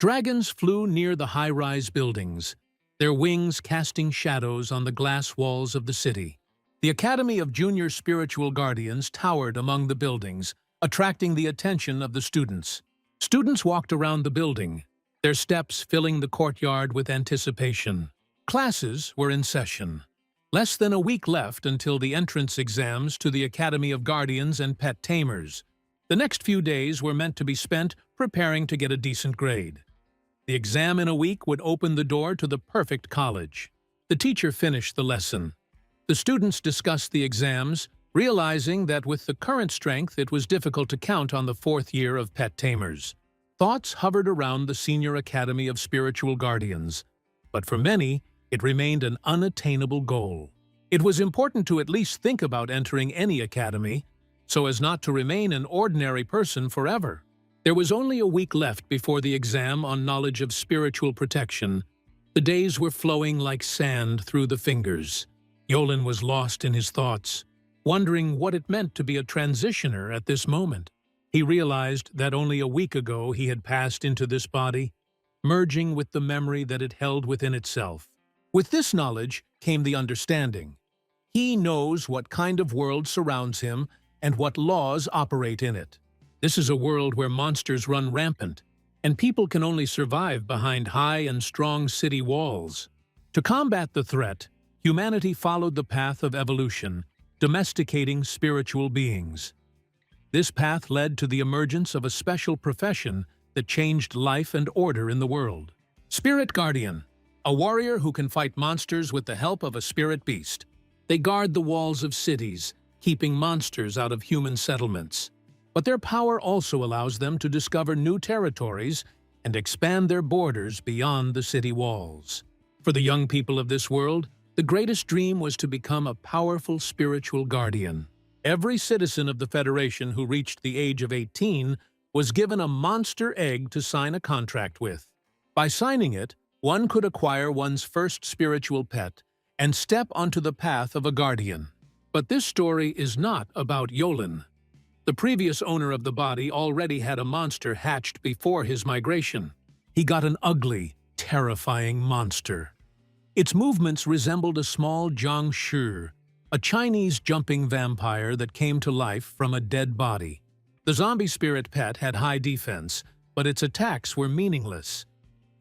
Dragons flew near the high-rise buildings, their wings casting shadows on the glass walls of the city. The Academy of Junior Spiritual Guardians towered among the buildings, attracting the attention of the students. Students walked around the building, their steps filling the courtyard with anticipation. Classes were in session. Less than a week left until the entrance exams to the Academy of Guardians and Pet Tamers. The next few days were meant to be spent preparing to get a decent grade. The exam in a week would open the door to the perfect college. The teacher finished the lesson. The students discussed the exams, realizing that with the current strength it was difficult to count on the fourth year of Pet Tamers. Thoughts hovered around the Senior Academy of Spiritual Guardians, but for many, it remained an unattainable goal. It was important to at least think about entering any academy, so as not to remain an ordinary person forever. There was only a week left before the exam on knowledge of spiritual protection. The days were flowing like sand through the fingers. Yolin was lost in his thoughts, wondering what it meant to be a transitioner at this moment. He realized that only a week ago he had passed into this body, merging with the memory that it held within itself. With this knowledge came the understanding. He knows what kind of world surrounds him and what laws operate in it. This is a world where monsters run rampant, and people can only survive behind high and strong city walls. To combat the threat, humanity followed the path of evolution, domesticating spiritual beings. This path led to the emergence of a special profession that changed life and order in the world. Spirit Guardian, a warrior who can fight monsters with the help of a spirit beast. They guard the walls of cities, keeping monsters out of human settlements. But their power also allows them to discover new territories and expand their borders beyond the city walls. For the young people of this world, the greatest dream was to become a powerful spiritual guardian. Every citizen of the Federation who reached the age of 18 was given a monster egg to sign a contract with. By signing it, one could acquire one's first spiritual pet and step onto the path of a guardian. But this story is not about Yolin. The previous owner of the body already had a monster hatched before his migration. He got an ugly, terrifying monster. Its movements resembled a small Jiangshi, a Chinese jumping vampire that came to life from a dead body. The zombie spirit pet had high defense, but its attacks were meaningless.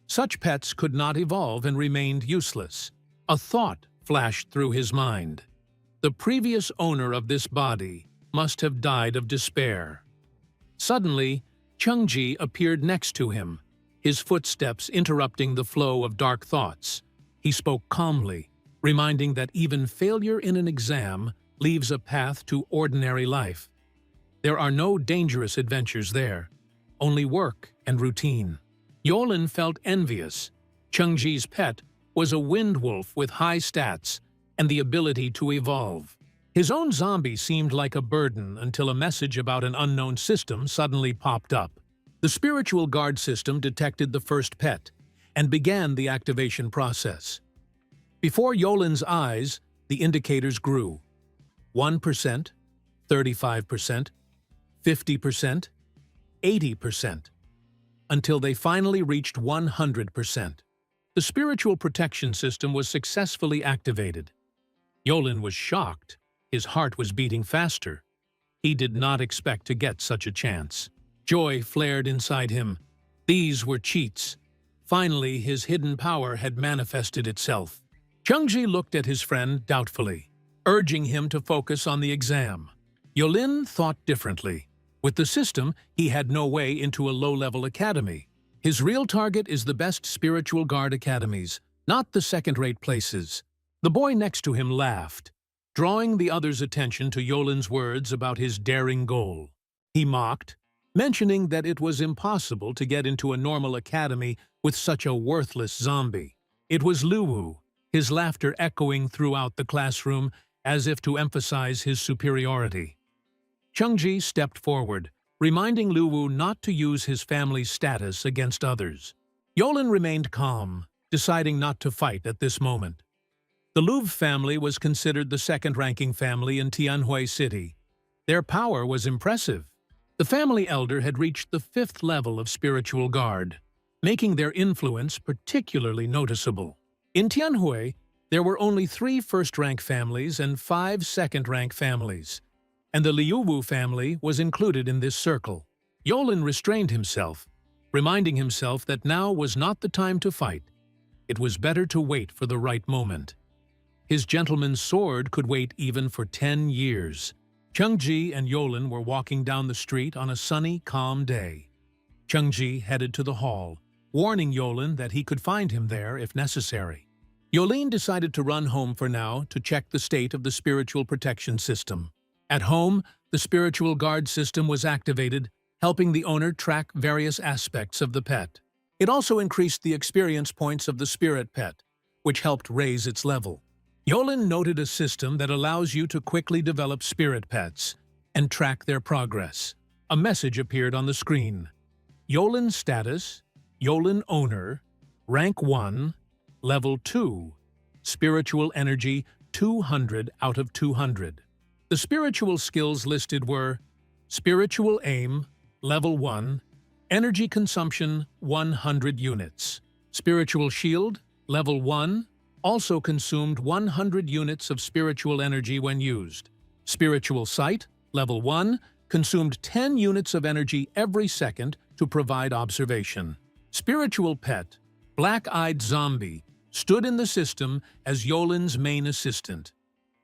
Such pets could not evolve and remained useless. A thought flashed through his mind. The previous owner of this body must have died of despair. Suddenly, Chengji appeared next to him, his footsteps interrupting the flow of dark thoughts. He spoke calmly, reminding that even failure in an exam leaves a path to ordinary life. There are no dangerous adventures there, only work and routine. Yolin felt envious. Chengji's pet was a wind wolf with high stats and the ability to evolve. His own zombie seemed like a burden until a message about an unknown system suddenly popped up. The spiritual guard system detected the first pet and began the activation process. Before Yolin's eyes, the indicators grew. 1%, 35%, 50%, 80%, until they finally reached 100%. The spiritual protection system was successfully activated. Yolin was shocked. His heart was beating faster. He did not expect to get such a chance. Joy flared inside him. These were cheats. Finally, his hidden power had manifested itself. Chengji looked at his friend doubtfully, urging him to focus on the exam. Yolin thought differently. With the system, he had no way into a low-level academy. His real target is the best spiritual guard academies, not the second-rate places. The boy next to him laughed, drawing the others' attention to Yolin's words about his daring goal. He mocked, mentioning that it was impossible to get into a normal academy with such a worthless zombie. It was Luwu, his laughter echoing throughout the classroom as if to emphasize his superiority. Chengji stepped forward, reminding Luwu not to use his family's status against others. Yolin remained calm, deciding not to fight at this moment. The Luwu family was considered the second-ranking family in Tianhui City. Their power was impressive. The family elder had reached the 5th level of spiritual guard. making their influence particularly noticeable. In Tianhui, there were only 3 first-rank families and 5 second-rank families, and the Liuwu family was included in this circle. Yolin restrained himself, reminding himself that now was not the time to fight. It was better to wait for the right moment. His gentleman's sword could wait even for 10 years. Chengji and Yolin were walking down the street on a sunny, calm day. Chengji headed to the hall, warning Yolin that he could find him there if necessary. Yolin decided to run home for now to check the state of the spiritual protection system. At home, the spiritual guard system was activated, helping the owner track various aspects of the pet. It also increased the experience points of the spirit pet, which helped raise its level. Yolin noted a system that allows you to quickly develop spirit pets and track their progress. A message appeared on the screen. Yolin status, Yolin owner, rank 1, level 2, spiritual energy 200 out of 200. The spiritual skills listed were spiritual aim, level 1, energy consumption 100 units. Spiritual shield, level 1, also consumed 100 units of spiritual energy when used. Spiritual sight, level 1, consumed 10 units of energy every second to provide observation. Spiritual pet, black-eyed zombie, stood in the system as Yolin's main assistant.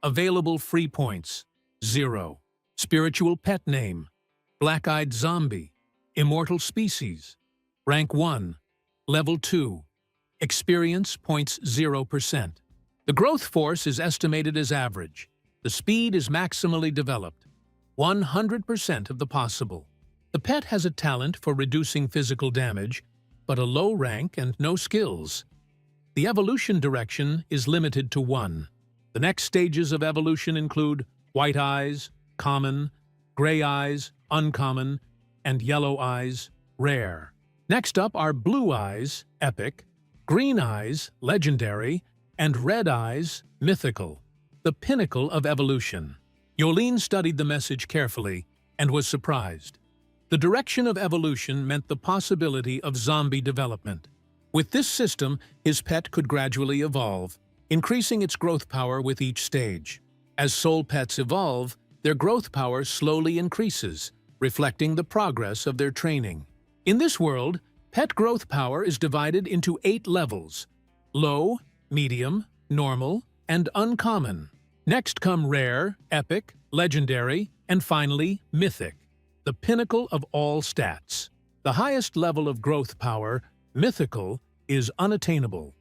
Available free points, 0. Spiritual pet name, black-eyed zombie, immortal species, rank 1, level 2, experience points 0%. The growth force is estimated as average. The speed is maximally developed, 100% of the possible. The pet has a talent for reducing physical damage, but a low rank and no skills. The evolution direction is limited to 1. The next stages of evolution include white eyes, common, gray eyes, uncommon, and yellow eyes, rare. Next up are blue eyes, epic, green eyes, legendary, and red eyes, mythical, the pinnacle of evolution. Yolin studied the message carefully and was surprised. The direction of evolution meant the possibility of zombie development. With this system, his pet could gradually evolve, increasing its growth power with each stage. As soul pets evolve, their growth power slowly increases, reflecting the progress of their training. In this world, pet growth power is divided into 8 levels: low, medium, normal, and uncommon. Next come rare, epic, legendary, and finally mythic, the pinnacle of all stats. The highest level of growth power, mythical, is unattainable.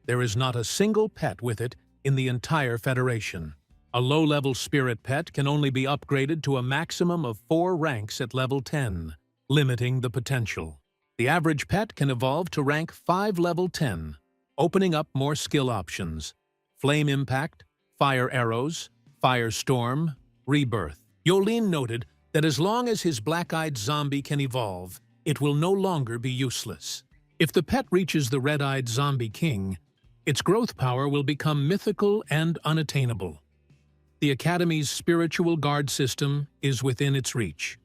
There is not a single pet with it in the entire Federation. A low-level spirit pet can only be upgraded to a maximum of 4 ranks at level 10, limiting the potential. The average pet can evolve to rank 5 level 10, opening up more skill options: flame impact, fire arrows, firestorm, rebirth. Yolin noted that as long as his black-eyed zombie can evolve, it will no longer be useless. If the pet reaches the red-eyed zombie king, its growth power will become mythical and unattainable. The Academy's spiritual guard system is within its reach.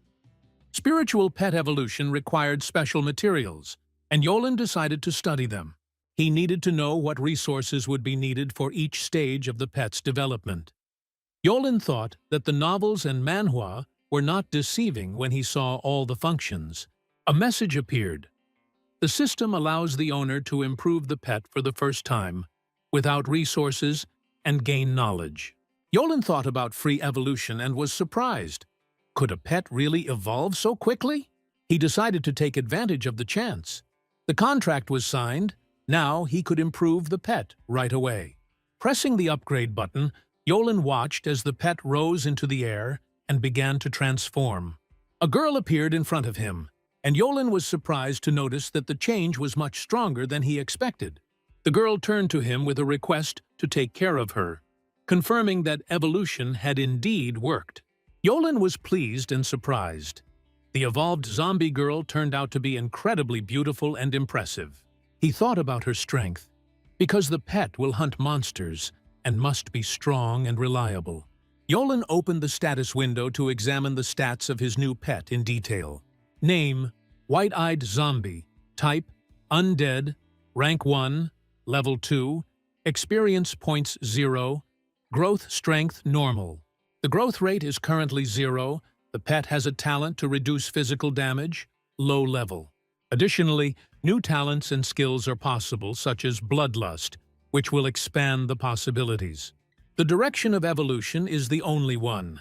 Spiritual pet evolution required special materials, and Yolin decided to study them. He needed to know what resources would be needed for each stage of the pet's development. Yolin thought that the novels and manhwa were not deceiving when he saw all the functions. A message appeared. The system allows the owner to improve the pet for the first time, without resources, and gain knowledge. Yolin thought about free evolution and was surprised. Could a pet really evolve so quickly? He decided to take advantage of the chance. The contract was signed. Now he could improve the pet right away. Pressing the upgrade button, Yolin watched as the pet rose into the air and began to transform. A girl appeared in front of him, and Yolin was surprised to notice that the change was much stronger than he expected. The girl turned to him with a request to take care of her, confirming that evolution had indeed worked. Yolin was pleased and surprised. The evolved zombie girl turned out to be incredibly beautiful and impressive. He thought about her strength, because the pet will hunt monsters and must be strong and reliable. Yolin opened the status window to examine the stats of his new pet in detail. Name: White-Eyed Zombie. Type: Undead, Rank 1, Level 2, Experience Points 0, Growth Strength Normal. The growth rate is currently 0. The pet has a talent to reduce physical damage, low level. Additionally, new talents and skills are possible, such as Bloodlust, which will expand the possibilities. The direction of evolution is the only one.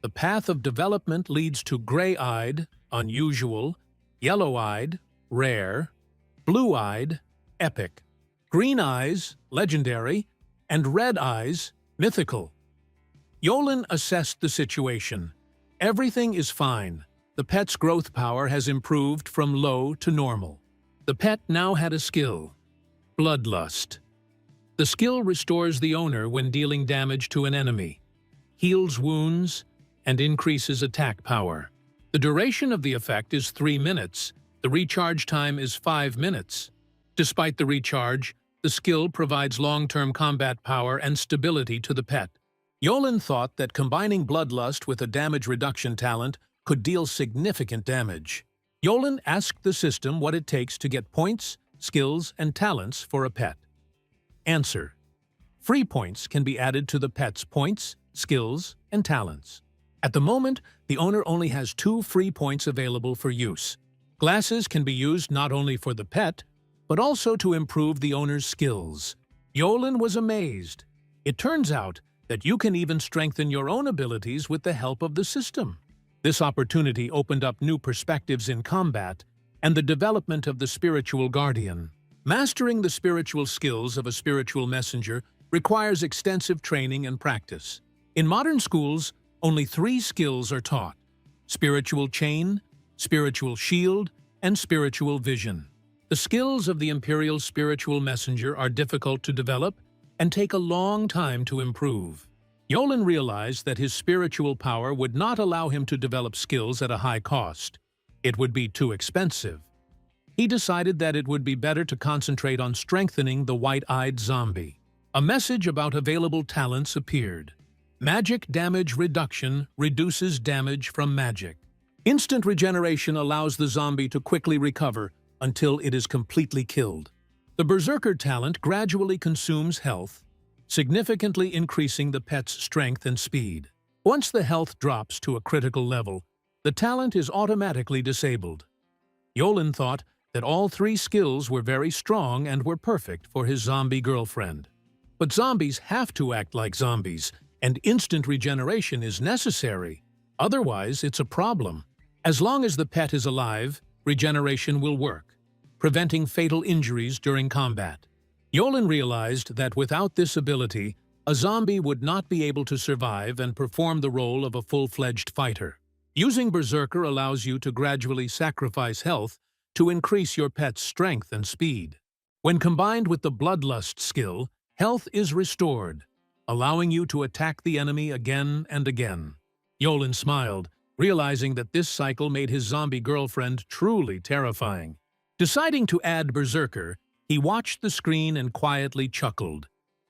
The path of development leads to gray-eyed, unusual, yellow-eyed, rare, blue-eyed, epic, green eyes, legendary, and red eyes, mythical. Yolen assessed the situation. Everything is fine. The pet's growth power has improved from low to normal. The pet now had a skill, Bloodlust. The skill restores the owner when dealing damage to an enemy, heals wounds, and increases attack power. The duration of the effect is 3 minutes. The recharge time is 5 minutes. Despite the recharge, the skill provides long-term combat power and stability to the pet. Yolen thought that combining Bloodlust with a damage reduction talent could deal significant damage. Yolen asked the system what it takes to get points, skills, and talents for a pet. Answer: free points can be added to the pet's points, skills, and talents. At the moment, the owner only has 2 free points available for use. Glasses can be used not only for the pet, but also to improve the owner's skills. Yolen was amazed. It turns out that you can even strengthen your own abilities with the help of the system. This opportunity opened up new perspectives in combat and the development of the spiritual guardian. Mastering the spiritual skills of a spiritual messenger requires extensive training and practice. In modern schools, only 3 skills are taught: spiritual chain, spiritual shield, and spiritual vision. The skills of the Imperial Spiritual Messenger are difficult to develop and take a long time to improve. Yolen realized that his spiritual power would not allow him to develop skills at a high cost. It would be too expensive. He decided that it would be better to concentrate on strengthening the white-eyed zombie. A message about available talents appeared. Magic damage reduction reduces damage from magic. Instant regeneration allows the zombie to quickly recover until it is completely killed. The Berserker talent gradually consumes health, significantly increasing the pet's strength and speed. Once the health drops to a critical level, the talent is automatically disabled. Yolen thought that all 3 skills were very strong and were perfect for his zombie girlfriend. But zombies have to act like zombies, and instant regeneration is necessary. Otherwise, it's a problem. As long as the pet is alive, regeneration will work, preventing fatal injuries during combat. Yolen realized that without this ability, a zombie would not be able to survive and perform the role of a full-fledged fighter. Using Berserker allows you to gradually sacrifice health to increase your pet's strength and speed. When combined with the Bloodlust skill, health is restored, allowing you to attack the enemy again and again. Yolen smiled, realizing that this cycle made his zombie girlfriend truly terrifying. Deciding to add Berserker, he watched the screen and quietly chuckled,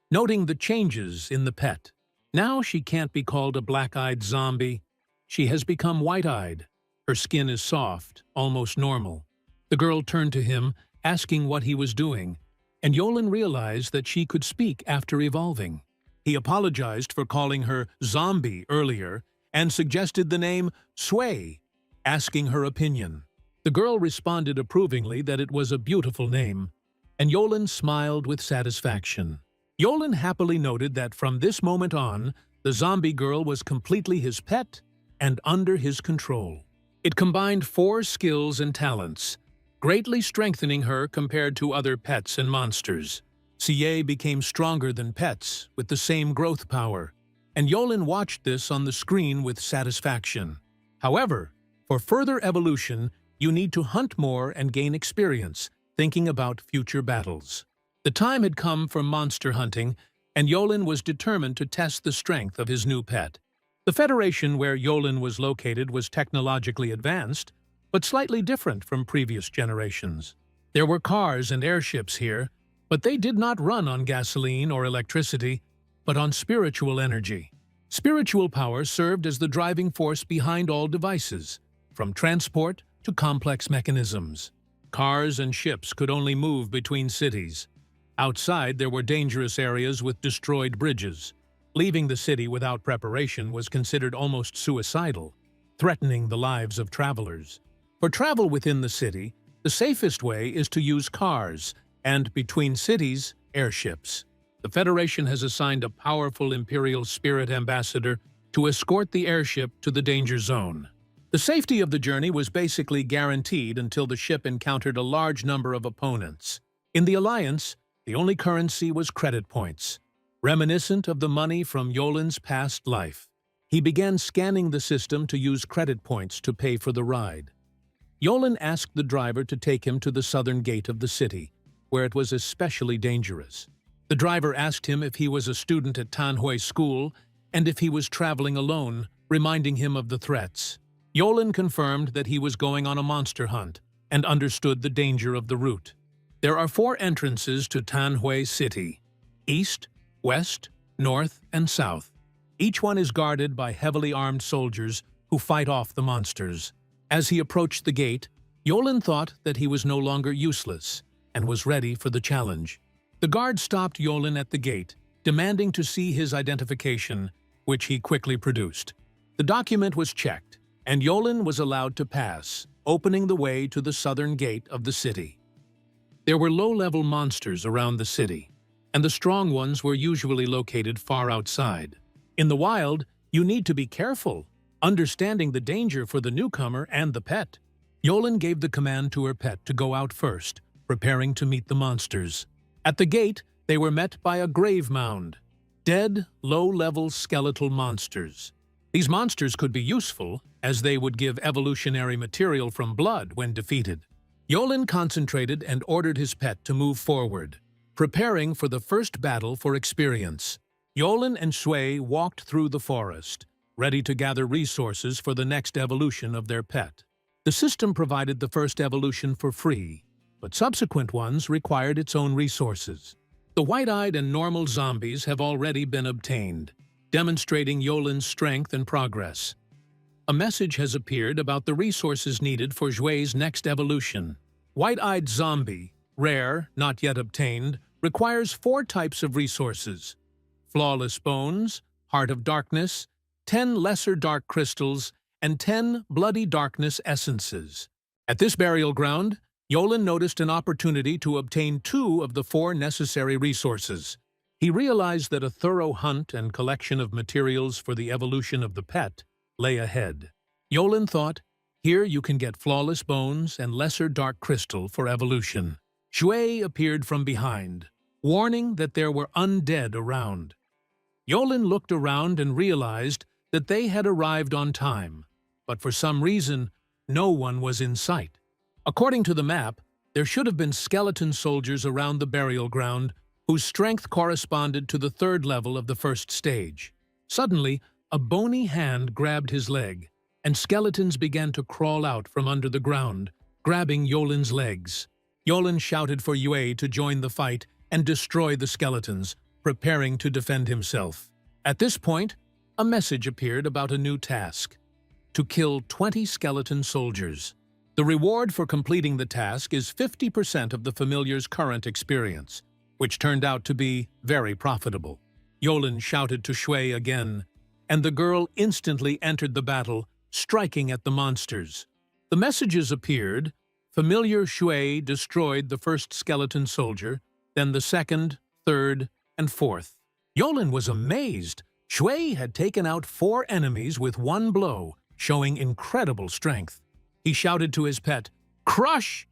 noting the changes in the pet. Now she can't be called a black-eyed zombie. She has become white-eyed. Her skin is soft, almost normal. The girl turned to him, asking what he was doing, and Yolen realized that she could speak after evolving. He apologized for calling her zombie earlier and suggested the name Sway, asking her opinion. The girl responded approvingly that it was a beautiful name, and Yolen smiled with satisfaction. Yolen happily noted that from this moment on, the zombie girl was completely his pet and under his control. It combined 4 skills and talents, greatly strengthening her compared to other pets and monsters. CA became stronger than pets, with the same growth power, and Yolen watched this on the screen with satisfaction. However, for further evolution, you need to hunt more and gain experience, thinking about future battles. The time had come for monster hunting, and Yolen was determined to test the strength of his new pet. The Federation where Yolen was located was technologically advanced, but slightly different from previous generations. There were cars and airships here, but they did not run on gasoline or electricity, but on spiritual energy. Spiritual power served as the driving force behind all devices, from transport to complex mechanisms. Cars and ships could only move between cities. Outside, there were dangerous areas with destroyed bridges. Leaving the city without preparation was considered almost suicidal, threatening the lives of travelers. For travel within the city, the safest way is to use cars, and between cities, airships. The Federation has assigned a powerful Imperial Spirit Ambassador to escort the airship to the danger zone. The safety of the journey was basically guaranteed until the ship encountered a large number of opponents. In the Alliance, the only currency was credit points, reminiscent of the money from Yolin's past life. He began scanning the system to use credit points to pay for the ride. Yolin asked the driver to take him to the southern gate of the city, where it was especially dangerous. The driver asked him if he was a student at Manhwa School and if he was traveling alone, reminding him of the threats. Yolin confirmed that he was going on a monster hunt and understood the danger of the route. There are 4 entrances to Manhwa City: east, west, north, and south. Each one is guarded by heavily armed soldiers who fight off the monsters. As he approached the gate, Yolin thought that he was no longer useless and was ready for the challenge. The guard stopped Yolin at the gate, demanding to see his identification, which he quickly produced. The document was checked, and Yolin was allowed to pass, opening the way to the southern gate of the city. There were low-level monsters around the city, and the strong ones were usually located far outside. In the wild, you need to be careful, understanding the danger for the newcomer and the pet. Yolin gave the command to her pet to go out first, preparing to meet the monsters. At the gate, they were met by a grave mound. Dead, low-level skeletal monsters. These monsters could be useful, as they would give evolutionary material from blood when defeated. Yolin concentrated and ordered his pet to move forward, preparing for the first battle for experience. Yolin and Shui walked through the forest, ready to gather resources for the next evolution of their pet. The system provided the first evolution for free, but subsequent ones required its own resources. The white-eyed and normal zombies have already been obtained, demonstrating Yolin's strength and progress. A message has appeared about the resources needed for Xue's next evolution. White-eyed zombie, rare, not yet obtained, requires 4 types of resources: flawless bones, heart of darkness, 10 lesser dark crystals, and 10 bloody darkness essences. At this burial ground, Yolin noticed an opportunity to obtain 2 of the 4 necessary resources. He realized that a thorough hunt and collection of materials for the evolution of the pet lay ahead. Yolin thought, here you can get flawless bones and lesser dark crystal for evolution. Xue appeared from behind, warning that there were undead around. Yolin looked around and realized that they had arrived on time, but for some reason, no one was in sight. According to the map, there should have been skeleton soldiers around the burial ground whose strength corresponded to the 3rd level of the first stage. Suddenly, a bony hand grabbed his leg, and skeletons began to crawl out from under the ground, grabbing Yolin's legs. Yolin shouted for Yue to join the fight and destroy the skeletons, preparing to defend himself. At this point, a message appeared about a new task: to kill 20 skeleton soldiers. The reward for completing the task is 50% of the familiar's current experience, which turned out to be very profitable. Yolin shouted to Xue again, and the girl instantly entered the battle, striking at the monsters. The messages appeared. Familiar Xue destroyed the first skeleton soldier, then the 2nd, 3rd, and 4th. Yolin was amazed. Xue had taken out 4 enemies with one blow, showing incredible strength. He shouted to his pet, "Crush!"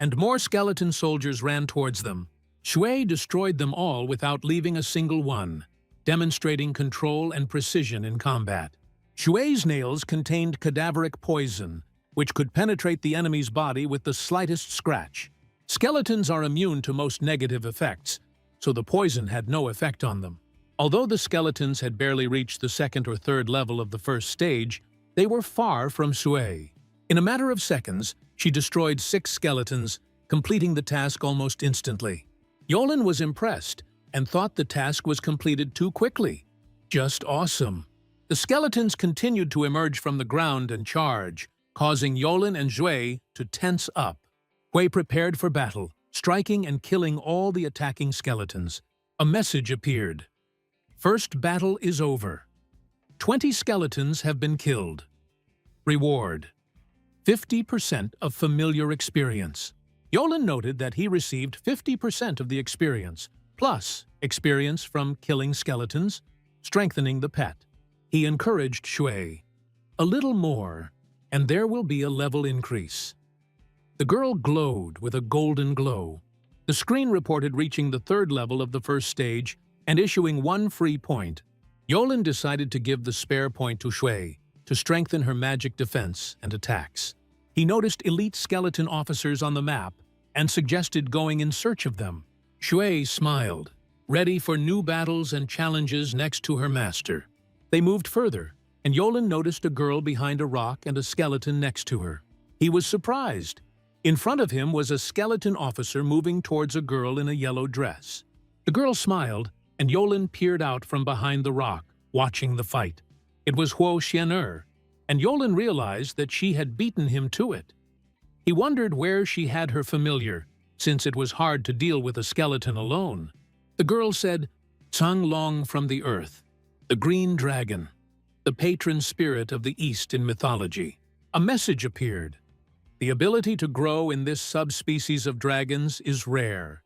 and more skeleton soldiers ran towards them. Xue destroyed them all without leaving a single one, demonstrating control and precision in combat. Xue's nails contained cadaveric poison, which could penetrate the enemy's body with the slightest scratch. Skeletons are immune to most negative effects, so the poison had no effect on them. Although the skeletons had barely reached the 2nd or 3rd level of the first stage, they were far from Xue. In a matter of seconds, she destroyed 6 skeletons, completing the task almost instantly. Yolin was impressed and thought the task was completed too quickly. Just awesome. The skeletons continued to emerge from the ground and charge, causing Yolin and Xue to tense up. Hui prepared for battle, striking and killing all the attacking skeletons. A message appeared. First battle is over. 20 skeletons have been killed. Reward: 50% of familiar experience. Yolen noted that he received 50% of the experience, plus experience from killing skeletons, strengthening the pet. He encouraged Shui. A little more, and there will be a level increase. The girl glowed with a golden glow. The screen reported reaching the 3rd level of the first stage and issuing 1 free point. Yolen decided to give the spare point to Shui to strengthen her magic defense and attacks. He noticed elite skeleton officers on the map and suggested going in search of them. Shui smiled, ready for new battles and challenges next to her master. They moved further, and Yolen noticed a girl behind a rock and a skeleton next to her. He was surprised. In front of him was a skeleton officer moving towards a girl in a yellow dress. The girl smiled, and Yolen peered out from behind the rock, watching the fight. It was Huo Xian'er, and Yolen realized that she had beaten him to it. He wondered where she had her familiar, since it was hard to deal with a skeleton alone. The girl said, "Cang Long from the earth, the green dragon, the patron spirit of the East in mythology." A message appeared. The ability to grow in this subspecies of dragons is rare.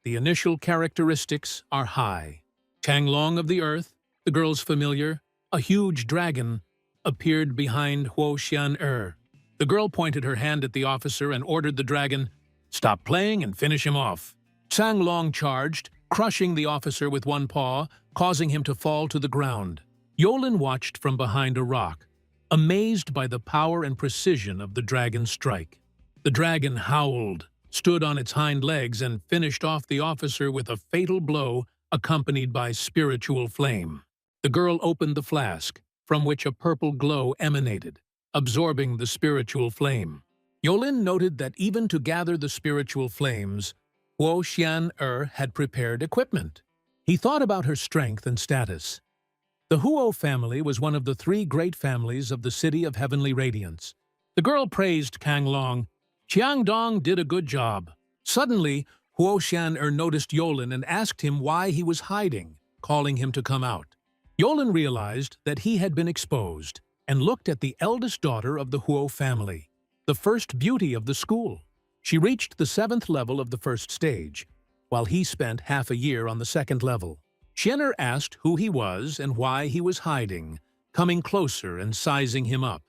The initial characteristics are high. Cang Long of the earth, the girl's familiar, a huge dragon, appeared behind Huo Xian'er. The girl pointed her hand at the officer and ordered the dragon, "Stop playing and finish him off." Cang Long charged, crushing the officer with one paw, causing him to fall to the ground. Yolen watched from behind a rock, amazed by the power and precision of the dragon's strike. The dragon howled, stood on its hind legs, and finished off the officer with a fatal blow accompanied by spiritual flame. The girl opened the flask, from which a purple glow emanated, absorbing the spiritual flame. Yolen noted that even to gather the spiritual flames, Huo Xian'er had prepared equipment. He thought about her strength and status. The Huo family was one of the 3 great families of the City of Heavenly Radiance. The girl praised Cang Long. "Qiang Dong did a good job." Suddenly, Huo Xian'er noticed Yolen and asked him why he was hiding, calling him to come out. Yolen realized that he had been exposed and looked at the eldest daughter of the Huo family, the first beauty of the school. She reached the 7th level of the first stage, while he spent half a year on the 2nd level. Xian'er asked who he was and why he was hiding, coming closer and sizing him up.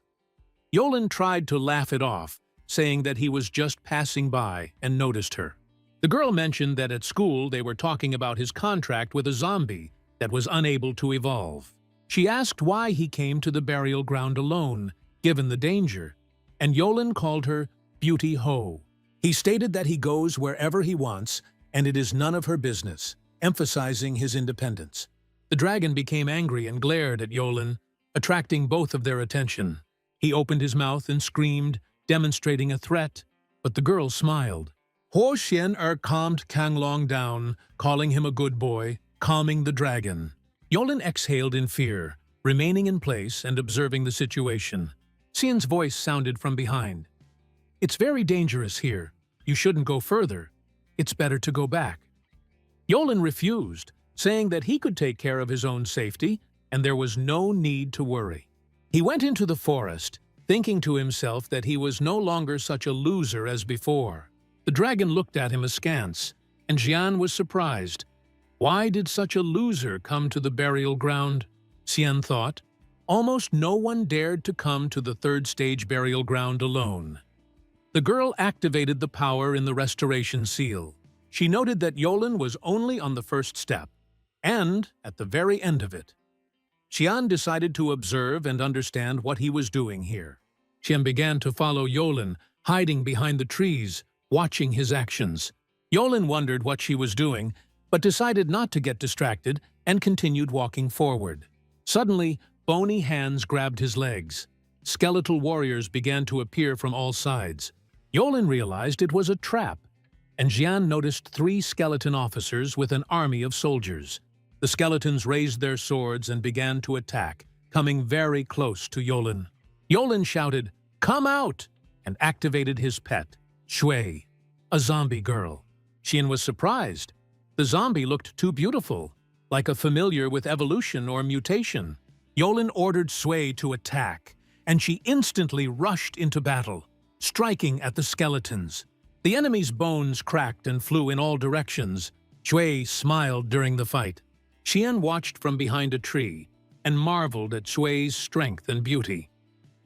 Yolen tried to laugh it off, saying that he was just passing by and noticed her. The girl mentioned that at school they were talking about his contract with a zombie that was unable to evolve. She asked why he came to the burial ground alone, given the danger, and Yolen called her Beauty Ho. He stated that he goes wherever he wants, and it is none of her business, emphasizing his independence. The dragon became angry and glared at Yolen, attracting both of their attention. He opened his mouth and screamed, demonstrating a threat, but the girl smiled. Huo Xian'er calmed Cang Long down, calling him a good boy, calming the dragon. Yolen exhaled in fear, remaining in place and observing the situation. Xian's voice sounded from behind. "It's very dangerous here. You shouldn't go further. It's better to go back." Yolen refused, saying that he could take care of his own safety and there was no need to worry. He went into the forest, thinking to himself that he was no longer such a loser as before. The dragon looked at him askance, and Xian was surprised. Why did such a loser come to the burial ground? Xian thought. Almost no one dared to come to the 3rd stage burial ground alone. The girl activated the power in the restoration seal. She noted that Yolen was only on the 1st step, and at the very end of it. Xian decided to observe and understand what he was doing here. Xian began to follow Yolen, hiding behind the trees, watching his actions. Yolen wondered what she was doing, but decided not to get distracted and continued walking forward. Suddenly, bony hands grabbed his legs. Skeletal warriors began to appear from all sides. Yolen realized it was a trap, and Xian noticed 3 skeleton officers with an army of soldiers. The skeletons raised their swords and began to attack, coming very close to Yolen. Yolen shouted, "Come out!" and activated his pet, Shui. a zombie girl. Xian was surprised. The zombie looked too beautiful, like a familiar with evolution or mutation. Yolin ordered Sui to attack, and she instantly rushed into battle, striking at the skeletons. The enemy's bones cracked and flew in all directions. Sui smiled during the fight. Xian watched from behind a tree and marveled at Sui's strength and beauty.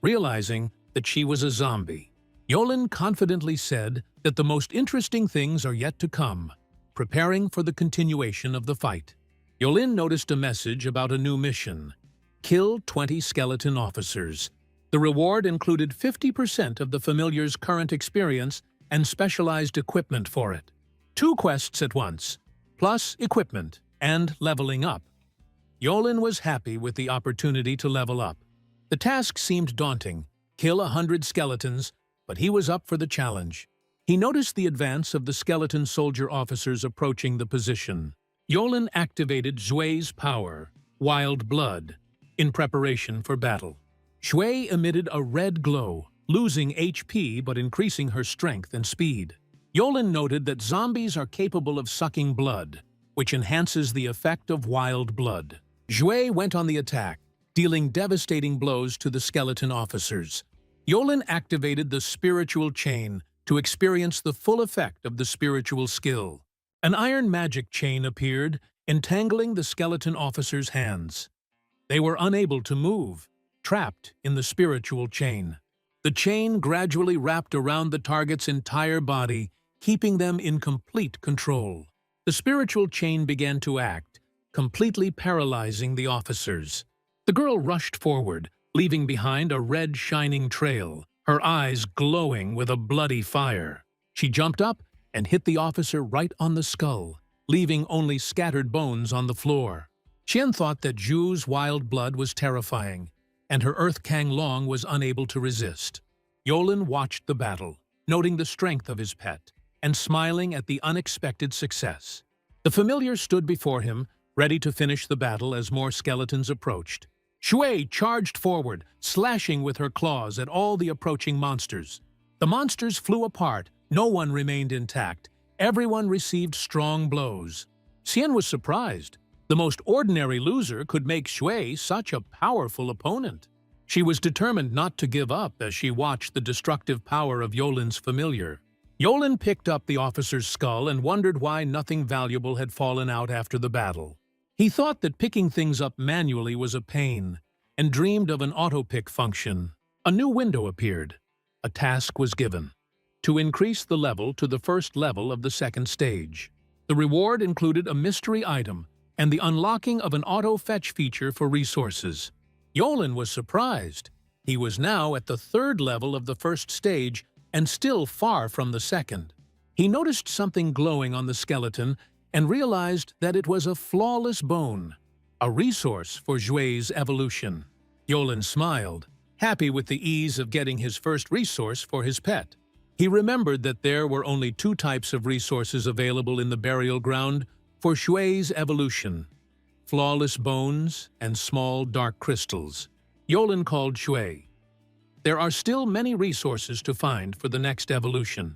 Realizing that she was a zombie, Yolin confidently said that the most interesting things are yet to come, preparing for the continuation of the fight. Yolin noticed a message about a new mission: kill 20 skeleton officers. The reward included 50% of the familiar's current experience and specialized equipment for it. 2 quests at once, plus equipment and leveling up. Yolin was happy with the opportunity to level up. The task seemed daunting: kill 100 skeletons, but he was up for the challenge. He noticed the advance of the skeleton soldier officers approaching the position. Yolin activated Xue's power, Wild Blood, in preparation for battle. Xue emitted a red glow, losing HP but increasing her strength and speed. Yolin noted that zombies are capable of sucking blood, which enhances the effect of Wild Blood. Xue went on the attack, dealing devastating blows to the skeleton officers. Yolin activated the spiritual chain to experience the full effect of the spiritual skill. An iron magic chain appeared, entangling the skeleton officers' hands. They were unable to move, trapped in the spiritual chain. The chain gradually wrapped around the target's entire body, keeping them in complete control. The spiritual chain began to act, completely paralyzing the officers. The girl rushed forward, leaving behind a red shining trail, her eyes glowing with a bloody fire. She jumped up and hit the officer right on the skull, leaving only scattered bones on the floor. Xian thought that Zhu's wild blood was terrifying, and her Earth Kang Long was unable to resist. Yolin watched the battle, noting the strength of his pet, and smiling at the unexpected success. The familiar stood before him, ready to finish the battle as more skeletons approached. Xue charged forward, slashing with her claws at all the approaching monsters. The monsters flew apart, no one remained intact. Everyone received strong blows. Xian was surprised. The most ordinary loser could make Xue such a powerful opponent. She was determined not to give up as she watched the destructive power of Yolin's familiar. Yolin picked up the officer's skull and wondered why nothing valuable had fallen out after the battle. He thought that picking things up manually was a pain, and dreamed of an auto-pick function. A new window appeared. A task was given: to increase the level to the first level of the second stage. The reward included a mystery item and the unlocking of an auto-fetch feature for resources. Yolin was surprised. He was now at the 3rd level of the first stage and still far from the second. He noticed something glowing on the skeleton and realized that it was a flawless bone, a resource for Xue's evolution. Yolin smiled, happy with the ease of getting his first resource for his pet. He remembered that there were only 2 types of resources available in the burial ground for Xue's evolution: flawless bones and small dark crystals. Yolin called Xue. There are still many resources to find for the next evolution.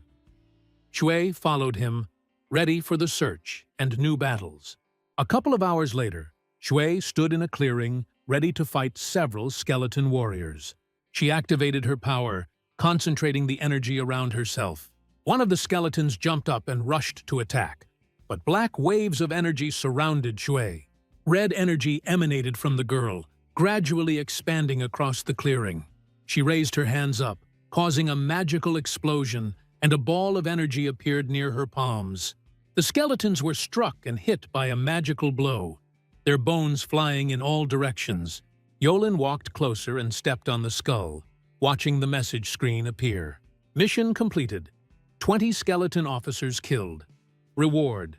Xue followed him, ready for the search and new battles. A couple of hours later, Xue stood in a clearing, ready to fight several skeleton warriors. She activated her power, concentrating the energy around herself. One of the skeletons jumped up and rushed to attack, but black waves of energy surrounded Xue. Red energy emanated from the girl, gradually expanding across the clearing. She raised her hands up, causing a magical explosion, and a ball of energy appeared near her palms. The skeletons were struck and hit by a magical blow, their bones flying in all directions. Yolin walked closer and stepped on the skull, watching the message screen appear. Mission completed. 20 skeleton officers killed. Reward: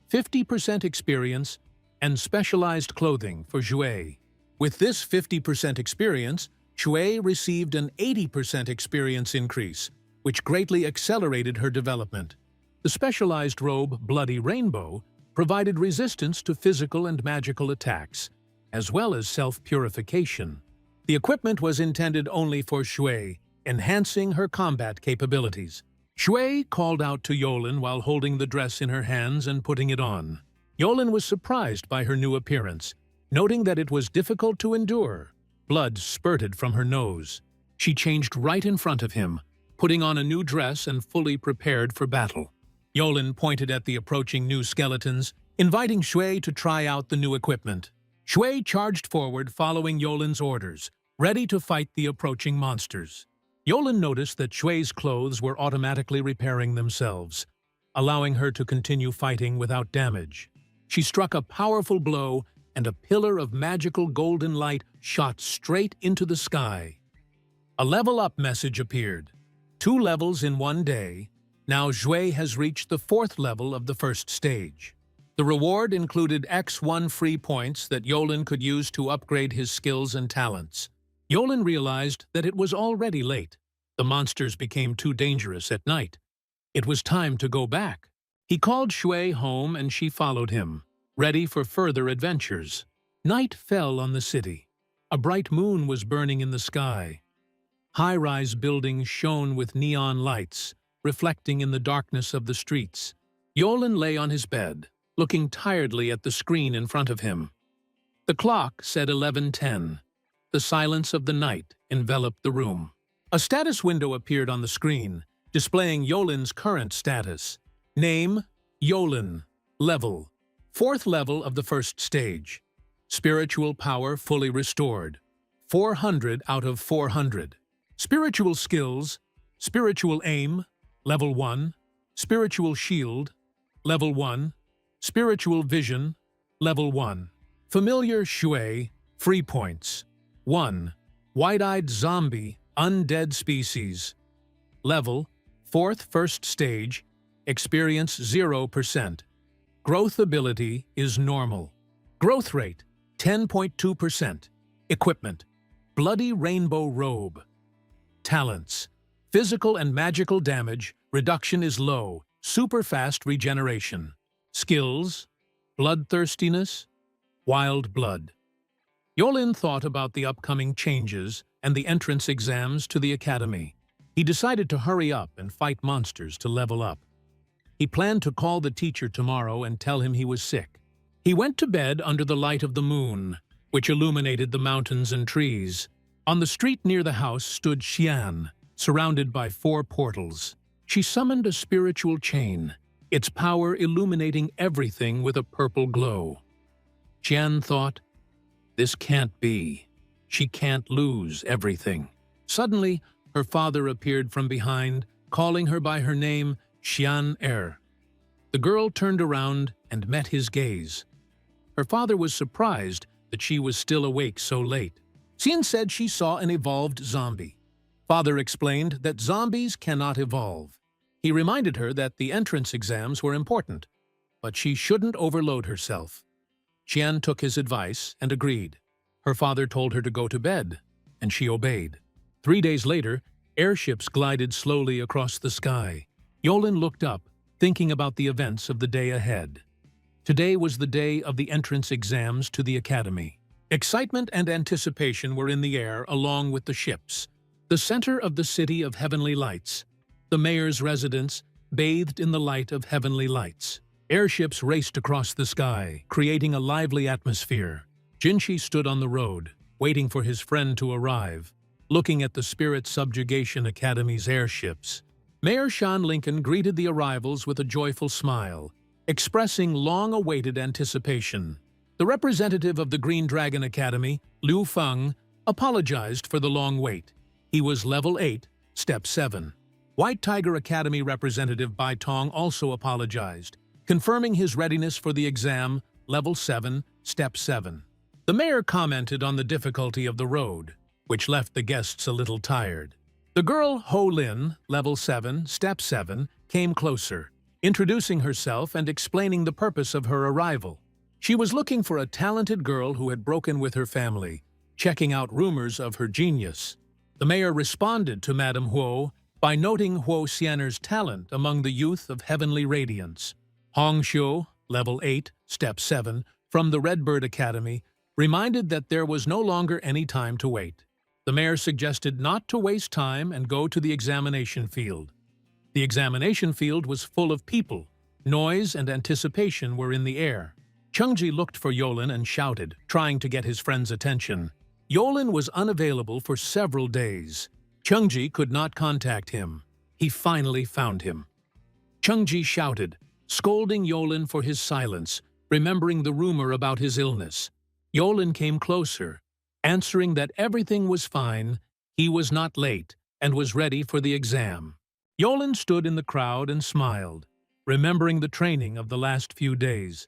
50% experience and specialized clothing for Xue. With this 50% experience, Xue received an 80% experience increase, which greatly accelerated her development. The specialized robe Bloody Rainbow provided resistance to physical and magical attacks, as well as self-purification. The equipment was intended only for Xue, enhancing her combat capabilities. Shui called out to Yolin while holding the dress in her hands and putting it on. Yolin was surprised by her new appearance, noting that it was difficult to endure. Blood spurted from her nose. She changed right in front of him, putting on a new dress and fully prepared for battle. Yolin pointed at the approaching new skeletons, inviting Shui to try out the new equipment. Shui charged forward following Yolin's orders, ready to fight the approaching monsters. Yolin noticed that Shui's clothes were automatically repairing themselves, allowing her to continue fighting without damage. She struck a powerful blow, and a pillar of magical golden light shot straight into the sky. A level-up message appeared. 2 levels in one day. Now Shui has reached the 4th level of the first stage. The reward included X1 free points that Yolin could use to upgrade his skills and talents. Yolin realized that it was already late. The monsters became too dangerous at night. It was time to go back. He called Shui home and she followed him, ready for further adventures. Night fell on the city. A bright moon was burning in the sky. High-rise buildings shone with neon lights, reflecting in the darkness of the streets. Yolin lay on his bed, looking tiredly at the screen in front of him. The clock said 11:10. The silence of the night enveloped the room. A status window appeared on the screen, displaying Yolin's current status. Name, Yolin. Level, 4th level of the first stage. Spiritual power fully restored. 400 out of 400. Spiritual skills, spiritual aim, level 1. Spiritual shield, level 1. Spiritual vision, level 1. Familiar Shui, free points. 1. Wide-eyed zombie, undead species. Level, 4th first stage, experience 0%. Growth ability is normal. Growth rate, 10.2%. Equipment, bloody rainbow robe. Talents, physical and magical damage, reduction is low, super fast regeneration. Skills, bloodthirstiness, wild blood. Yolin thought about the upcoming changes and the entrance exams to the academy. He decided to hurry up and fight monsters to level up. He planned to call the teacher tomorrow and tell him he was sick. He went to bed under the light of the moon, which illuminated the mountains and trees. On the street near the house stood Xian, surrounded by 4 portals. She summoned a spiritual chain, its power illuminating everything with a purple glow. Xian thought, "This can't be. She can't lose everything." Suddenly, her father appeared from behind, calling her by her name, Xian Er. The girl turned around and met his gaze. Her father was surprised that she was still awake so late. Xian said she saw an evolved zombie. Father explained that zombies cannot evolve. He reminded her that the entrance exams were important, but she shouldn't overload herself. Xian took his advice and agreed. Her father told her to go to bed, and she obeyed. 3 days later, airships glided slowly across the sky. Yolin looked up, thinking about the events of the day ahead. Today was the day of the entrance exams to the academy. Excitement and anticipation were in the air along with the ships. The center of the city of heavenly lights. The mayor's residence bathed in the light of heavenly lights. Airships raced across the sky, creating a lively atmosphere. Jinshi stood on the road, waiting for his friend to arrive, looking at the Spirit Subjugation Academy's airships. Mayor Shan Lincoln greeted the arrivals with a joyful smile, expressing long-awaited anticipation. The representative of the Green Dragon Academy, Liu Feng, apologized for the long wait. He was level 8, step 7. White Tiger Academy representative Bai Tong also apologized, confirming his readiness for the exam, level 7, step 7. The mayor commented on the difficulty of the road, which left the guests a little tired. The girl Ho Lin, level 7, step 7, came closer, introducing herself and explaining the purpose of her arrival. She was looking for a talented girl who had broken with her family, checking out rumors of her genius. The mayor responded to Madame Huo by noting Huo Xianer's talent among the youth of heavenly radiance. Hong Xiu, level 8, step 7, from the Redbird Academy, reminded that there was no longer any time to wait. The mayor suggested not to waste time and go to the examination field. The examination field was full of people. Noise and anticipation were in the air. Chungji looked for Yolin and shouted, trying to get his friend's attention. Yolin was unavailable for several days. Chungji could not contact him. He finally found him. Chungji shouted, scolding Yolin for his silence, remembering the rumor about his illness. Yolin came closer, answering that everything was fine, he was not late, and was ready for the exam. Yolin stood in the crowd and smiled, remembering the training of the last few days.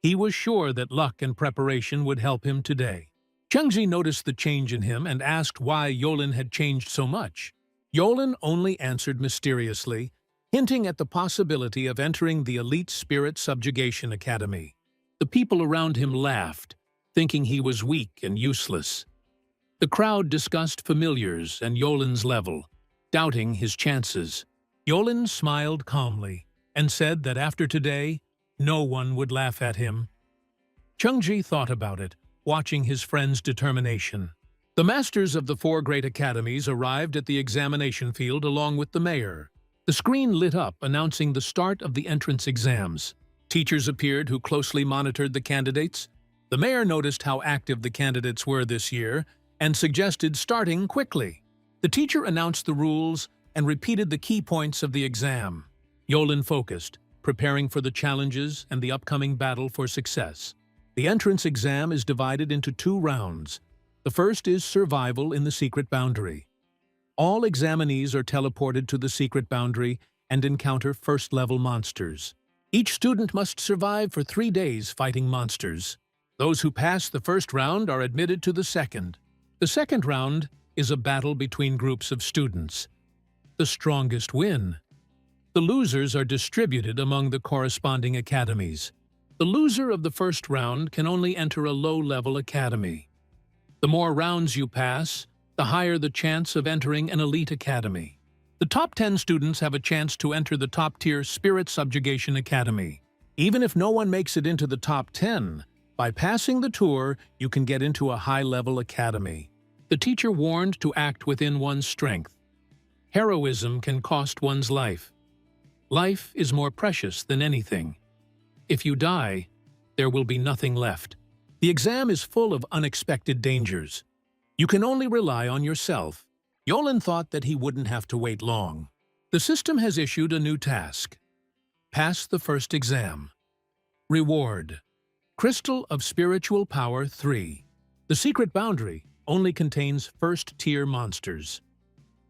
He was sure that luck and preparation would help him today. Chungji noticed the change in him and asked why Yolin had changed so much. Yolin only answered mysteriously, hinting at the possibility of entering the elite Spirit Subjugation Academy. The people around him laughed, thinking he was weak and useless. The crowd discussed familiars and Yolin's level, doubting his chances. Yolin smiled calmly and said that after today, no one would laugh at him. Chungji thought about it, watching his friend's determination. The masters of the 4 great academies arrived at the examination field along with the mayor. The screen lit up, announcing the start of the entrance exams. Teachers appeared who closely monitored the candidates. The mayor noticed how active the candidates were this year and suggested starting quickly. The teacher announced the rules and repeated the key points of the exam. Yolin focused, preparing for the challenges and the upcoming battle for success. The entrance exam is divided into 2 rounds. The first is survival in the secret boundary. All examinees are teleported to the secret boundary and encounter first-level monsters. Each student must survive for 3 days fighting monsters. Those who pass the first round are admitted to the second. The second round is a battle between groups of students. The strongest win. The losers are distributed among the corresponding academies. The loser of the first round can only enter a low-level academy. The more rounds you pass, the higher the chance of entering an elite academy. The top 10 students have a chance to enter the top-tier Spirit Subjugation Academy. Even if no one makes it into the top 10, by passing the tour, you can get into a high-level academy. The teacher warned to act within one's strength. Heroism can cost one's life. Life is more precious than anything. If you die, there will be nothing left. The exam is full of unexpected dangers. You can only rely on yourself. Yolin thought that he wouldn't have to wait long. The system has issued a new task. Pass the first exam. Reward. Crystal of Spiritual Power 3. The secret boundary only contains first-tier monsters.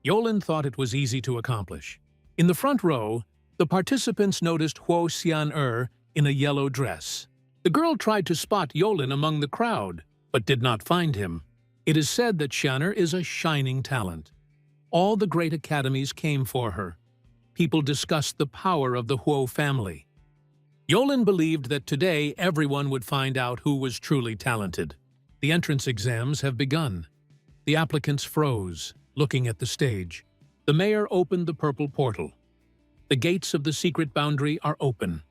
Yolin thought it was easy to accomplish. In the front row, the participants noticed Huo Xian-er in a yellow dress. The girl tried to spot Yolin among the crowd, but did not find him. It is said that Xian-er is a shining talent. All the great academies came for her. People discussed the power of the Huo family. Yolin believed that today everyone would find out who was truly talented. The entrance exams have begun. The applicants froze, looking at the stage. The mayor opened the purple portal. The gates of the secret boundary are open.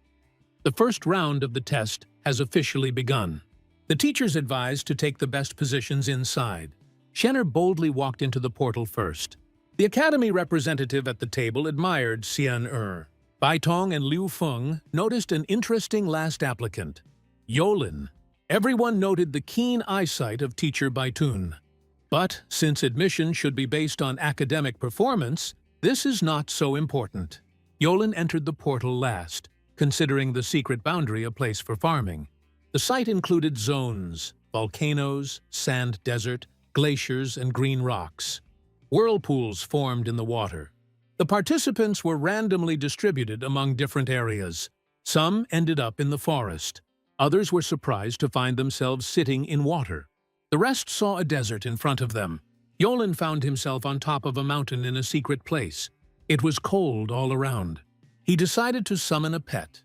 The first round of the test has officially begun. The teachers advised to take the best positions inside. Xian-er boldly walked into the portal first. The academy representative at the table admired Xian-er. Baitong and Liu Feng noticed an interesting last applicant, Yolin. Everyone noted the keen eyesight of teacher Baitun. But since admission should be based on academic performance, this is not so important. Yolin entered the portal last, considering the secret boundary a place for farming. The site included zones, volcanoes, sand desert, glaciers, and green rocks. Whirlpools formed in the water. The participants were randomly distributed among different areas. Some ended up in the forest. Others were surprised to find themselves sitting in water. The rest saw a desert in front of them. Yolin found himself on top of a mountain in a secret place. It was cold all around. He decided to summon a pet.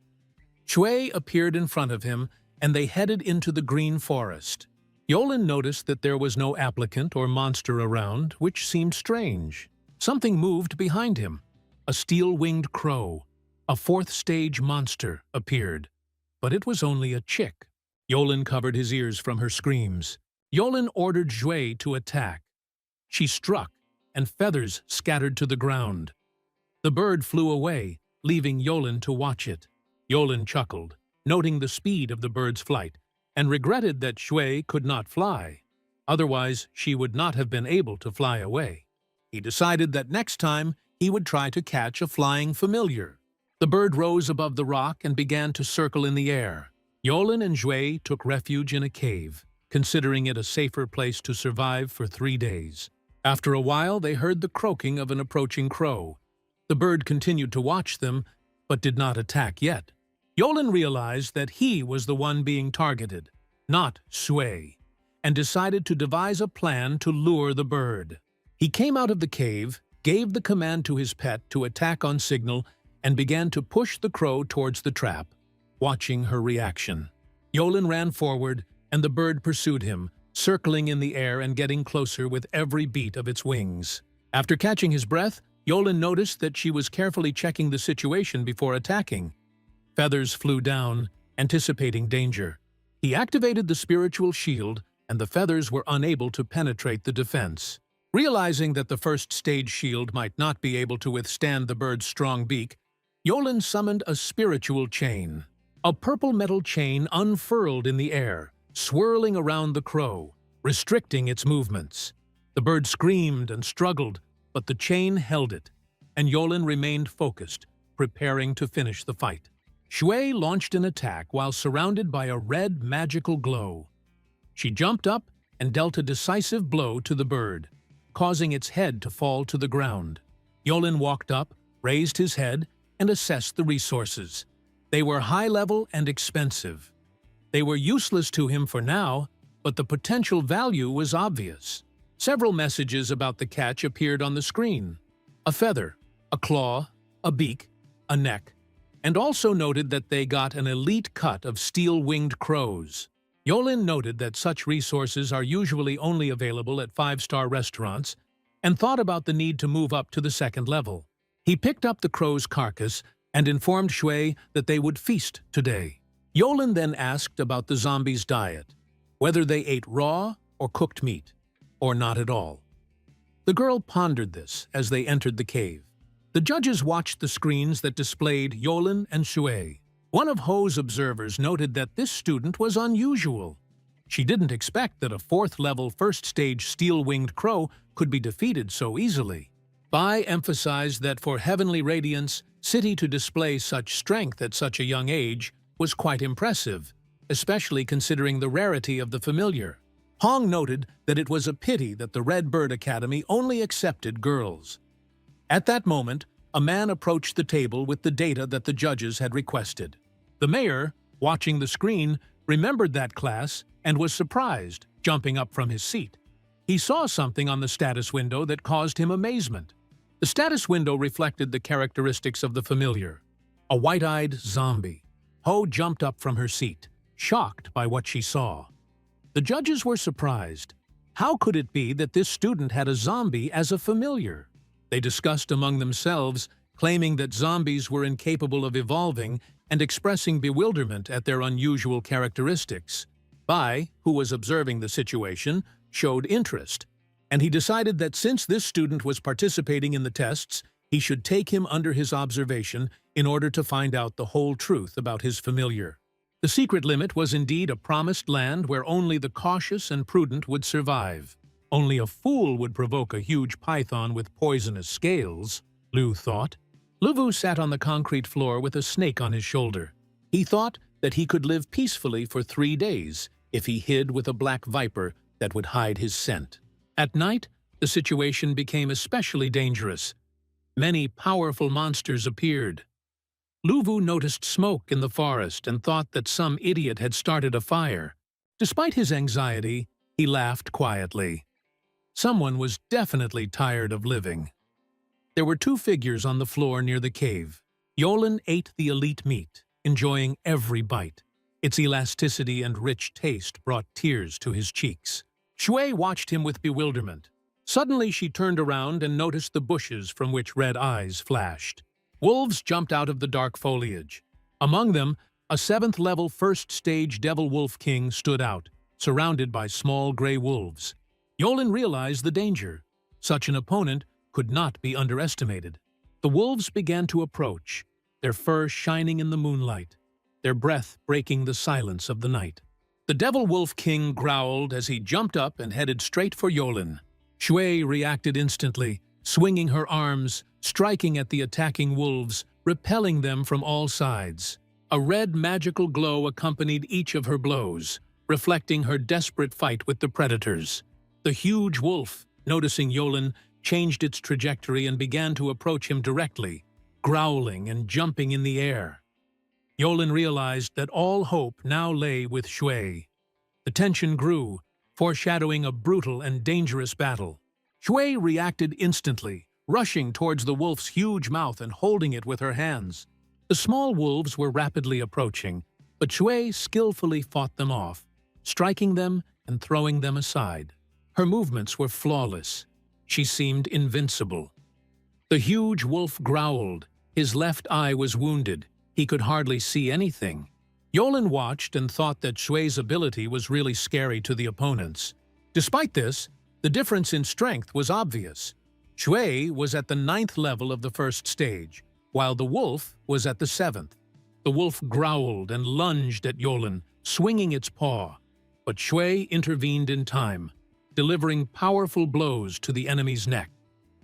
Shui appeared in front of him, and they headed into the green forest. Yolin noticed that there was no applicant or monster around, which seemed strange. Something moved behind him. A steel-winged crow, a fourth-stage monster, appeared. But it was only a chick. Yolin covered his ears from her screams. Yolin ordered Shui to attack. She struck, and feathers scattered to the ground. The bird flew away, leaving Yolin to watch it. Yolin chuckled, noting the speed of the bird's flight, and regretted that Shui could not fly. Otherwise, she would not have been able to fly away. He decided that next time he would try to catch a flying familiar. The bird rose above the rock and began to circle in the air. Yolin and Shui took refuge in a cave, considering it a safer place to survive for 3 days. After a while, they heard the croaking of an approaching crow. The bird continued to watch them, but did not attack yet. Yolin realized that he was the one being targeted, not Shui, and decided to devise a plan to lure the bird. He came out of the cave, gave the command to his pet to attack on signal, and began to push the crow towards the trap, watching her reaction. Yolin ran forward, and the bird pursued him, circling in the air and getting closer with every beat of its wings. After catching his breath, Yolin noticed that she was carefully checking the situation before attacking. Feathers flew down, anticipating danger. He activated the spiritual shield, and the feathers were unable to penetrate the defense. Realizing that the first stage shield might not be able to withstand the bird's strong beak, Yolin summoned a spiritual chain. A purple metal chain unfurled in the air, swirling around the crow, restricting its movements. The bird screamed and struggled, but the chain held it, and Yolin remained focused, preparing to finish the fight. Shui launched an attack while surrounded by a red magical glow. She jumped up and dealt a decisive blow to the bird, causing its head to fall to the ground. Yolin walked up, raised his head, and assessed the resources. They were high-level and expensive. They were useless to him for now, but the potential value was obvious. Several messages about the catch appeared on the screen. A feather, a claw, a beak, a neck, and also noted that they got an elite cut of steel-winged crows. Yolin noted that such resources are usually only available at 5-star restaurants and thought about the need to move up to the second level. He picked up the crow's carcass and informed Shui that they would feast today. Yolin then asked about the zombies' diet, whether they ate raw or cooked meat, or not at all. The girl pondered this as they entered the cave. The judges watched the screens that displayed Yolin and Shui. One of Ho's observers noted that this student was unusual. She didn't expect that a 4th-level first-stage steel-winged crow could be defeated so easily. Bai emphasized that for Heavenly Radiance, City to display such strength at such a young age was quite impressive, especially considering the rarity of the familiar. Hong noted that it was a pity that the Red Bird Academy only accepted girls. At that moment, a man approached the table with the data that the judges had requested. The mayor, watching the screen, remembered that class and was surprised, jumping up from his seat. He saw something on the status window that caused him amazement. The status window reflected the characteristics of the familiar, a white-eyed zombie. Ho jumped up from her seat, shocked by what she saw. The judges were surprised. How could it be that this student had a zombie as a familiar? They discussed among themselves, claiming that zombies were incapable of evolving and expressing bewilderment at their unusual characteristics. Bai, who was observing the situation, showed interest, and he decided that since this student was participating in the tests, he should take him under his observation in order to find out the whole truth about his familiar. The secret limit was indeed a promised land where only the cautious and prudent would survive. Only a fool would provoke a huge python with poisonous scales, Lu thought. Luvu sat on the concrete floor with a snake on his shoulder. He thought that he could live peacefully for 3 days if he hid with a black viper that would hide his scent. At night, the situation became especially dangerous. Many powerful monsters appeared. Luvu noticed smoke in the forest and thought that some idiot had started a fire. Despite his anxiety, he laughed quietly. Someone was definitely tired of living. There were 2 figures on the floor near the cave. Yolin ate the elite meat, enjoying every bite. Its elasticity and rich taste brought tears to his cheeks. Shui watched him with bewilderment. Suddenly she turned around and noticed the bushes from which red eyes flashed. Wolves jumped out of the dark foliage. Among them, a 7th-level first-stage Devil Wolf King stood out, surrounded by small gray wolves. Yolin realized the danger. Such an opponent could not be underestimated. The wolves began to approach, their fur shining in the moonlight, their breath breaking the silence of the night. The Devil Wolf King growled as he jumped up and headed straight for Yolin. Shui reacted instantly, swinging her arms, striking at the attacking wolves, repelling them from all sides. A red magical glow accompanied each of her blows, reflecting her desperate fight with the predators. The huge wolf, noticing Yolin, changed its trajectory and began to approach him directly, growling and jumping in the air. Yolin realized that all hope now lay with Shui. The tension grew, foreshadowing a brutal and dangerous battle. Shui reacted instantly, rushing towards the wolf's huge mouth and holding it with her hands. The small wolves were rapidly approaching, but Shui skillfully fought them off, striking them and throwing them aside. Her movements were flawless. She seemed invincible. The huge wolf growled. His left eye was wounded. He could hardly see anything. Yolin watched and thought that Shui's ability was really scary to the opponents. Despite this, the difference in strength was obvious. Shui was at the 9th level of the first stage, while the wolf was at the 7th. The wolf growled and lunged at Yolin, swinging its paw, but Shui intervened in time, delivering powerful blows to the enemy's neck.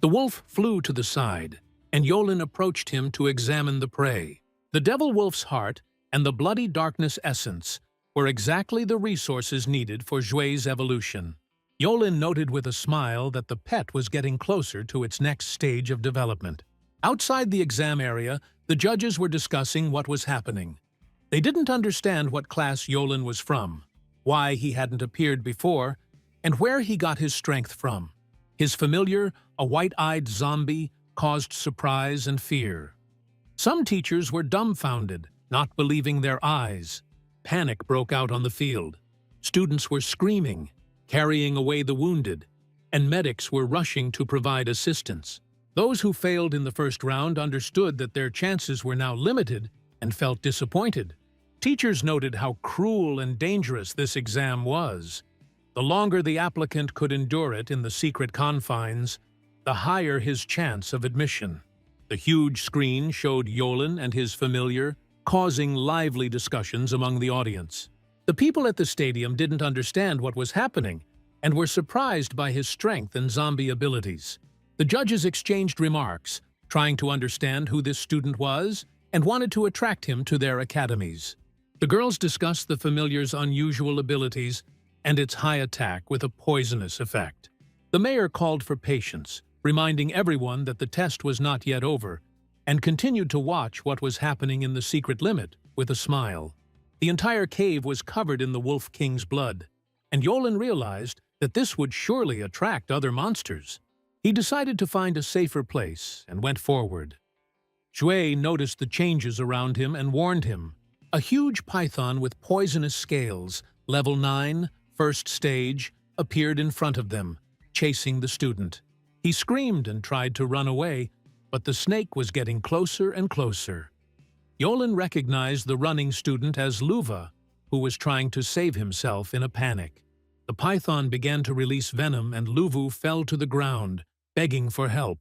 The wolf flew to the side, and Yolin approached him to examine the prey. The devil wolf's heart and the bloody darkness essence were exactly the resources needed for Shui's evolution. Yolin noted with a smile that the pet was getting closer to its next stage of development. Outside the exam area, the judges were discussing what was happening. They didn't understand what class Yolin was from, why he hadn't appeared before, and where he got his strength from. His familiar, a white-eyed zombie, caused surprise and fear. Some teachers were dumbfounded, not believing their eyes. Panic broke out on the field. Students were screaming, carrying away the wounded, and medics were rushing to provide assistance. Those who failed in the first round understood that their chances were now limited and felt disappointed. Teachers noted how cruel and dangerous this exam was. The longer the applicant could endure it in the secret confines, the higher his chance of admission. The huge screen showed Yolin and his familiar, causing lively discussions among the audience. The people at the stadium didn't understand what was happening and were surprised by his strength and zombie abilities. The judges exchanged remarks, trying to understand who this student was and wanted to attract him to their academies. The girls discussed the familiar's unusual abilities and its high attack with a poisonous effect. The mayor called for patience, reminding everyone that the test was not yet over, and continued to watch what was happening in the secret limit with a smile. The entire cave was covered in the Wolf King's blood, and Yolin realized that this would surely attract other monsters. He decided to find a safer place and went forward. Shui noticed the changes around him and warned him. A huge python with poisonous scales, level 9, first stage, appeared in front of them, chasing the student. He screamed and tried to run away, but the snake was getting closer and closer. Yolin recognized the running student as Luva, who was trying to save himself in a panic. The python began to release venom and Luvu fell to the ground, begging for help.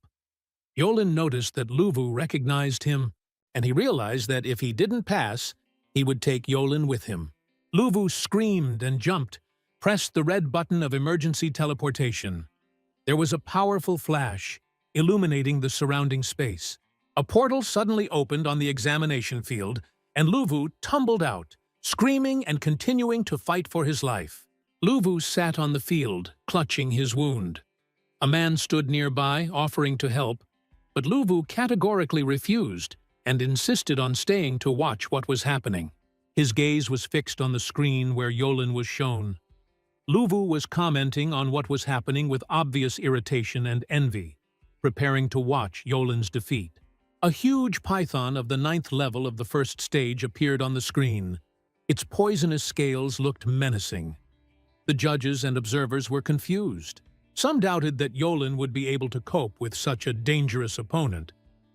Yolin noticed that Luvu recognized him, and he realized that if he didn't pass, he would take Yolin with him. Luvu screamed and jumped, pressed the red button of emergency teleportation. There was a powerful flash, illuminating the surrounding space. A portal suddenly opened on the examination field, and Luvu tumbled out, screaming and continuing to fight for his life. Luvu sat on the field, clutching his wound. A man stood nearby, offering to help, but Luvu categorically refused and insisted on staying to watch what was happening. His gaze was fixed on the screen where Yolin was shown. Luvu was commenting on what was happening with obvious irritation and envy, preparing to watch Yolin's defeat. A huge python of the 9th level of the first stage appeared on the screen. Its poisonous scales looked menacing. The judges and observers were confused. Some doubted that Yolin would be able to cope with such a dangerous opponent,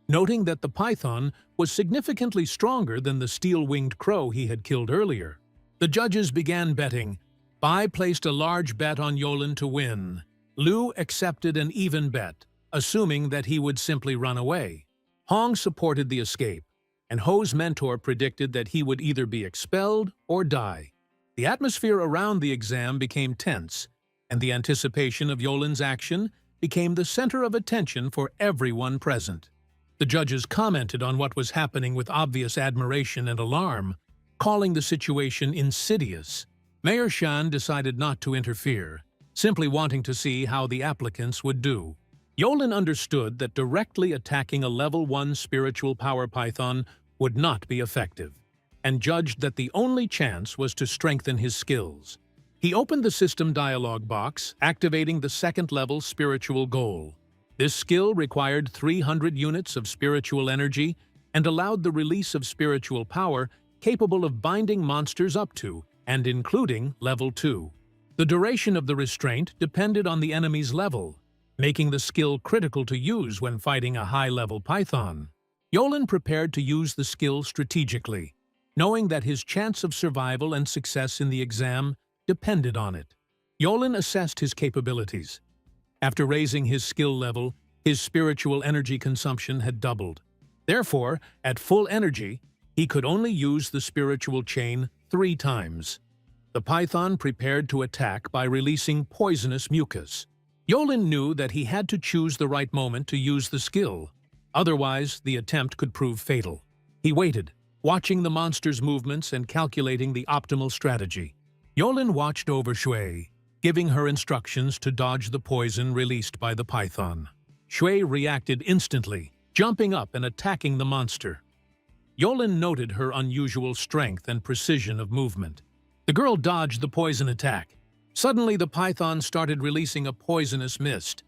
noting that the python was significantly stronger than the steel-winged crow he had killed earlier. The judges began betting. Bai placed a large bet on Yolin to win. Lu accepted an even bet, assuming that he would simply run away. Hong supported the escape, and Ho's mentor predicted that he would either be expelled or die. The atmosphere around the exam became tense, and the anticipation of Yolin's action became the center of attention for everyone present. The judges commented on what was happening with obvious admiration and alarm, calling the situation insidious. Mayor Shan decided not to interfere, simply wanting to see how the applicants would do. Yolin understood that directly attacking a level 1 spiritual power python would not be effective, and judged that the only chance was to strengthen his skills. He opened the system dialog box, activating the second-level spiritual goal. This skill required 300 units of spiritual energy and allowed the release of spiritual power capable of binding monsters up to and including level 2. The duration of the restraint depended on the enemy's level, making the skill critical to use when fighting a high-level python. Yolin prepared to use the skill strategically, knowing that his chance of survival and success in the exam depended on it. Yolin assessed his capabilities. After raising his skill level, his spiritual energy consumption had doubled. Therefore, at full energy, he could only use the spiritual chain 3 times. The python prepared to attack by releasing poisonous mucus. Yolin knew that he had to choose the right moment to use the skill. Otherwise, the attempt could prove fatal. He waited, watching the monster's movements and calculating the optimal strategy. Yolin watched over Shui, giving her instructions to dodge the poison released by the python. Shui reacted instantly, jumping up and attacking the monster. Yolin noted her unusual strength and precision of movement. The girl dodged the poison attack. Suddenly, the python started releasing a poisonous mist.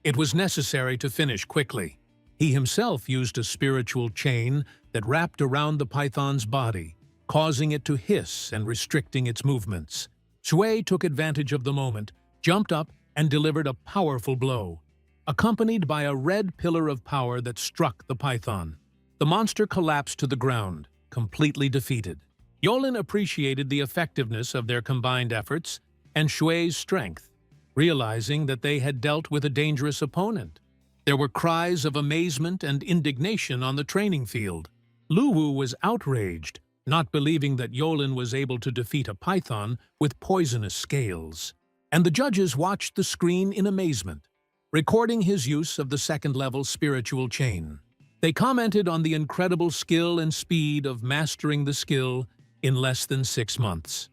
It was necessary to finish quickly. He himself used a spiritual chain that wrapped around the python's body, causing it to hiss and restricting its movements. Shui took advantage of the moment, jumped up, and delivered a powerful blow, accompanied by a red pillar of power that struck the python. The monster collapsed to the ground, completely defeated. Yolin appreciated the effectiveness of their combined efforts and Shui's strength, realizing that they had dealt with a dangerous opponent. There were cries of amazement and indignation on the training field. Luwu was outraged, not believing that Yolin was able to defeat a python with poisonous scales. And the judges watched the screen in amazement, recording his use of the second-level spiritual chain. They commented on the incredible skill and speed of mastering the skill in less than 6 months.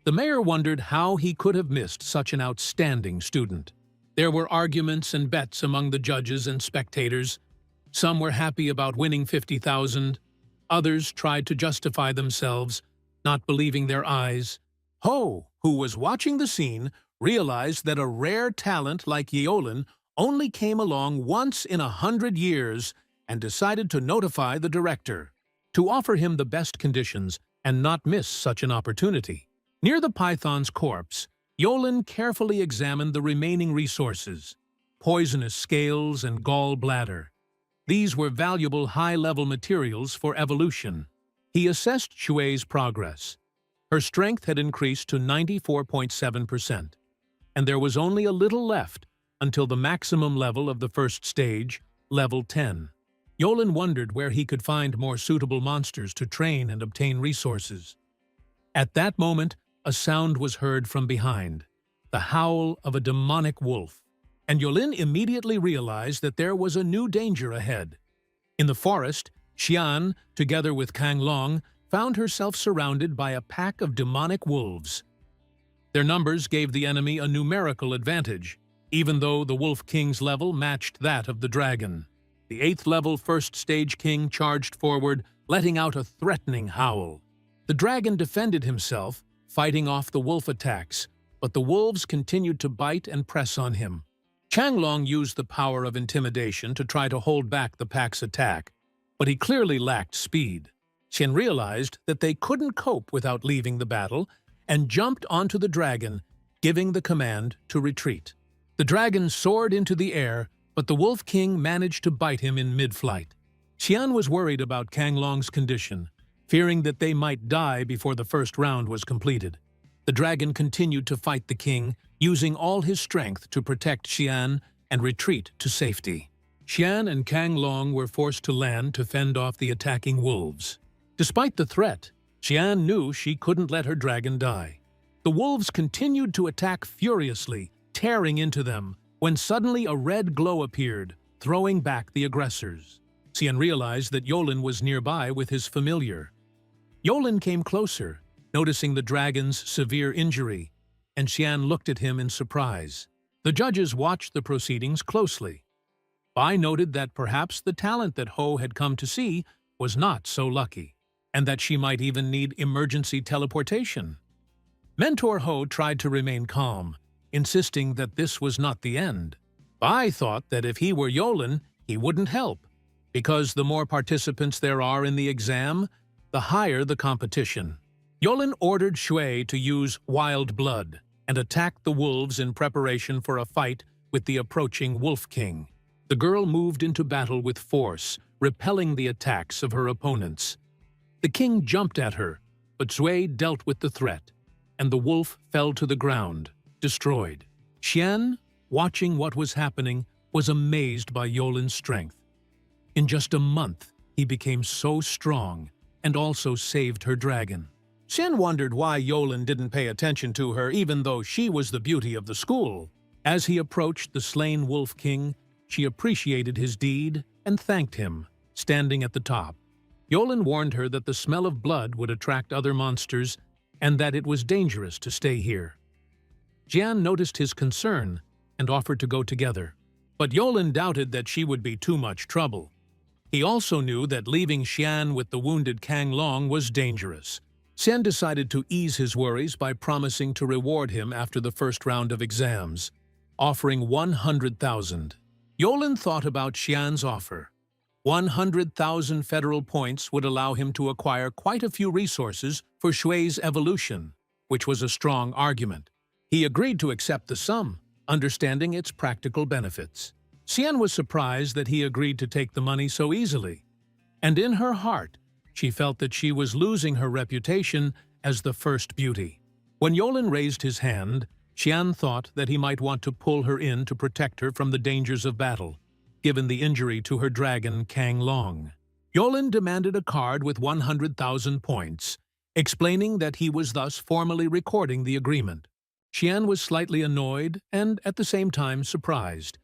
The mayor wondered how he could have missed such an outstanding student. There were arguments and bets among the judges and spectators. Some were happy about winning 50,000. Others tried to justify themselves, not believing their eyes. Ho, who was watching the scene, realized that a rare talent like Yolin only came along once in 100 years and decided to notify the director, to offer him the best conditions and not miss such an opportunity. Near the python's corpse, Yolin carefully examined the remaining resources: poisonous scales and gall bladder. These were valuable high-level materials for evolution. He assessed Shui's progress. Her strength had increased to 94.7%, and there was only a little left until the maximum level of the first stage, level 10. Yolin wondered where he could find more suitable monsters to train and obtain resources. At that moment, a sound was heard from behind, the howl of a demonic wolf, and Yolin immediately realized that there was a new danger ahead. In the forest, Xian, together with Kang Long, found herself surrounded by a pack of demonic wolves. Their numbers gave the enemy a numerical advantage, even though the Wolf King's level matched that of the dragon. The 8th-level first-stage king charged forward, letting out a threatening howl. The dragon defended himself, fighting off the wolf attacks, but the wolves continued to bite and press on him. Changlong used the power of intimidation to try to hold back the pack's attack, but he clearly lacked speed. Qian realized that they couldn't cope without leaving the battle and jumped onto the dragon, giving the command to retreat. The dragon soared into the air, but the Wolf King managed to bite him in mid-flight. Qian was worried about Kanglong's condition, fearing that they might die before the first round was completed. The dragon continued to fight the king, using all his strength to protect Qian and retreat to safety. Xian and Kang Long were forced to land to fend off the attacking wolves. Despite the threat, Xian knew she couldn't let her dragon die. The wolves continued to attack furiously, tearing into them, when suddenly a red glow appeared, throwing back the aggressors. Xian realized that Yolin was nearby with his familiar. Yolin came closer, noticing the dragon's severe injury, and Xian looked at him in surprise. The judges watched the proceedings closely. Bai noted that perhaps the talent that Ho had come to see was not so lucky, and that she might even need emergency teleportation. Mentor Ho tried to remain calm, insisting that this was not the end. Bai thought that if he were Yolin, he wouldn't help, because the more participants there are in the exam, the higher the competition. Yolin ordered Shui to use wild blood and attack the wolves in preparation for a fight with the approaching Wolf King. The girl moved into battle with force, repelling the attacks of her opponents. The king jumped at her, but Shui dealt with the threat, and the wolf fell to the ground, destroyed. Xian, watching what was happening, was amazed by Yolin's strength. In just a month, he became so strong and also saved her dragon. Xian wondered why Yolin didn't pay attention to her even though she was the beauty of the school. As he approached the slain Wolf King, she appreciated his deed and thanked him, standing at the top. Yolin warned her that the smell of blood would attract other monsters and that it was dangerous to stay here. Jian noticed his concern and offered to go together, but Yolin doubted that she would be too much trouble. He also knew that leaving Xian with the wounded Kang Long was dangerous. Xian decided to ease his worries by promising to reward him after the first round of exams, offering 100,000. Yolin thought about Xian's offer. 100,000 federal points would allow him to acquire quite a few resources for Shui's evolution, which was a strong argument. He agreed to accept the sum, understanding its practical benefits. Xian was surprised that he agreed to take the money so easily, and in her heart, she felt that she was losing her reputation as the first beauty. When Yolin raised his hand, Xian thought that he might want to pull her in to protect her from the dangers of battle, given the injury to her dragon Kang Long. Yolin demanded a card with 100,000 points, explaining that he was thus formally recording the agreement. Xian was slightly annoyed and, at the same time, surprised.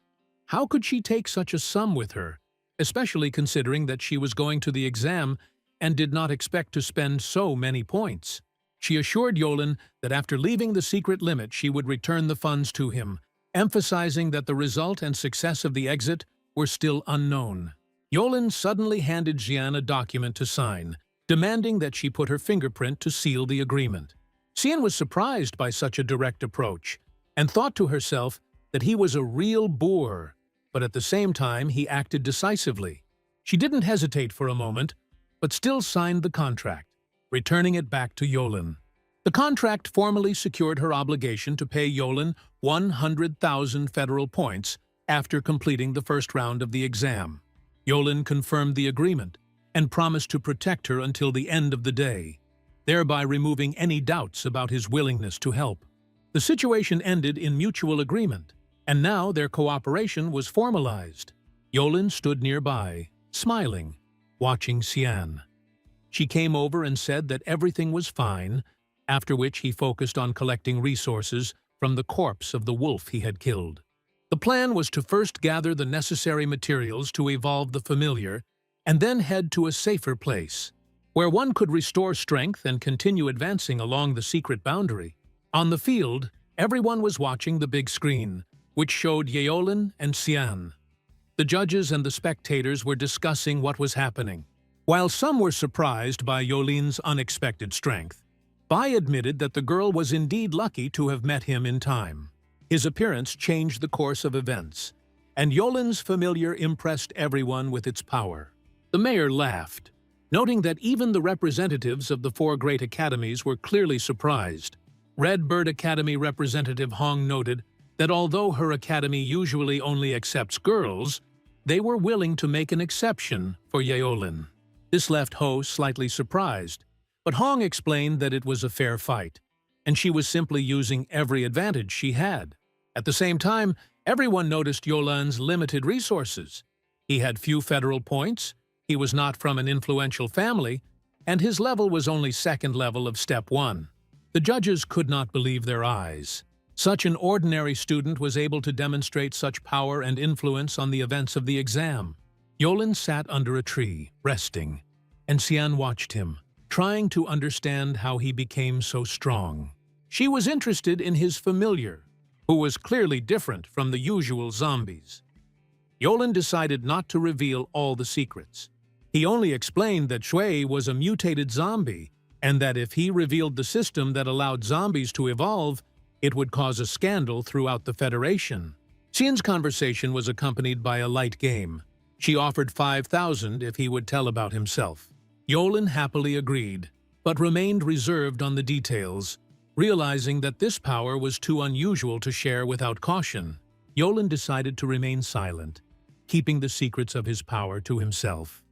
How could she take such a sum with her, especially considering that she was going to the exam and did not expect to spend so many points? She assured Yolin that after leaving the secret limit she would return the funds to him, emphasizing that the result and success of the exit were still unknown. Yolin suddenly handed Xian a document to sign, demanding that she put her fingerprint to seal the agreement. Xian was surprised by such a direct approach, and thought to herself that he was a real boor, but at the same time he acted decisively. She didn't hesitate for a moment, but still signed the contract, returning it back to Yolin. The contract formally secured her obligation to pay Yolin 100,000 federal points after completing the first round of the exam. Yolin confirmed the agreement and promised to protect her until the end of the day, thereby removing any doubts about his willingness to help. The situation ended in mutual agreement, and now their cooperation was formalized. Yolin stood nearby, smiling, watching Xian. She came over and said that everything was fine, after which he focused on collecting resources from the corpse of the wolf he had killed. The plan was to first gather the necessary materials to evolve the familiar, and then head to a safer place, where one could restore strength and continue advancing along the secret boundary. On the field, everyone was watching the big screen, which showed Yolin and Xian. The judges and the spectators were discussing what was happening. While some were surprised by Yolin's unexpected strength, Bai admitted that the girl was indeed lucky to have met him in time. His appearance changed the course of events, and Yolin's familiar impressed everyone with its power. The mayor laughed, noting that even the representatives of the 4 great academies were clearly surprised. Red Bird Academy representative Hong noted that although her academy usually only accepts girls, they were willing to make an exception for Yolin. This left Ho slightly surprised, but Hong explained that it was a fair fight, and she was simply using every advantage she had. At the same time, everyone noticed Yolin's limited resources, He had few federal points, he was not from an influential family, and his level was only second level of Step 1. The judges could not believe their eyes. Such an ordinary student was able to demonstrate such power and influence on the events of the exam. Yolin sat under a tree, resting, and Xian watched him, trying to understand how he became so strong. She was interested in his familiar, who was clearly different from the usual zombies. Yolin decided not to reveal all the secrets. He only explained that Shui was a mutated zombie, and that if he revealed the system that allowed zombies to evolve, it would cause a scandal throughout the Federation. Xian's conversation was accompanied by a light game. She offered 5,000 if he would tell about himself. Yolin happily agreed, but remained reserved on the details, realizing that this power was too unusual to share without caution. Yolin decided to remain silent, keeping the secrets of his power to himself.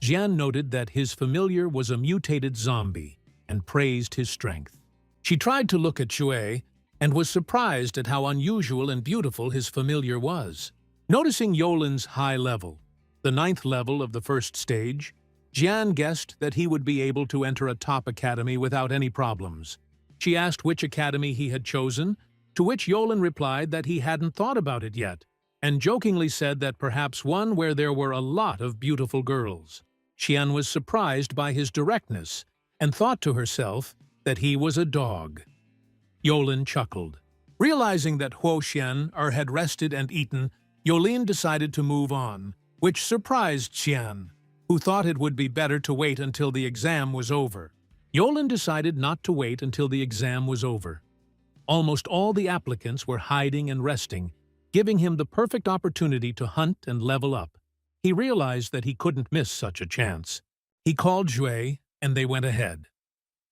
Xian noted that his familiar was a mutated zombie and praised his strength. She tried to look at Shui and was surprised at how unusual and beautiful his familiar was. Noticing Yolin's high level, the 9th level of the first stage, Xian guessed that he would be able to enter a top academy without any problems. She asked which academy he had chosen, to which Yolin replied that he hadn't thought about it yet, and jokingly said that perhaps one where there were a lot of beautiful girls. Xian was surprised by his directness and thought to herself that he was a dog. Yolin chuckled. Realizing that Huo Xian had rested and eaten, Yolin decided to move on, which surprised Xian, who thought it would be better to wait until the exam was over. Yolin decided not to wait until the exam was over. Almost all the applicants were hiding and resting, giving him the perfect opportunity to hunt and level up. He realized that he couldn't miss such a chance. He called Shui, and they went ahead.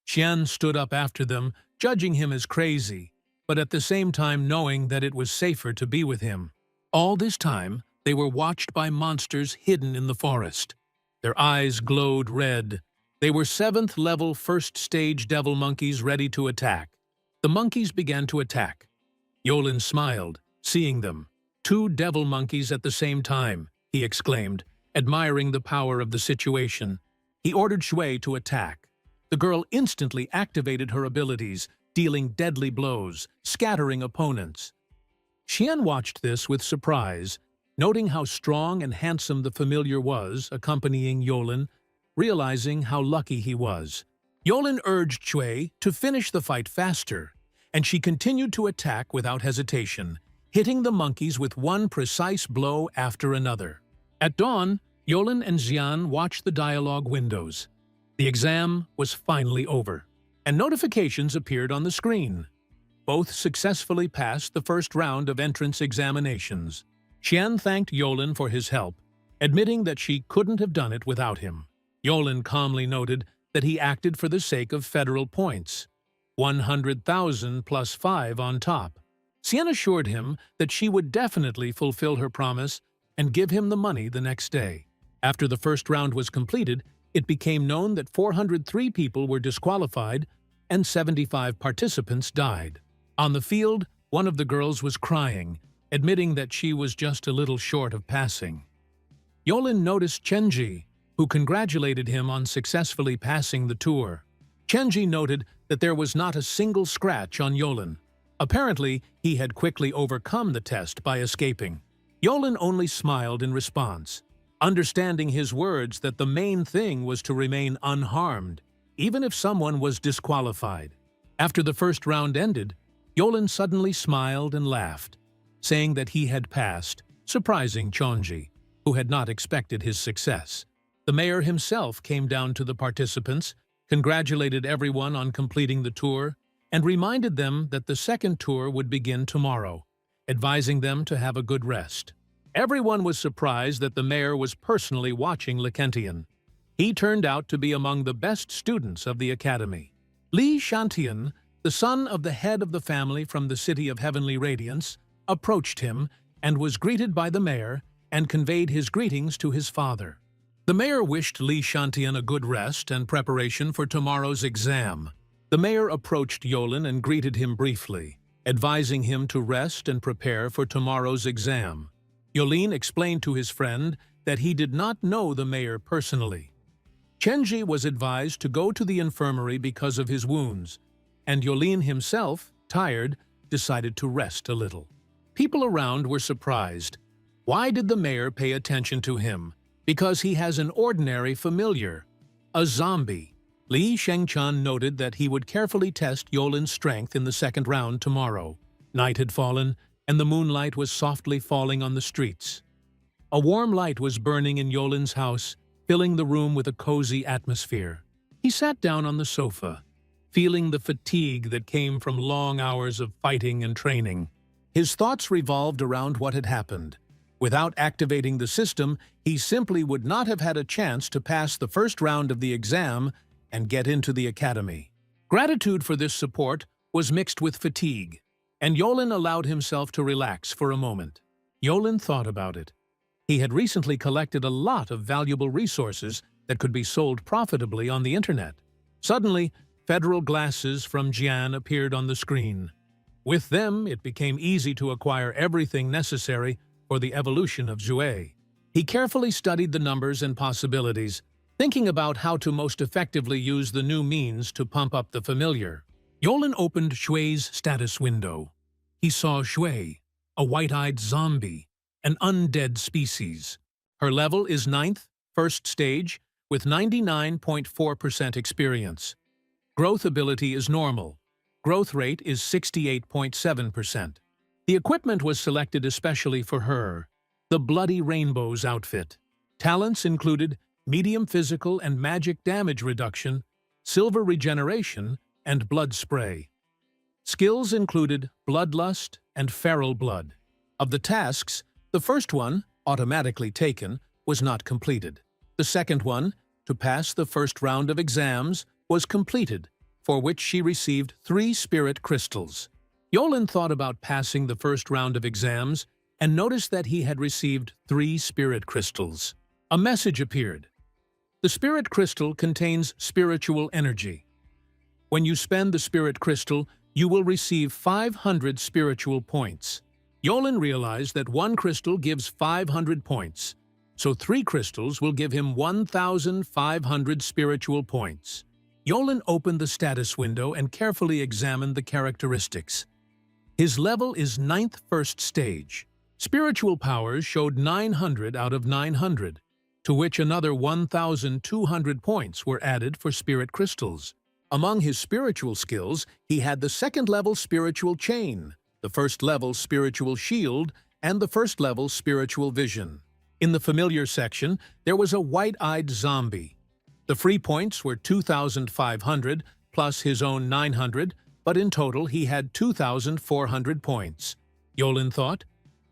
Xian stood up after them, judging him as crazy, but at the same time knowing that it was safer to be with him. All this time, they were watched by monsters hidden in the forest. Their eyes glowed red. They were 7th level first stage devil monkeys ready to attack. The monkeys began to attack. Yolin smiled, seeing them. 2 devil monkeys at the same time, he exclaimed, admiring the power of the situation. He ordered Shui to attack. The girl instantly activated her abilities, dealing deadly blows, scattering opponents. Xian watched this with surprise, noting how strong and handsome the familiar was, accompanying Yolin, realizing how lucky he was. Yolin urged Shui to finish the fight faster, and she continued to attack without hesitation, hitting the monkeys with one precise blow after another. At dawn, Yolin and Xian watched the dialogue windows. The exam was finally over, and notifications appeared on the screen. Both successfully passed the first round of entrance examinations. Xian thanked Yolin for his help, admitting that she couldn't have done it without him. Yolin calmly noted that he acted for the sake of federal points, 100,000 plus 5 on top. Xian assured him that she would definitely fulfill her promise and give him the money the next day. After the first round was completed, it became known that 403 people were disqualified and 75 participants died. On the field, one of the girls was crying, admitting that she was just a little short of passing. Yolin noticed Chenji, who congratulated him on successfully passing the tour. Chenji noted that there was not a single scratch on Yolin. Apparently, he had quickly overcome the test by escaping. Yolin only smiled in response, understanding his words that the main thing was to remain unharmed, even if someone was disqualified. After the first round ended, Yolin suddenly smiled and laughed, saying that he had passed, surprising Chenji, who had not expected his success. The mayor himself came down to the participants, congratulated everyone on completing the tour, and reminded them that the second tour would begin tomorrow, advising them to have a good rest. Everyone was surprised that the mayor was personally watching Lekentian. He turned out to be among the best students of the academy. Li Shantian, the son of the head of the family from the city of Heavenly Radiance, approached him and was greeted by the mayor and conveyed his greetings to his father. The mayor wished Li Shantian a good rest and preparation for tomorrow's exam. The mayor approached Yolin and greeted him briefly, advising him to rest and prepare for tomorrow's exam. Yolin explained to his friend that he did not know the mayor personally. Chenji was advised to go to the infirmary because of his wounds, and Yolin himself, tired, decided to rest a little. People around were surprised. Why did the mayor pay attention to him? Because he has an ordinary familiar, a zombie. Li Shengchan noted that he would carefully test Yolin's strength in the second round tomorrow. Night had fallen, and the moonlight was softly falling on the streets. A warm light was burning in Yolin's house, filling the room with a cozy atmosphere. He sat down on the sofa, feeling the fatigue that came from long hours of fighting and training. His thoughts revolved around what had happened. Without activating the system, he simply would not have had a chance to pass the first round of the exam and get into the academy. Gratitude for this support was mixed with fatigue, and Yolin allowed himself to relax for a moment. Yolin thought about it. He had recently collected a lot of valuable resources that could be sold profitably on the internet. Suddenly, federal glasses from Jian appeared on the screen. With them, it became easy to acquire everything necessary for the evolution of Zhui. He carefully studied the numbers and possibilities, thinking about how to most effectively use the new means to pump up the familiar. Yolin opened Shui's status window. He saw Shui, a white-eyed zombie, an undead species. Her level is 9th, first stage, with 99.4% experience. Growth ability is normal. Growth rate is 68.7%. The equipment was selected especially for her, the Bloody Rainbows outfit. Talents included medium physical and magic damage reduction, silver regeneration, and blood spray. Skills included bloodlust and feral blood. Of the tasks, the first one, automatically taken, was not completed. The second one, to pass the first round of exams, was completed, for which she received 3 spirit crystals. Yolin thought about passing the first round of exams and noticed that he had received 3 spirit crystals. A message appeared. The spirit crystal contains spiritual energy. When you spend the spirit crystal, you will receive 500 spiritual points. Yolin realized that 1 crystal gives 500 points, so 3 crystals will give him 1,500 spiritual points. Yolin opened the status window and carefully examined the characteristics. His level is 9th first stage. Spiritual powers showed 900 out of 900, to which another 1,200 points were added for spirit crystals. Among his spiritual skills, he had the 2nd level spiritual chain, the 1st level spiritual shield, and the 1st level spiritual vision. In the familiar section, there was a white-eyed zombie. The free points were 2,500 plus his own 900, but in total he had 2,400 points. Yolin thought,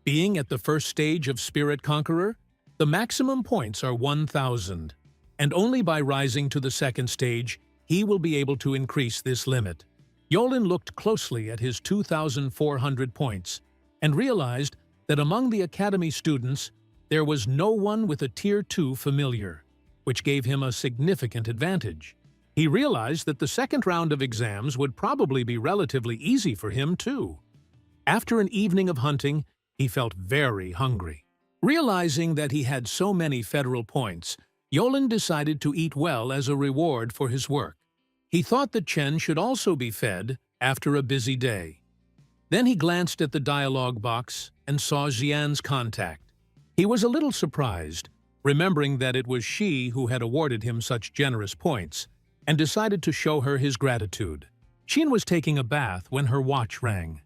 being at the first stage of Spirit Conqueror, the maximum points are 1,000, and only by rising to the 2nd stage, he will be able to increase this limit. Yolin looked closely at his 2,400 points and realized that among the Academy students, there was no one with a Tier 2 familiar, which gave him a significant advantage. He realized that the second round of exams would probably be relatively easy for him, too. After an evening of hunting, he felt very hungry. Realizing that he had so many federal points, Yolin decided to eat well as a reward for his work. He thought that Chen should also be fed after a busy day. Then he glanced at the dialogue box and saw Jian's contact. He was a little surprised, remembering that it was she who had awarded him such generous points, and decided to show her his gratitude. Xian was taking a bath when her watch rang.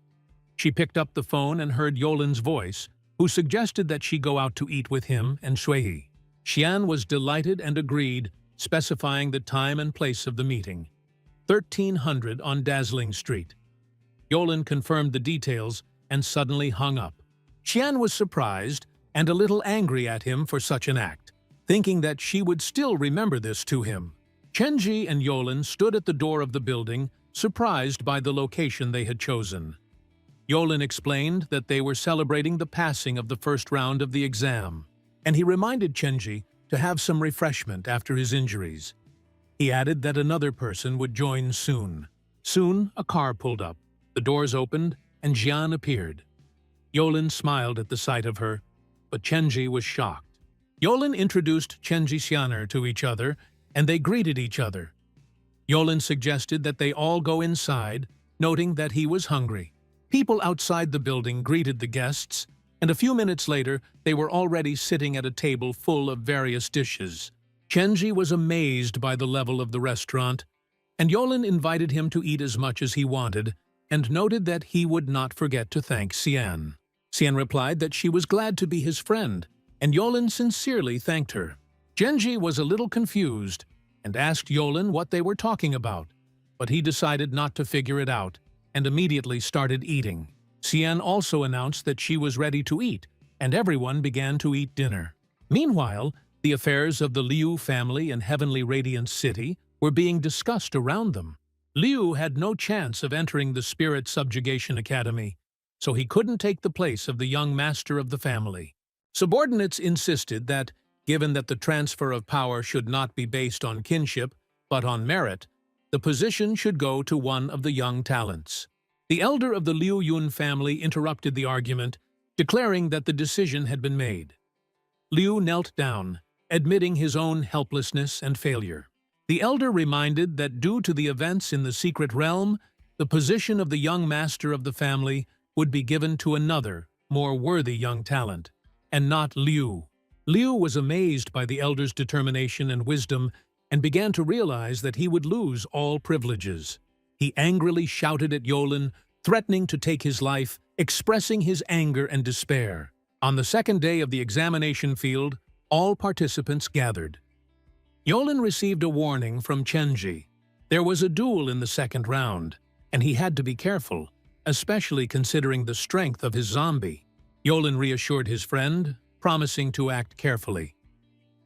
She picked up the phone and heard Yolin's voice, who suggested that she go out to eat with him and Shui. Xian was delighted and agreed, specifying the time and place of the meeting. 1300 on Dazzling Street. Yolin confirmed the details and suddenly hung up. Xian was surprised and a little angry at him for such an act, thinking that she would still remember this to him. Chenji and Yolin stood at the door of the building, surprised by the location they had chosen. Yolin explained that they were celebrating the passing of the first round of the exam, and he reminded Chenji to have some refreshment after his injuries. He added that another person would join soon. Soon, a car pulled up, the doors opened, and Jian appeared. Yolin smiled at the sight of her, but Chenji was shocked. Yolin introduced Chenji Xianer to each other, and they greeted each other. Yolin suggested that they all go inside, noting that he was hungry. People outside the building greeted the guests, and a few minutes later, they were already sitting at a table full of various dishes. Chenji was amazed by the level of the restaurant, and Yolin invited him to eat as much as he wanted, and noted that he would not forget to thank Xian. Xian replied that she was glad to be his friend, and Yolin sincerely thanked her. Chenji was a little confused and asked Yolin what they were talking about, but he decided not to figure it out and immediately started eating. Xian also announced that she was ready to eat, and everyone began to eat dinner. Meanwhile, the affairs of the Liu family in Heavenly Radiant City were being discussed around them. Liu had no chance of entering the Spirit Subjugation Academy, so he couldn't take the place of the young master of the family. Subordinates insisted that, given that the transfer of power should not be based on kinship, but on merit, the position should go to one of the young talents. The elder of the Liu Yun family interrupted the argument, declaring that the decision had been made. Liu knelt down, admitting his own helplessness and failure. The elder reminded that due to the events in the secret realm, the position of the young master of the family would be given to another, more worthy young talent, and not Liu. Liu was amazed by the elder's determination and wisdom and began to realize that he would lose all privileges. He angrily shouted at Yolin, threatening to take his life, expressing his anger and despair. On the second day of the examination field, all participants gathered. Yolin received a warning from Chenji. There was a duel in the second round, and he had to be careful, especially considering the strength of his zombie. Yolin reassured his friend, promising to act carefully.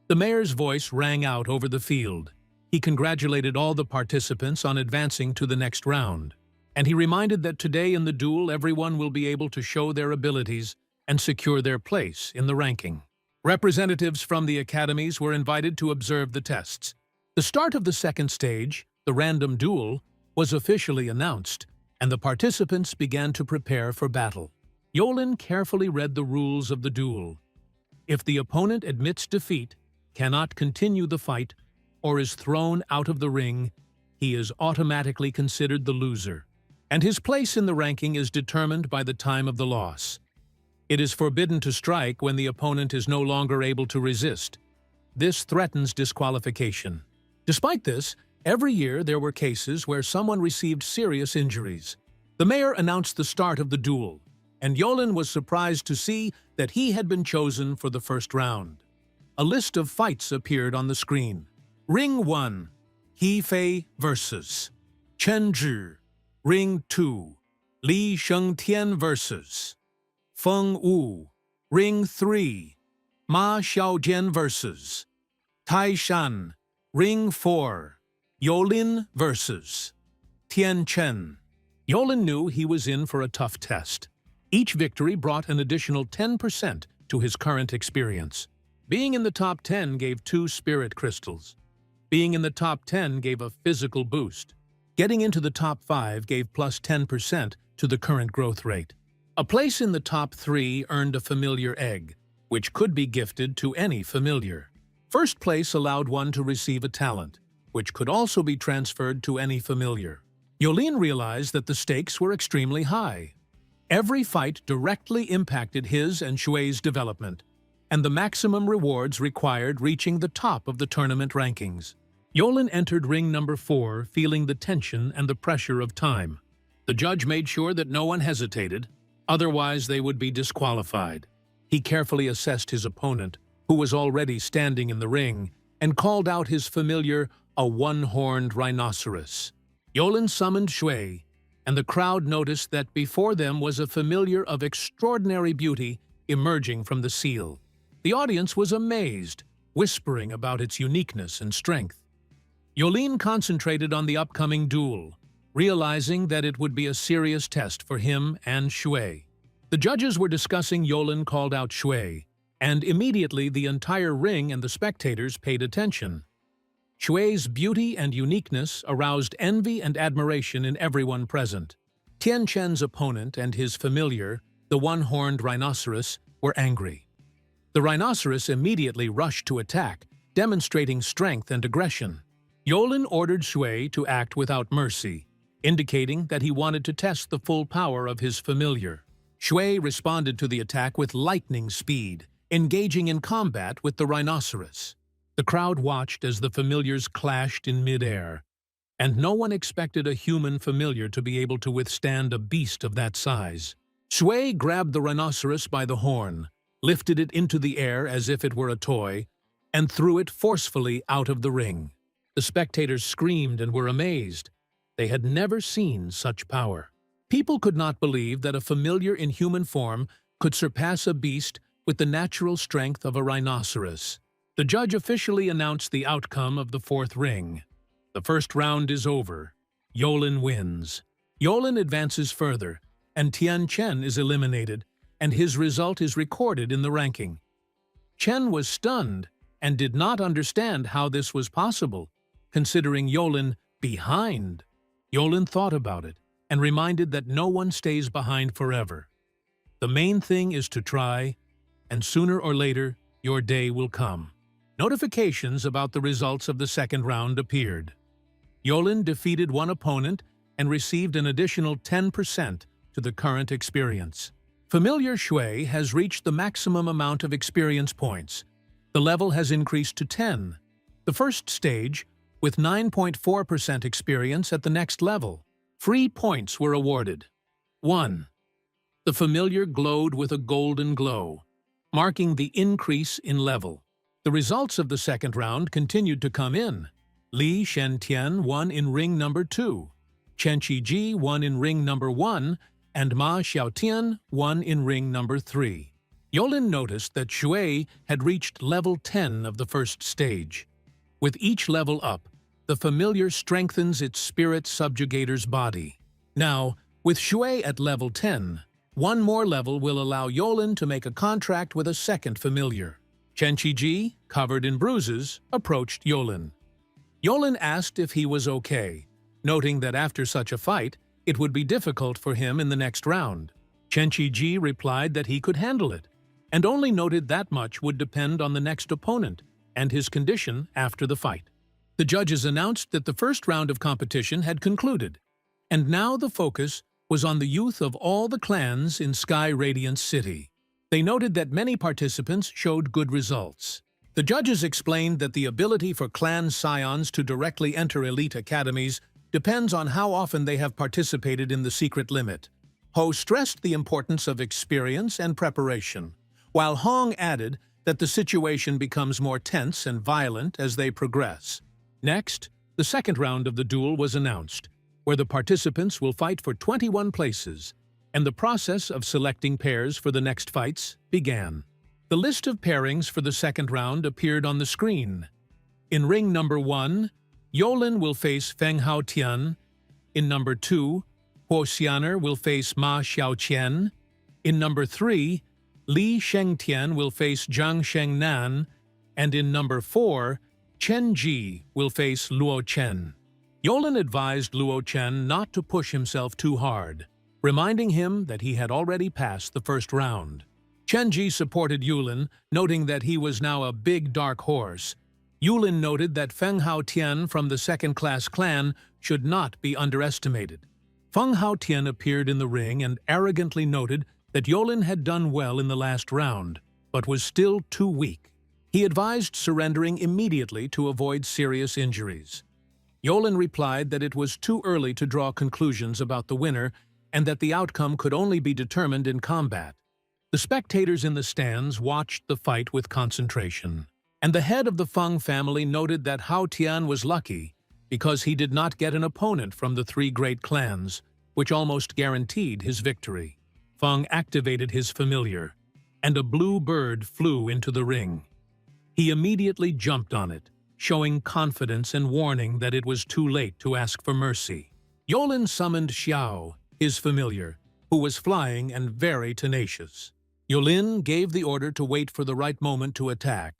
The mayor's voice rang out over the field. He congratulated all the participants on advancing to the next round, and he reminded that today in the duel everyone will be able to show their abilities and secure their place in the ranking. Representatives from the academies were invited to observe the tests. The start of the second stage, the random duel, was officially announced, and the participants began to prepare for battle. Yolin carefully read the rules of the duel. If the opponent admits defeat, cannot continue the fight, or is thrown out of the ring, he is automatically considered the loser, and his place in the ranking is determined by the time of the loss. It is forbidden to strike when the opponent is no longer able to resist. This threatens disqualification. Despite this, every year there were cases where someone received serious injuries. The mayor announced the start of the duel, and Yolin was surprised to see that he had been chosen for the first round. A list of fights appeared on the screen. Ring 1, He Fei vs. Chen Zhi. Ring 2, Li Shengtian vs. Feng Wu. Ring 3, Ma Xiaojian vs. Tai Shan. Ring 4, Yolin vs. Tian Chen. Yolin knew he was in for a tough test. Each victory brought an additional 10% to his current experience. Being in the top 10 gave 2 spirit crystals. Being in the top 10 gave a physical boost. Getting into the top 5 gave plus 10% to the current growth rate. A place in the top 3 earned a familiar egg, which could be gifted to any familiar. First place allowed one to receive a talent, which could also be transferred to any familiar. Yolin realized that the stakes were extremely high. Every fight directly impacted his and Xue's development, and the maximum rewards required reaching the top of the tournament rankings. Yolin entered ring number 4, feeling the tension and the pressure of time. The judge made sure that no one hesitated, otherwise they would be disqualified. He carefully assessed his opponent, who was already standing in the ring, and called out his familiar, a one-horned rhinoceros. Yolin summoned Xue, and the crowd noticed that before them was a familiar of extraordinary beauty emerging from the seal. The audience was amazed, whispering about its uniqueness and strength. Yolin concentrated on the upcoming duel, realizing that it would be a serious test for him and Xue. The judges were discussing. Yolin called out Xue, and immediately the entire ring and the spectators paid attention. Xue's beauty and uniqueness aroused envy and admiration in everyone present. Tian Chen's opponent and his familiar, the one-horned rhinoceros, were angry. The rhinoceros immediately rushed to attack, demonstrating strength and aggression. Yolin ordered Shui to act without mercy, indicating that he wanted to test the full power of his familiar. Shui responded to the attack with lightning speed, engaging in combat with the rhinoceros. The crowd watched as the familiars clashed in midair, and no one expected a human familiar to be able to withstand a beast of that size. Shui grabbed the rhinoceros by the horn, lifted it into the air as if it were a toy, and threw it forcefully out of the ring. The spectators screamed and were amazed. They had never seen such power. People could not believe that a familiar in human form could surpass a beast with the natural strength of a rhinoceros. The judge officially announced the outcome of the fourth ring. The first round is over. Yolin wins. Yolin advances further, and Tian Chen is eliminated, and his result is recorded in the ranking. Chen was stunned and did not understand how this was possible, considering Yolin behind. Yolin thought about it and reminded that no one stays behind forever. The main thing is to try, and sooner or later, your day will come. Notifications about the results of the second round appeared. Yolin defeated one opponent and received an additional 10% to the current experience. Familiar Shui has reached the maximum amount of experience points. The level has increased to 10. The first stage, with 9.4% experience at the next level. Free points were awarded. 1. The familiar glowed with a golden glow, marking the increase in level. The results of the second round continued to come in. Li Shentian won in ring number 2. Chen Qiji won in ring number 1, and Ma Xiaotian won in ring number 3. Yolin noticed that Shui had reached level 10 of the first stage. With each level up, the familiar strengthens its spirit subjugator's body. Now, with Shui at level 10, one more level will allow Yolin to make a contract with a second familiar. Chen Qiji, covered in bruises, approached Yolin. Yolin asked if he was okay, noting that after such a fight, it would be difficult for him in the next round. Chen Qiji replied that he could handle it, and only noted that much would depend on the next opponent and his condition after the fight. The judges announced that the first round of competition had concluded, and now the focus was on the youth of all the clans in Sky Radiance City. They noted that many participants showed good results. The judges explained that the ability for clan scions to directly enter elite academies depends on how often they have participated in the secret limit. Ho stressed the importance of experience and preparation, while Hong added that the situation becomes more tense and violent as they progress. Next, the second round of the duel was announced, where the participants will fight for 21 places, and the process of selecting pairs for the next fights began. The list of pairings for the second round appeared on the screen. In ring number 1, Yolin will face Feng Haotian. In number 2, Huo Xianer will face Ma Xiaoqian. In number 3, Li Shengtian will face Zhang Shengnan. And in number 4, Chen Ji will face Luo Chen. Yolin advised Luo Chen not to push himself too hard, reminding him that he had already passed the first round. Chen Ji supported Yulin, noting that he was now a big dark horse. Yulin noted that Feng Haotian from the second-class clan should not be underestimated. Feng Haotian appeared in the ring and arrogantly noted that Yolin had done well in the last round, but was still too weak. He advised surrendering immediately to avoid serious injuries. Yolin replied that it was too early to draw conclusions about the winner and that the outcome could only be determined in combat. The spectators in the stands watched the fight with concentration, and the head of the Feng family noted that Hao Tian was lucky because he did not get an opponent from the 3 great clans, which almost guaranteed his victory. Feng activated his familiar, and a blue bird flew into the ring. He immediately jumped on it, showing confidence and warning that it was too late to ask for mercy. Yolin summoned Xiao, his familiar, who was flying and very tenacious. Yolin gave the order to wait for the right moment to attack,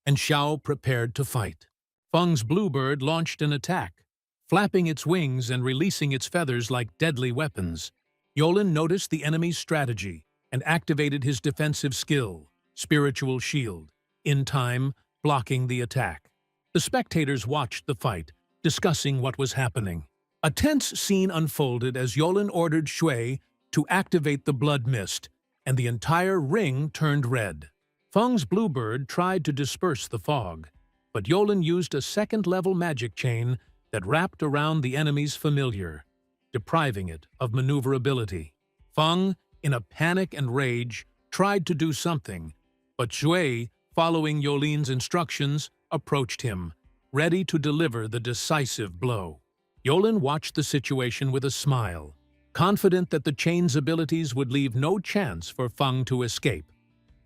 and Xiao prepared to fight. Feng's bluebird launched an attack, flapping its wings and releasing its feathers like deadly weapons. Yolin noticed the enemy's strategy and activated his defensive skill, spiritual shield, in time blocking the attack. The spectators watched the fight, discussing what was happening. A tense scene unfolded as Yolin ordered Shui to activate the blood mist, and the entire ring turned red. Feng's bluebird tried to disperse the fog, but Yolin used a second-level magic chain that wrapped around the enemy's familiar, depriving it of maneuverability. Feng, in a panic and rage, tried to do something, but Shui, following Yolin's instructions, approached him, ready to deliver the decisive blow. Yolin watched the situation with a smile, confident that the chain's abilities would leave no chance for Feng to escape,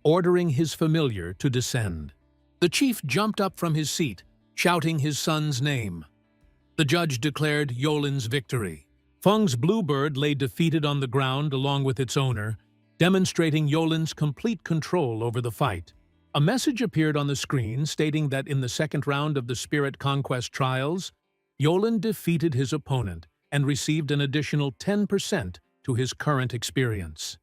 ordering his familiar to descend. The chief jumped up from his seat, shouting his son's name. The judge declared Yolin's victory. Feng's bluebird lay defeated on the ground along with its owner, demonstrating Yolin's complete control over the fight. A message appeared on the screen stating that in the second round of the Spirit Conquest Trials, Yolin defeated his opponent and received an additional 10% to his current experience.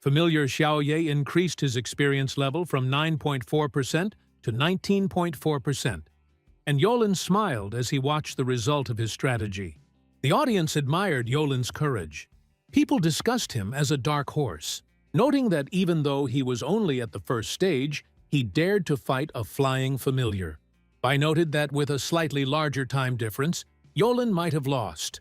Familiar Xiaoye increased his experience level from 9.4% to 19.4%, and Yolin smiled as he watched the result of his strategy. The audience admired Yolin's courage. People discussed him as a dark horse, noting that even though he was only at the first stage, he dared to fight a flying familiar. Bai noted that with a slightly larger time difference, Yolin might have lost,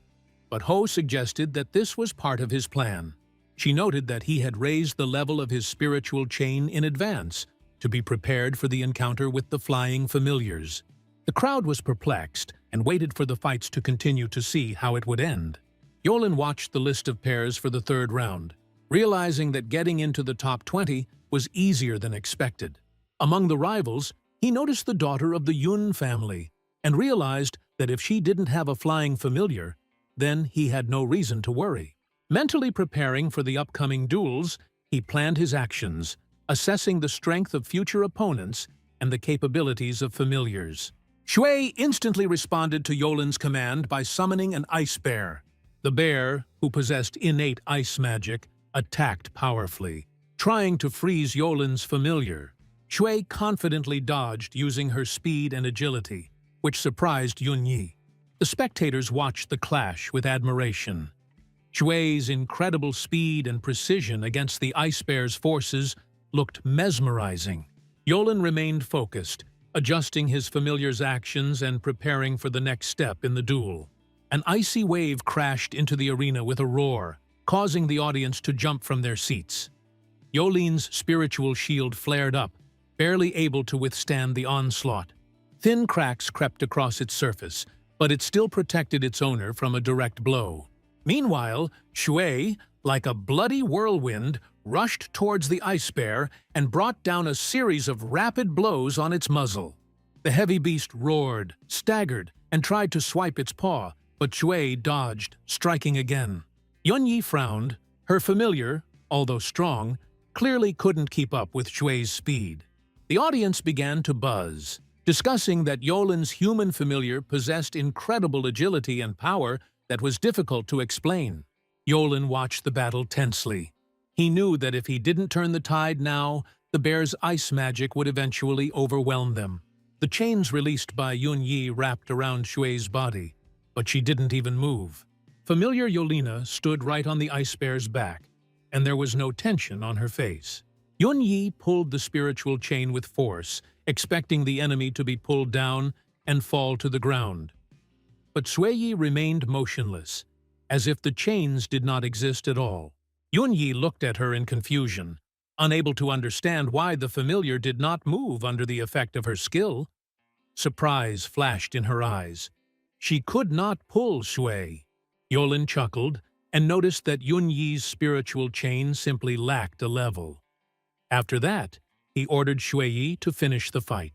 but Ho suggested that this was part of his plan. She noted that he had raised the level of his spiritual chain in advance to be prepared for the encounter with the flying familiars. The crowd was perplexed and waited for the fights to continue to see how it would end. Yolin watched the list of pairs for the third round, realizing that getting into the top 20 was easier than expected. Among the rivals, he noticed the daughter of the Yun family and realized that if she didn't have a flying familiar, then he had no reason to worry. Mentally preparing for the upcoming duels, he planned his actions, assessing the strength of future opponents and the capabilities of familiars. Shui instantly responded to Yolin's command by summoning an ice bear. The bear, who possessed innate ice magic, attacked powerfully, trying to freeze Yolin's familiar. Shui confidently dodged using her speed and agility, which surprised Yunyi. The spectators watched the clash with admiration. Shui's incredible speed and precision against the ice bear's forces looked mesmerizing. Yolin remained focused, adjusting his familiar's actions and preparing for the next step in the duel. An icy wave crashed into the arena with a roar, causing the audience to jump from their seats. Yolin's spiritual shield flared up, barely able to withstand the onslaught. Thin cracks crept across its surface, but it still protected its owner from a direct blow. Meanwhile, Shui, like a bloody whirlwind, rushed towards the ice bear and brought down a series of rapid blows on its muzzle. The heavy beast roared, staggered, and tried to swipe its paw, but Shui dodged, striking again. Yunyi frowned. Her familiar, although strong, clearly couldn't keep up with Shui's speed. The audience began to buzz, discussing that Yolin's human familiar possessed incredible agility and power that was difficult to explain. Yolin watched the battle tensely. He knew that if he didn't turn the tide now, the bear's ice magic would eventually overwhelm them. The chains released by Yunyi wrapped around Shui's body, but she didn't even move. Familiar Yolina stood right on the ice bear's back, and there was no tension on her face. Yunyi pulled the spiritual chain with force, expecting the enemy to be pulled down and fall to the ground. But Sui remained motionless, as if the chains did not exist at all. Yunyi looked at her in confusion, unable to understand why the familiar did not move under the effect of her skill. Surprise flashed in her eyes. She could not pull Shui. Yolin chuckled and noticed that Yunyi's spiritual chain simply lacked a level. After that, he ordered Shui to finish the fight.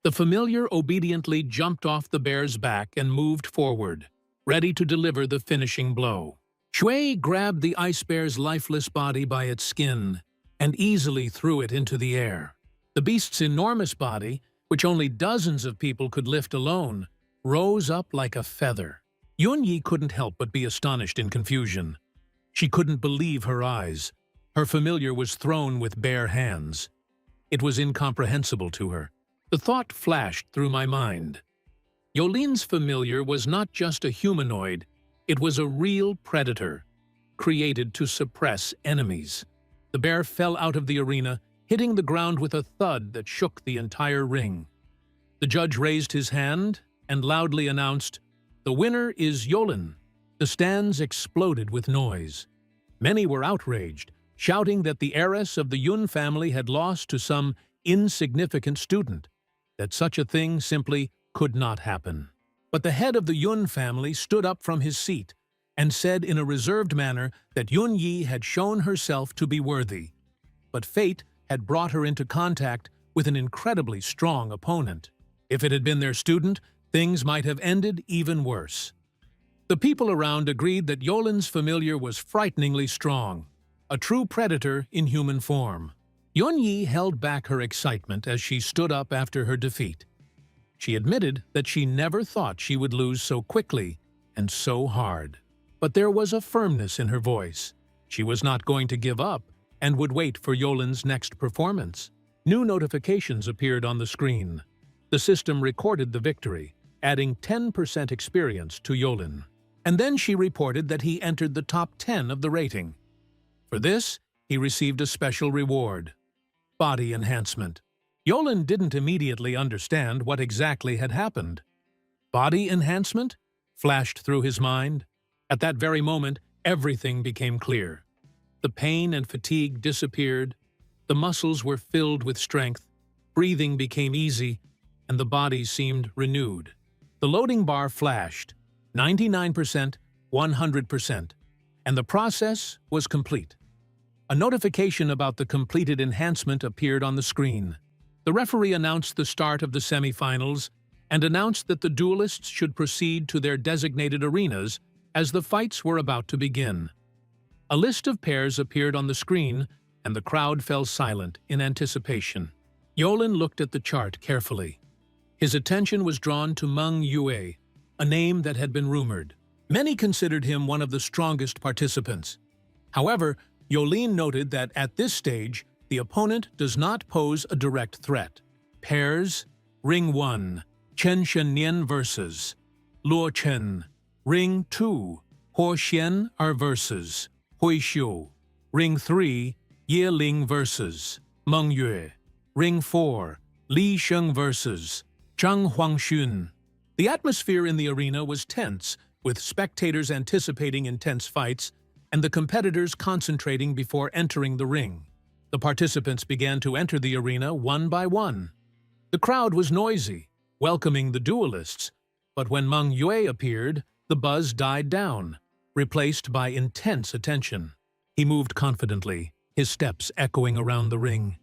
The familiar obediently jumped off the bear's back and moved forward, ready to deliver the finishing blow. Shui grabbed the ice bear's lifeless body by its skin and easily threw it into the air. The beast's enormous body, which only dozens of people could lift alone, rose up like a feather. Yunyi couldn't help but be astonished in confusion. She couldn't believe her eyes. Her familiar was thrown with bare hands. It was incomprehensible to her. The thought flashed through my mind. Yolin's familiar was not just a humanoid, it was a real predator, created to suppress enemies. The bear fell out of the arena, hitting the ground with a thud that shook the entire ring. The judge raised his hand and loudly announced, "The winner is Yolin." The stands exploded with noise. Many were outraged, shouting that the heiress of the Yun family had lost to some insignificant student, that such a thing simply could not happen. But the head of the Yun family stood up from his seat and said in a reserved manner that Yun Yi had shown herself to be worthy. But fate had brought her into contact with an incredibly strong opponent. If it had been their student, things might have ended even worse. The people around agreed that Yolin's familiar was frighteningly strong, a true predator in human form. Yun Yi held back her excitement as she stood up after her defeat. She admitted that she never thought she would lose so quickly and so hard. But there was a firmness in her voice. She was not going to give up and would wait for Yolin's next performance. New notifications appeared on the screen. The system recorded the victory, adding 10% experience to Yolin. And then she reported that he entered the top 10 of the rating. For this, he received a special reward: body enhancement. Yolin didn't immediately understand what exactly had happened. Body enhancement? Flashed through his mind. At that very moment, everything became clear. The pain and fatigue disappeared, the muscles were filled with strength, breathing became easy, and the body seemed renewed. The loading bar flashed, 99%, 100%, and the process was complete. A notification about the completed enhancement appeared on the screen. The referee announced the start of the semifinals and announced that the duelists should proceed to their designated arenas as the fights were about to begin. A list of pairs appeared on the screen, and the crowd fell silent in anticipation. Yolin looked at the chart carefully. His attention was drawn to MANHUA, a name that had been rumored. Many considered him one of the strongest participants. However, Yolin noted that at this stage, the opponent does not pose a direct threat. Pairs: Ring 1, Chen Shennian vs. Luo Chen. Ring 2, Huo Xian are vs. Hui Xiu. Ring 3, Ye Ling vs. Meng Yue. Ring 4, Li Sheng vs. Zhang Huangxun. The atmosphere in the arena was tense, with spectators anticipating intense fights and the competitors concentrating before entering the ring. The participants began to enter the arena one by one. The crowd was noisy, welcoming the duelists, but when Meng Yue appeared, the buzz died down, replaced by intense attention. He moved confidently, his steps echoing around the ring.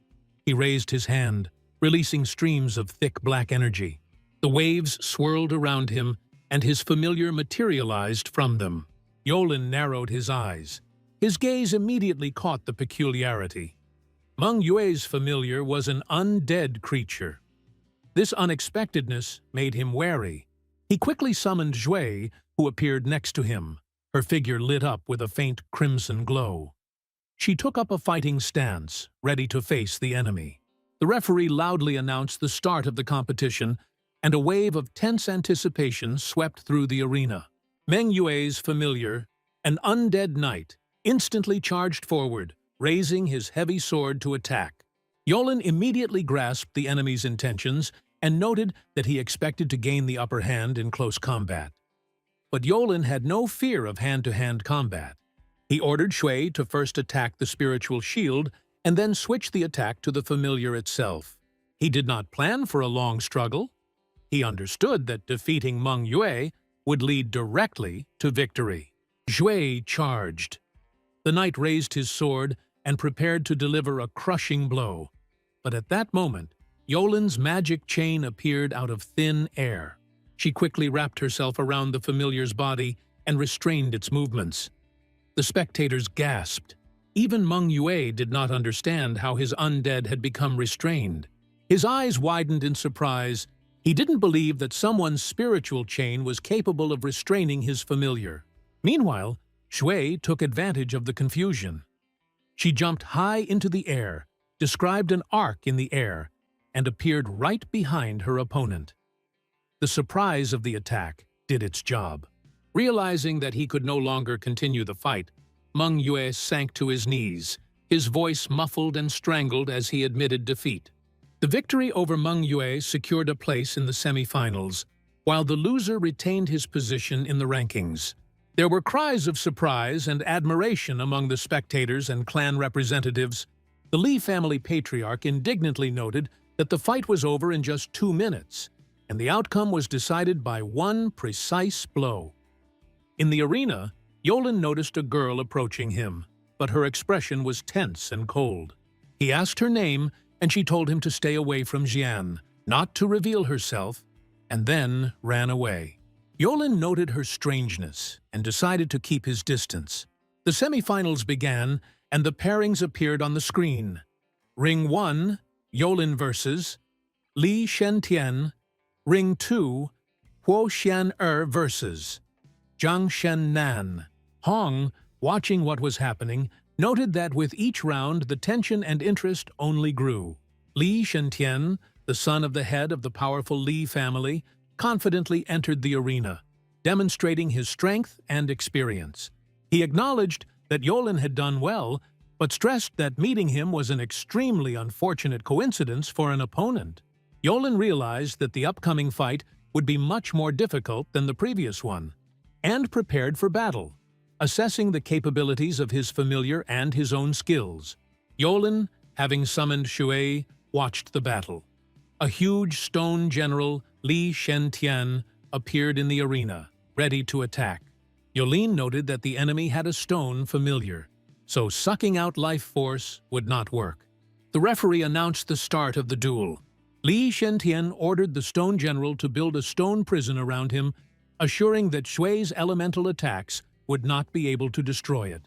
He raised his hand, releasing streams of thick black energy. The waves swirled around him, and his familiar materialized from them. Yolin narrowed his eyes. His gaze immediately caught the peculiarity. Meng Yue's familiar was an undead creature. This unexpectedness made him wary. He quickly summoned Xue, who appeared next to him. Her figure lit up with a faint crimson glow. She took up a fighting stance, ready to face the enemy. The referee loudly announced the start of the competition, and a wave of tense anticipation swept through the arena. Meng Yue's familiar, an undead knight, instantly charged forward, raising his heavy sword to attack. Yolin immediately grasped the enemy's intentions and noted that he expected to gain the upper hand in close combat. But Yolin had no fear of hand-to-hand combat. He ordered Xue to first attack the spiritual shield and then switch the attack to the familiar itself. He did not plan for a long struggle. He understood that defeating Meng Yue would lead directly to victory. Xue charged. The knight raised his sword and prepared to deliver a crushing blow. But at that moment, Yolin's magic chain appeared out of thin air. She quickly wrapped herself around the familiar's body and restrained its movements. The spectators gasped. Even Meng Yue did not understand how his undead had become restrained. His eyes widened in surprise. He didn't believe that someone's spiritual chain was capable of restraining his familiar. Meanwhile, Xue took advantage of the confusion. She jumped high into the air, described an arc in the air and appeared right behind her opponent. The surprise of the attack did its job. Realizing that he could no longer continue the fight, MANHUA sank to his knees, his voice muffled and strangled as he admitted defeat. The victory over MANHUA secured a place in the semi-finals, while the loser retained his position in the rankings. There were cries of surprise and admiration among the spectators and clan representatives. The Lee family patriarch indignantly noted that the fight was over in just 2 minutes, and the outcome was decided by one precise blow. In the arena, Yolin noticed a girl approaching him, but her expression was tense and cold. He asked her name, and she told him to stay away from Jian, not to reveal herself, and then ran away. Yolin noted her strangeness and decided to keep his distance. The semifinals began, and the pairings appeared on the screen. Ring 1, Yolin versus Li Shentian. Ring 2, Huo Xian versus Zhang Shennan. Hong, watching what was happening, noted that with each round the tension and interest only grew. Li Shentian, the son of the head of the powerful Li family, confidently entered the arena, demonstrating his strength and experience. He acknowledged that Yolin had done well, but stressed that meeting him was an extremely unfortunate coincidence for an opponent. Yolin realized that the upcoming fight would be much more difficult than the previous one, and prepared for battle, assessing the capabilities of his familiar and his own skills. Yolin, having summoned Shui, watched the battle. A huge stone general, Li Shentian, appeared in the arena, ready to attack. Yolin noted that the enemy had a stone familiar, so sucking out life force would not work. The referee announced the start of the duel. Li Shentian ordered the stone general to build a stone prison around him, assuring that Shui's elemental attacks would not be able to destroy it.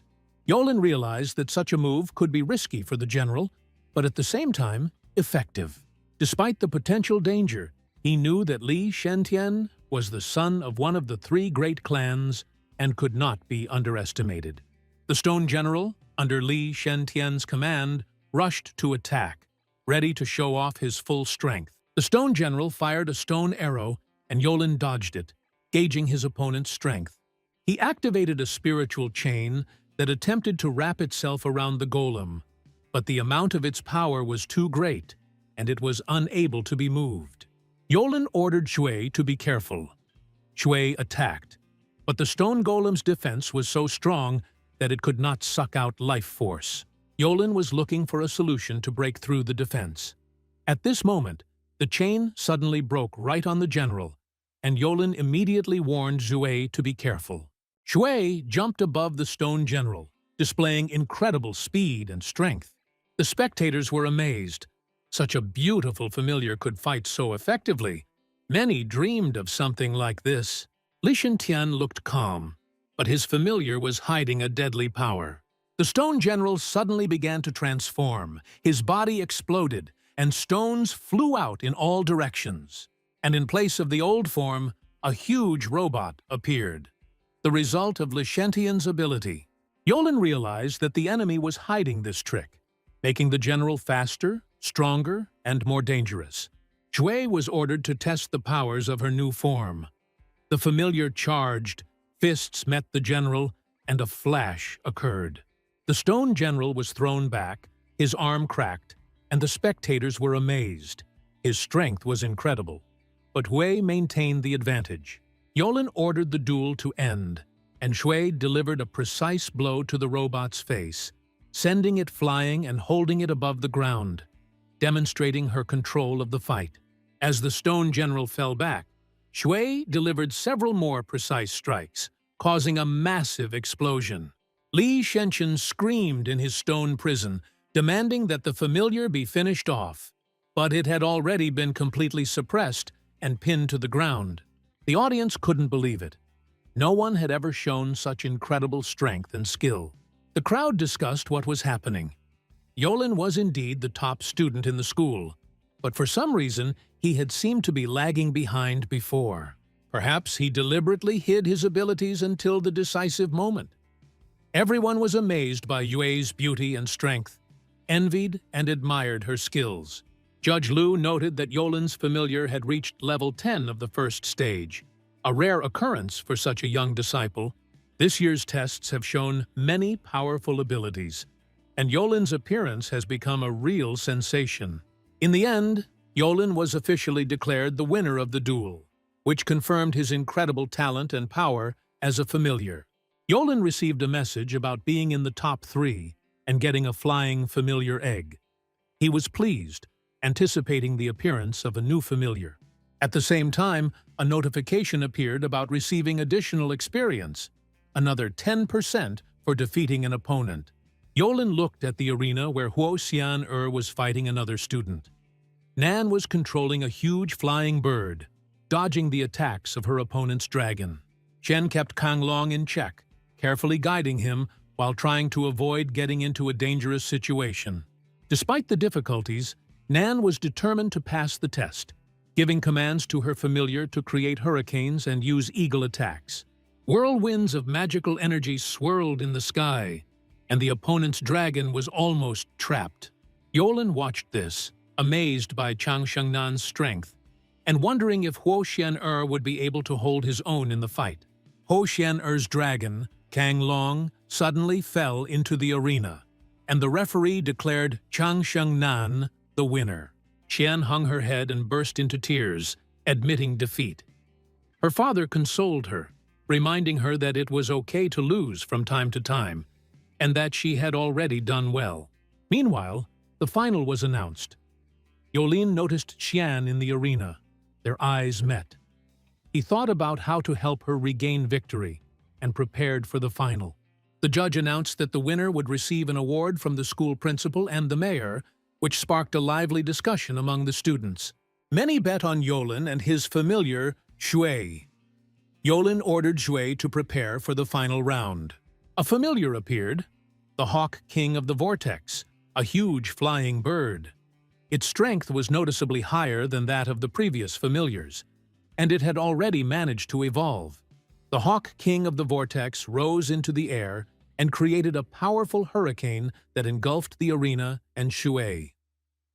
Yolin realized that such a move could be risky for the general, but at the same time, effective. Despite the potential danger, he knew that Li Shentian was the son of one of the 3 great clans and could not be underestimated. The stone general, under Li Shentian's command, rushed to attack, ready to show off his full strength. The stone general fired a stone arrow, and Yolin dodged it, gauging his opponent's strength. He activated a spiritual chain that attempted to wrap itself around the golem, but the amount of its power was too great, and it was unable to be moved. Yolin ordered Shui to be careful. Shui attacked, but the stone golem's defense was so strong that it could not suck out life force. Yolin was looking for a solution to break through the defense. At this moment, the chain suddenly broke right on the general, and Yolin immediately warned Shui to be careful. Shui jumped above the stone general, displaying incredible speed and strength. The spectators were amazed. Such a beautiful familiar could fight so effectively. Many dreamed of something like this. Li Shentian looked calm, but his familiar was hiding a deadly power. The stone general suddenly began to transform. His body exploded, and stones flew out in all directions. And in place of the old form, a huge robot appeared. The result of Li Shentian's ability. Yolin realized that the enemy was hiding this trick, making the general faster, stronger, and more dangerous. Shui was ordered to test the powers of her new form. The familiar charged, fists met the general, and a flash occurred. The stone general was thrown back, his arm cracked, and the spectators were amazed. His strength was incredible, but Shui maintained the advantage. Yolin ordered the duel to end, and Shui delivered a precise blow to the robot's face, sending it flying and holding it above the ground, demonstrating her control of the fight. As the stone general fell back, Shui delivered several more precise strikes, causing a massive explosion. Li Shentian screamed in his stone prison, demanding that the familiar be finished off, but it had already been completely suppressed and pinned to the ground. The audience couldn't believe it. No one had ever shown such incredible strength and skill. The crowd discussed what was happening. Yolin was indeed the top student in the school, but for some reason he had seemed to be lagging behind before. Perhaps he deliberately hid his abilities until the decisive moment. Everyone was amazed by Yue's beauty and strength. envied and admired her skills. Judge Liu noted that Yolin's familiar had reached level 10 of the first stage, a rare occurrence for such a young disciple. This year's tests have shown many powerful abilities, and Yolin's appearance has become a real sensation. In the end, Yolin was officially declared the winner of the duel, which confirmed his incredible talent and power as a familiar. Yolin received a message about being in the top 3 and getting a flying familiar egg. He was pleased, anticipating the appearance of a new familiar. At the same time, a notification appeared about receiving additional experience, another 10% for defeating an opponent. Yolin looked at the arena where Huo Xian was fighting another student. Nan was controlling a huge flying bird, dodging the attacks of her opponent's dragon. Chen kept Kang Long in check, carefully guiding him while trying to avoid getting into a dangerous situation. Despite the difficulties, Nan was determined to pass the test, giving commands to her familiar to create hurricanes and use eagle attacks. Whirlwinds of magical energy swirled in the sky, and the opponent's dragon was almost trapped. Yolin watched this, amazed by Chang Shengnan's strength, and wondering if Huo Xian would be able to hold his own in the fight. Huo Xian's dragon, Kang Long, suddenly fell into the arena, and the referee declared Chang Shengnan the winner. Xian hung her head and burst into tears, admitting defeat. Her father consoled her, reminding her that it was okay to lose from time to time, and that she had already done well. Meanwhile, the final was announced. Yolin noticed Xian in the arena. Their eyes met. He thought about how to help her regain victory and prepared for the final. The judge announced that the winner would receive an award from the school principal and the mayor, which sparked a lively discussion among the students. Many bet on Yolin and his familiar, Shui. Yolin ordered Shui to prepare for the final round. A familiar appeared, the Hawk King of the Vortex, a huge flying bird. Its strength was noticeably higher than that of the previous familiars, and it had already managed to evolve. The Hawk King of the Vortex rose into the air and created a powerful hurricane that engulfed the arena and Shui.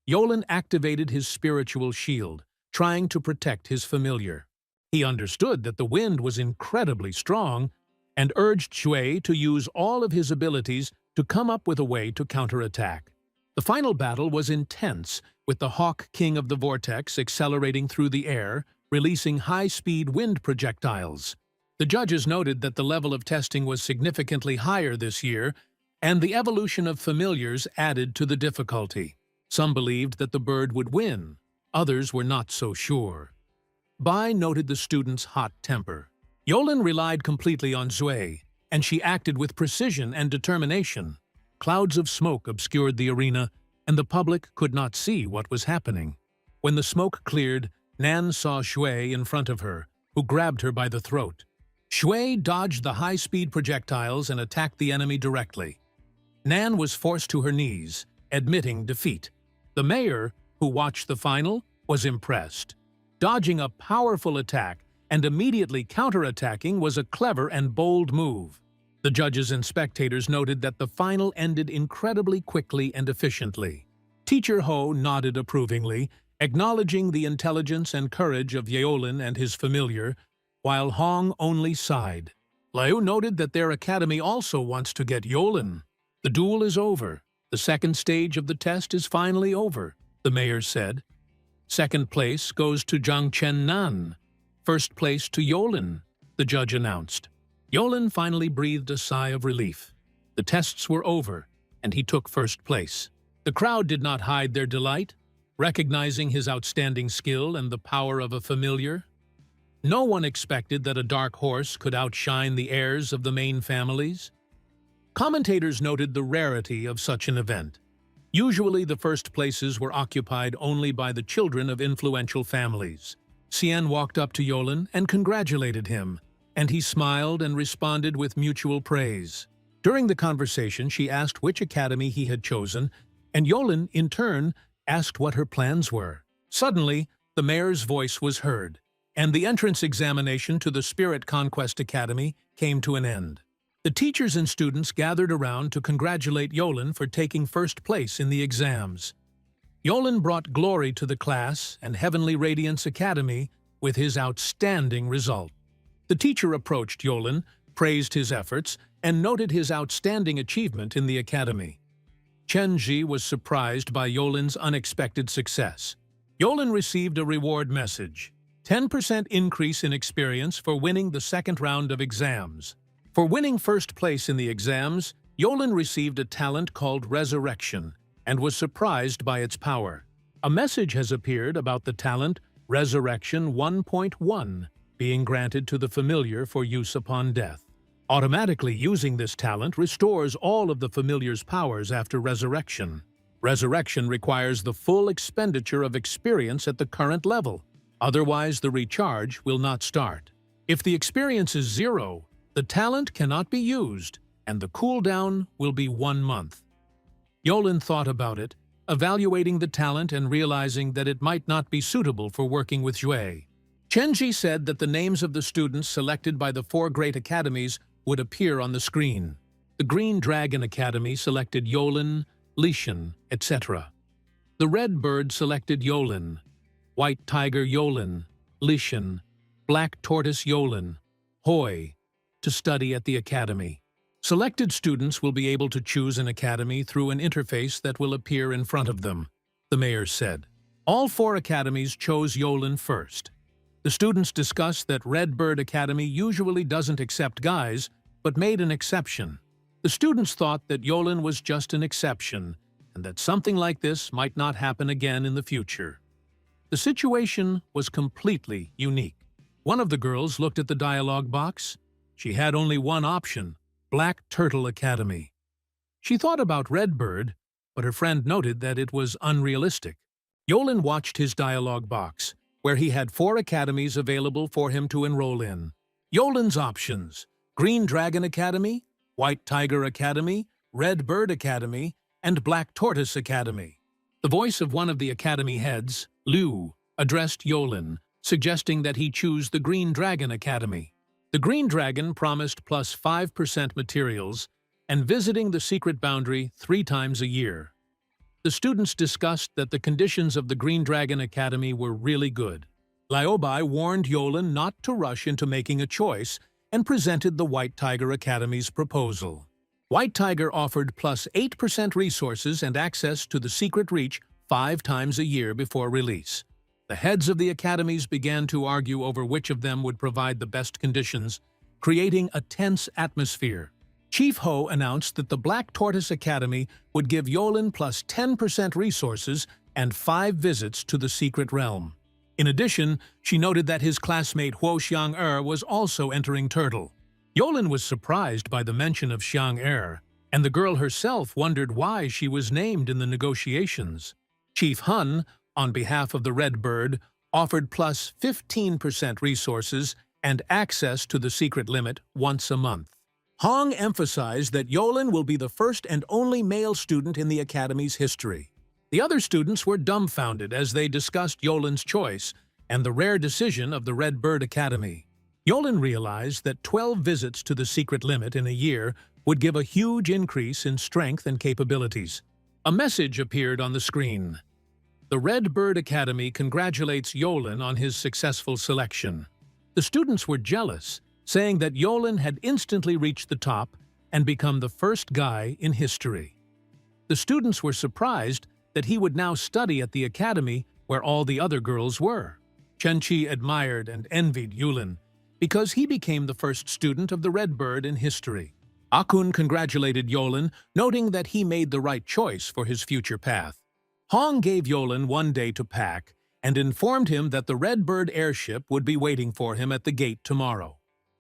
Yolin activated his spiritual shield, trying to protect his familiar. He understood that the wind was incredibly strong and urged Shui to use all of his abilities to come up with a way to counterattack. The final battle was intense, with the Hawk King of the Vortex accelerating through the air, releasing high-speed wind projectiles. The judges noted that the level of testing was significantly higher this year, and the evolution of familiars added to the difficulty. Some believed that the bird would win, others were not so sure. Bai noted the student's hot temper. Yolin relied completely on Zui, and she acted with precision and determination. Clouds of smoke obscured the arena, and the public could not see what was happening. When the smoke cleared, Nan saw Shui in front of her, who grabbed her by the throat. Shui dodged the high-speed projectiles and attacked the enemy directly. Nan was forced to her knees, admitting defeat. The mayor, who watched the final, was impressed. Dodging a powerful attack and immediately counterattacking was a clever and bold move. The judges and spectators noted that the final ended incredibly quickly and efficiently. Teacher Ho nodded approvingly, acknowledging the intelligence and courage of Yolin and his familiar, while Hong only sighed. Liu noted that their academy also wants to get Yolin. The duel is over. The second stage of the test is finally over, the mayor said. Second place goes to Zhang Chennan. First place to Yolin, the judge announced. Yolin finally breathed a sigh of relief. The tests were over, and he took first place. The crowd did not hide their delight, recognizing his outstanding skill and the power of a familiar. No one expected that a dark horse could outshine the heirs of the main families. Commentators noted the rarity of such an event. Usually the first places were occupied only by the children of influential families. Xian walked up to Yolin and congratulated him, and he smiled and responded with mutual praise. During the conversation, she asked which academy he had chosen, and Yolin, in turn, asked what her plans were. Suddenly, the mayor's voice was heard, and the entrance examination to the Spirit Conquest Academy came to an end. The teachers and students gathered around to congratulate Yolen for taking first place in the exams. Yolen brought glory to the class and Heavenly Radiance Academy with his outstanding result. The teacher approached Yolen, praised his efforts, and noted his outstanding achievement in the academy. Chenji was surprised by Yolen's unexpected success. Yolen received a reward message: 10% increase in experience for winning the second round of exams. For winning first place in the exams, Yolen received a talent called Resurrection and was surprised by its power. A message has appeared about the talent Resurrection 1.1 being granted to the familiar for use upon death. Automatically using this talent restores all of the familiar's powers after resurrection. Resurrection requires the full expenditure of experience at the current level. Otherwise, the recharge will not start. If the experience is 0, the talent cannot be used, and the cooldown will be 1 month. Yolen thought about it, evaluating the talent and realizing that it might not be suitable for working with Jue. Chenji said that the names of the students selected by the 4 great academies would appear on the screen. The Green Dragon Academy selected Yolen, Lishan, etc. The Red Bird selected Yolen, White Tiger Yolen, Lishan, Black Tortoise Yolen, Hoi, to study at the academy. Selected students will be able to choose an academy through an interface that will appear in front of them, the mayor said. All 4 academies chose Yolen first. The students discussed that Red Bird Academy usually doesn't accept guys, but made an exception. The students thought that Yolen was just an exception, and that something like this might not happen again in the future. The situation was completely unique. One of the girls looked at the dialogue box. She had only one option: Black Turtle Academy. She thought about Red Bird, but her friend noted that it was unrealistic. Yolen watched his dialogue box, where he had 4 academies available for him to enroll in. Yolen's options: Green Dragon Academy, White Tiger Academy, Red Bird Academy, and Black Tortoise Academy. The voice of one of the academy heads, Liu, addressed Yolen, suggesting that he choose the Green Dragon Academy. The Green Dragon promised plus 5% materials and visiting the secret boundary 3 times a year. The students discussed that the conditions of the Green Dragon Academy were really good. Liubai warned Yolen not to rush into making a choice and presented the White Tiger Academy's proposal. White Tiger offered plus 8% resources and access to the secret reach 5 times a year before release. The heads of the academies began to argue over which of them would provide the best conditions, creating a tense atmosphere. Chief Ho announced that the Black Tortoise Academy would give Yolen plus 10% resources and 5 visits to the secret realm. In addition, she noted that his classmate Huo Xiang-er was also entering Turtle. Yolen was surprised by the mention of Xiang-er, and the girl herself wondered why she was named in the negotiations. Chief Hun, on behalf of the Red Bird, offered plus 15% resources and access to the secret limit once a month. Hong emphasized that Yolen will be the first and only male student in the academy's history. The other students were dumbfounded as they discussed Yolen's choice and the rare decision of the Red Bird Academy. Yolen realized that 12 visits to the secret limit in a year would give a huge increase in strength and capabilities. A message appeared on the screen. The Red Bird Academy congratulates Yolen on his successful selection. The students were jealous, saying that Yolen had instantly reached the top and become the first guy in history. The students were surprised that he would now study at the academy where all the other girls were. Chenqi admired and envied Yolen because he became the first student of the Red Bird in history. Akun congratulated Yolen, noting that he made the right choice for his future path. Hong gave Yolen 1 day to pack and informed him that the Red Bird airship would be waiting for him at the gate tomorrow.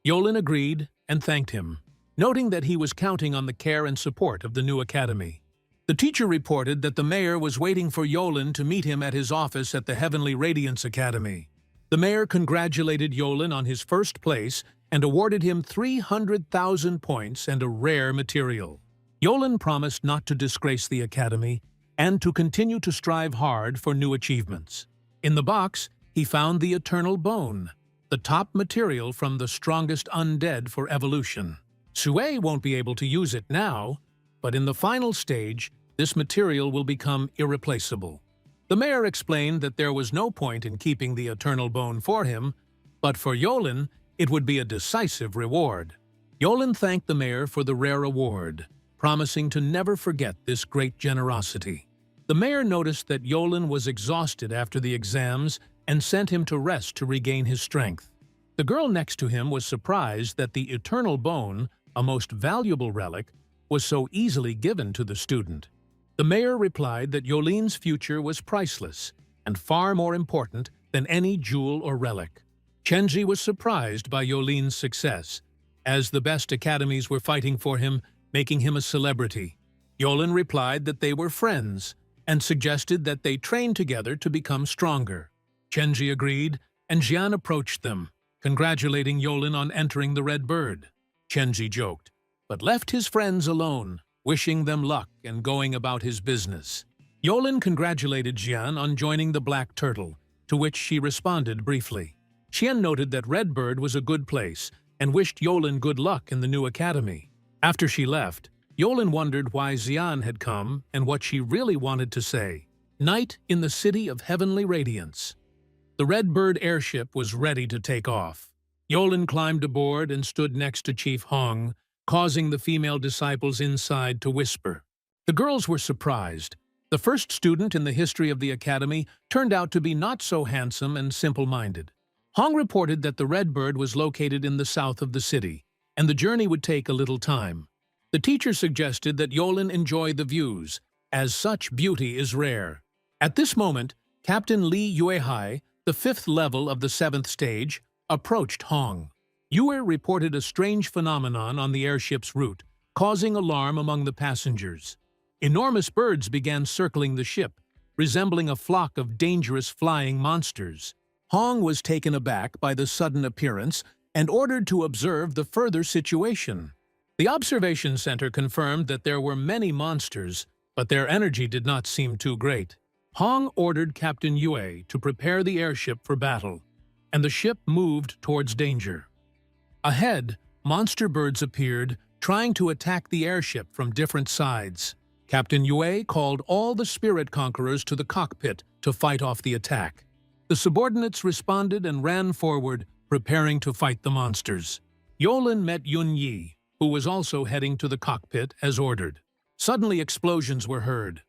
Yolen agreed and thanked him, noting that he was counting on the care and support of the new academy. The teacher reported that the mayor was waiting for Yolen to meet him at his office at the Heavenly Radiance Academy. The mayor congratulated Yolen on his first place and awarded him 300,000 points and a rare material. Yolen promised not to disgrace the academy and to continue to strive hard for new achievements. In the box, he found the Eternal Bone, the top material from the strongest undead for evolution. Sui won't be able to use it now, but in the final stage, this material will become irreplaceable. The mayor explained that there was no point in keeping the eternal bone for him, but for Yolin, it would be a decisive reward. Yolin thanked the mayor for the rare award, promising to never forget this great generosity. The mayor noticed that Yolin was exhausted after the exams and sent him to rest to regain his strength. The girl next to him was surprised that the eternal bone, a most valuable relic, was so easily given to the student. The mayor replied that Yolin's future was priceless and far more important than any jewel or relic. Chenji was surprised by Yolin's success, as the best academies were fighting for him, making him a celebrity. Yolin replied that they were friends and suggested that they train together to become stronger. Chenji agreed, and Jian approached them, congratulating Yolin on entering the Red Bird. Chenji joked, but left his friends alone, wishing them luck and going about his business. Yolin congratulated Jian on joining the Black Turtle, to which she responded briefly. Jian noted that Red Bird was a good place and wished Yolin good luck in the new academy. After she left, Yolin wondered why Xian had come and what she really wanted to say. Night in the City of Heavenly Radiance. The Red Bird airship was ready to take off. Yolin climbed aboard and stood next to Chief Hong, causing the female disciples inside to whisper. The girls were surprised. The first student in the history of the academy turned out to be not so handsome and simple-minded. Hong reported that the Red Bird was located in the south of the city, and the journey would take a little time. The teacher suggested that Yolin enjoy the views, as such beauty is rare. At this moment, Captain Li Yuehai, the 5th level of the 7th stage, approached Hong. Yue reported a strange phenomenon on the airship's route, causing alarm among the passengers. Enormous birds began circling the ship, resembling a flock of dangerous flying monsters. Hong was taken aback by the sudden appearance and ordered to observe the further situation. The observation center confirmed that there were many monsters, but their energy did not seem too great. Hong ordered Captain Yue to prepare the airship for battle, and the ship moved towards danger. Ahead, monster birds appeared, trying to attack the airship from different sides. Captain Yue called all the spirit conquerors to the cockpit to fight off the attack. The subordinates responded and ran forward, preparing to fight the monsters. Yolin met Yun Yi, who was also heading to the cockpit as ordered. Suddenly explosions were heard.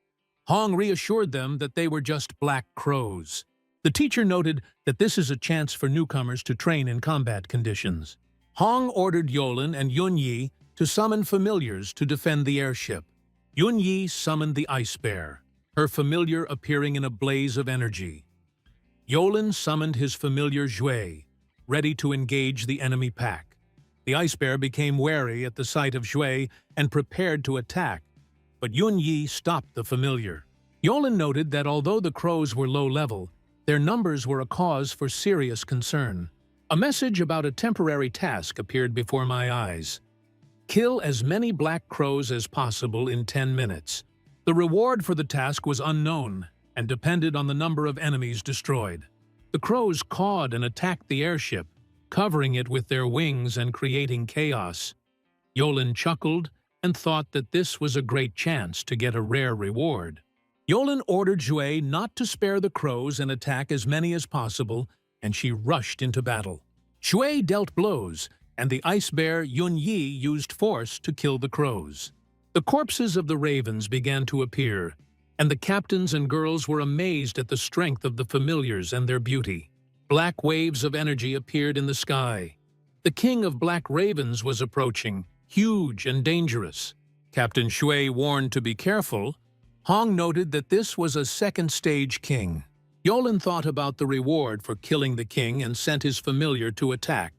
Hong reassured them that they were just black crows. The teacher noted that this is a chance for newcomers to train in combat conditions. Hong ordered Yolin and Yun Yi to summon familiars to defend the airship. Yun Yi summoned the ice bear, her familiar appearing in a blaze of energy. Yolin summoned his familiar Xue, ready to engage the enemy pack. The ice bear became wary at the sight of Xue and prepared to attack, but Yun Yi stopped the familiar. Yolin noted that although the crows were low level, their numbers were a cause for serious concern. A message about a temporary task appeared before my eyes. Kill as many black crows as possible in 10 minutes. The reward for the task was unknown and depended on the number of enemies destroyed. The crows cawed and attacked the airship, covering it with their wings and creating chaos. Yolin chuckled and thought that this was a great chance to get a rare reward. Yolin ordered Xue not to spare the crows and attack as many as possible, and she rushed into battle. Xue dealt blows, and the ice bear Yun Yi used force to kill the crows. The corpses of the ravens began to appear, and the captains and girls were amazed at the strength of the familiars and their beauty. Black waves of energy appeared in the sky. The king of black ravens was approaching, huge and dangerous. Captain Xue warned to be careful. Hong noted that this was a second-stage king. Yolin thought about the reward for killing the king and sent his familiar to attack.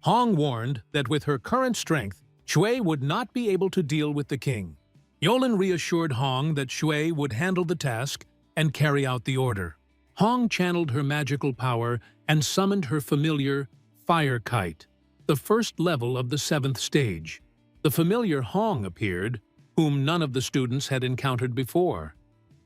Hong warned that with her current strength, Xue would not be able to deal with the king. Yolin reassured Hong that Xue would handle the task and carry out the order. Hong channeled her magical power and summoned her familiar, Fire Kite, the 1st level of the 7th stage. The familiar Hong appeared, whom none of the students had encountered before.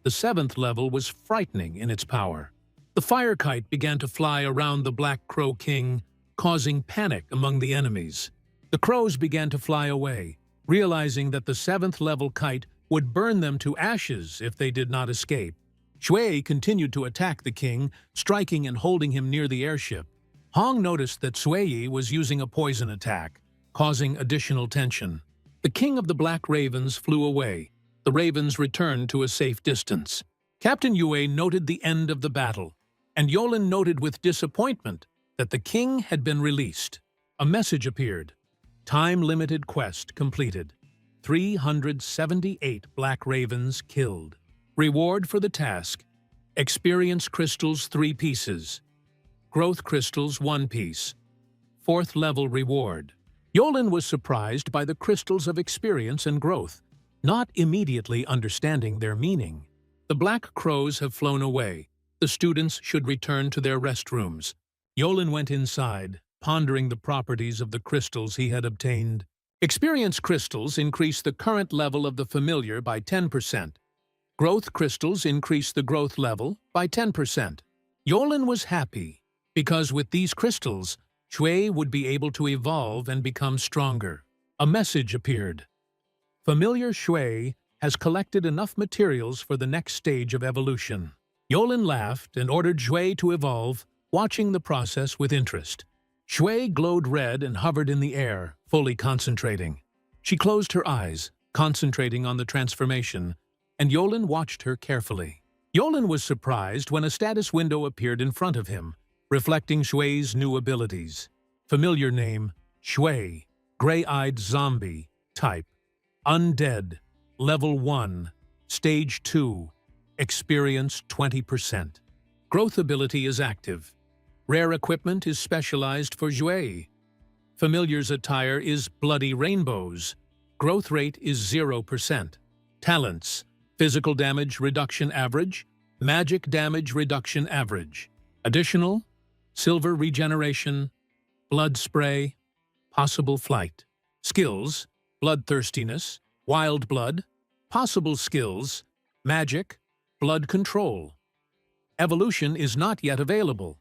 The 7th level was frightening in its power. The Fire Kite began to fly around the Black Crow King, causing panic among the enemies. The crows began to fly away, realizing that the seventh-level kite would burn them to ashes if they did not escape. Shui continued to attack the king, striking and holding him near the airship. Hong noticed that Sui was using a poison attack, causing additional tension. The king of the Black Ravens flew away. The ravens returned to a safe distance. Captain Yue noted the end of the battle, and Yolin noted with disappointment that the king had been released. A message appeared. Time-limited quest completed. 378 Black Ravens killed. Reward for the task. Experience crystals 3 pieces. Growth crystals 1 piece. 4th level reward. Yolin was surprised by the crystals of experience and growth, not immediately understanding their meaning. The black crows have flown away. The students should return to their restrooms. Yolin went inside, pondering the properties of the crystals he had obtained. Experience crystals increase the current level of the familiar by 10%. Growth crystals increase the growth level by 10%. Yolin was happy, because with these crystals, Shui would be able to evolve and become stronger. A message appeared. Familiar Shui has collected enough materials for the next stage of evolution. Yolin laughed and ordered Shui to evolve, watching the process with interest. Shui glowed red and hovered in the air, fully concentrating. She closed her eyes, concentrating on the transformation, and Yolin watched her carefully. Yolin was surprised when a status window appeared in front of him, reflecting Shui's new abilities. Familiar name, Shui, Gray-Eyed Zombie, Type, Undead, Level 1, Stage 2, Experience 20%. Growth ability is active. Rare equipment is specialized for Shui. Familiar's attire is Bloody Rainbows. Growth rate is 0%. Talents, Physical Damage Reduction Average, Magic Damage Reduction Average. Additional, Silver Regeneration, Blood Spray, Possible Flight. Skills, Bloodthirstiness, Wild Blood. Possible skills, Magic, Blood Control. Evolution is not yet available.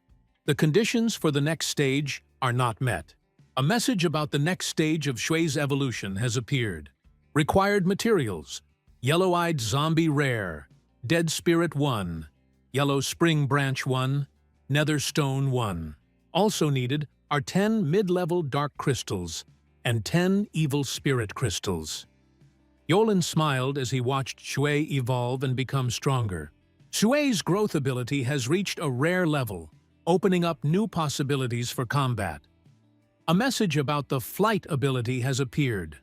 The conditions for the next stage are not met. A message about the next stage of Shui's evolution has appeared. Required materials: Yellow-Eyed Zombie Rare, Dead Spirit 1, Yellow Spring Branch 1, Nether Stone 1. Also needed are 10 mid-level Dark Crystals and 10 Evil Spirit Crystals. Yolin smiled as he watched Shui evolve and become stronger. Shui's growth ability has reached a rare level, opening up new possibilities for combat. A message about the flight ability has appeared.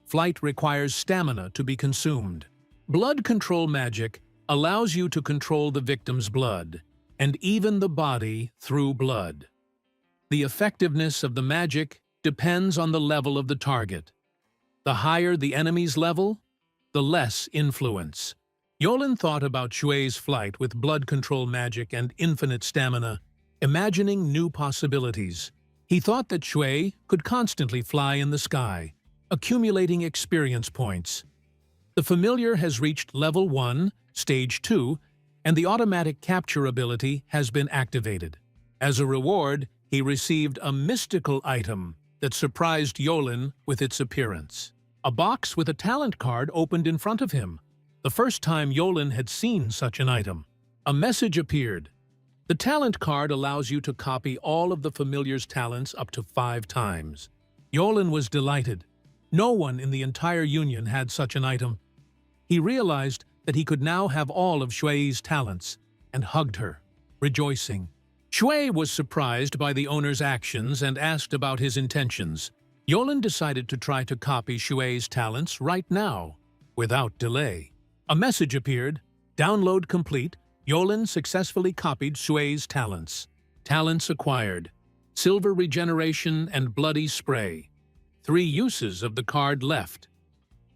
Flight requires stamina to be consumed. Blood control magic allows you to control the victim's blood, and even the body through blood. The effectiveness of the magic depends on the level of the target. The higher the enemy's level, the less influence. Yolin thought about Shui's flight with blood control magic and infinite stamina, imagining new possibilities. He thought that Shui could constantly fly in the sky, accumulating experience points. The familiar has reached Level 1, Stage 2, and the automatic capture ability has been activated. As a reward, he received a mystical item that surprised Yolin with its appearance. A box with a talent card opened in front of him, the first time Yolin had seen such an item. A message appeared. The talent card allows you to copy all of the familiar's talents up to 5 times. Yolin was delighted. No one in the entire Union had such an item. He realized that he could now have all of Shui's talents, and hugged her, rejoicing. Shui was surprised by the owner's actions and asked about his intentions. Yolin decided to try to copy Shui's talents right now, without delay. A message appeared. Download complete. Yolin successfully copied Shui's talents. Talents acquired: Silver Regeneration and Bloody Spray. 3 uses of the card left.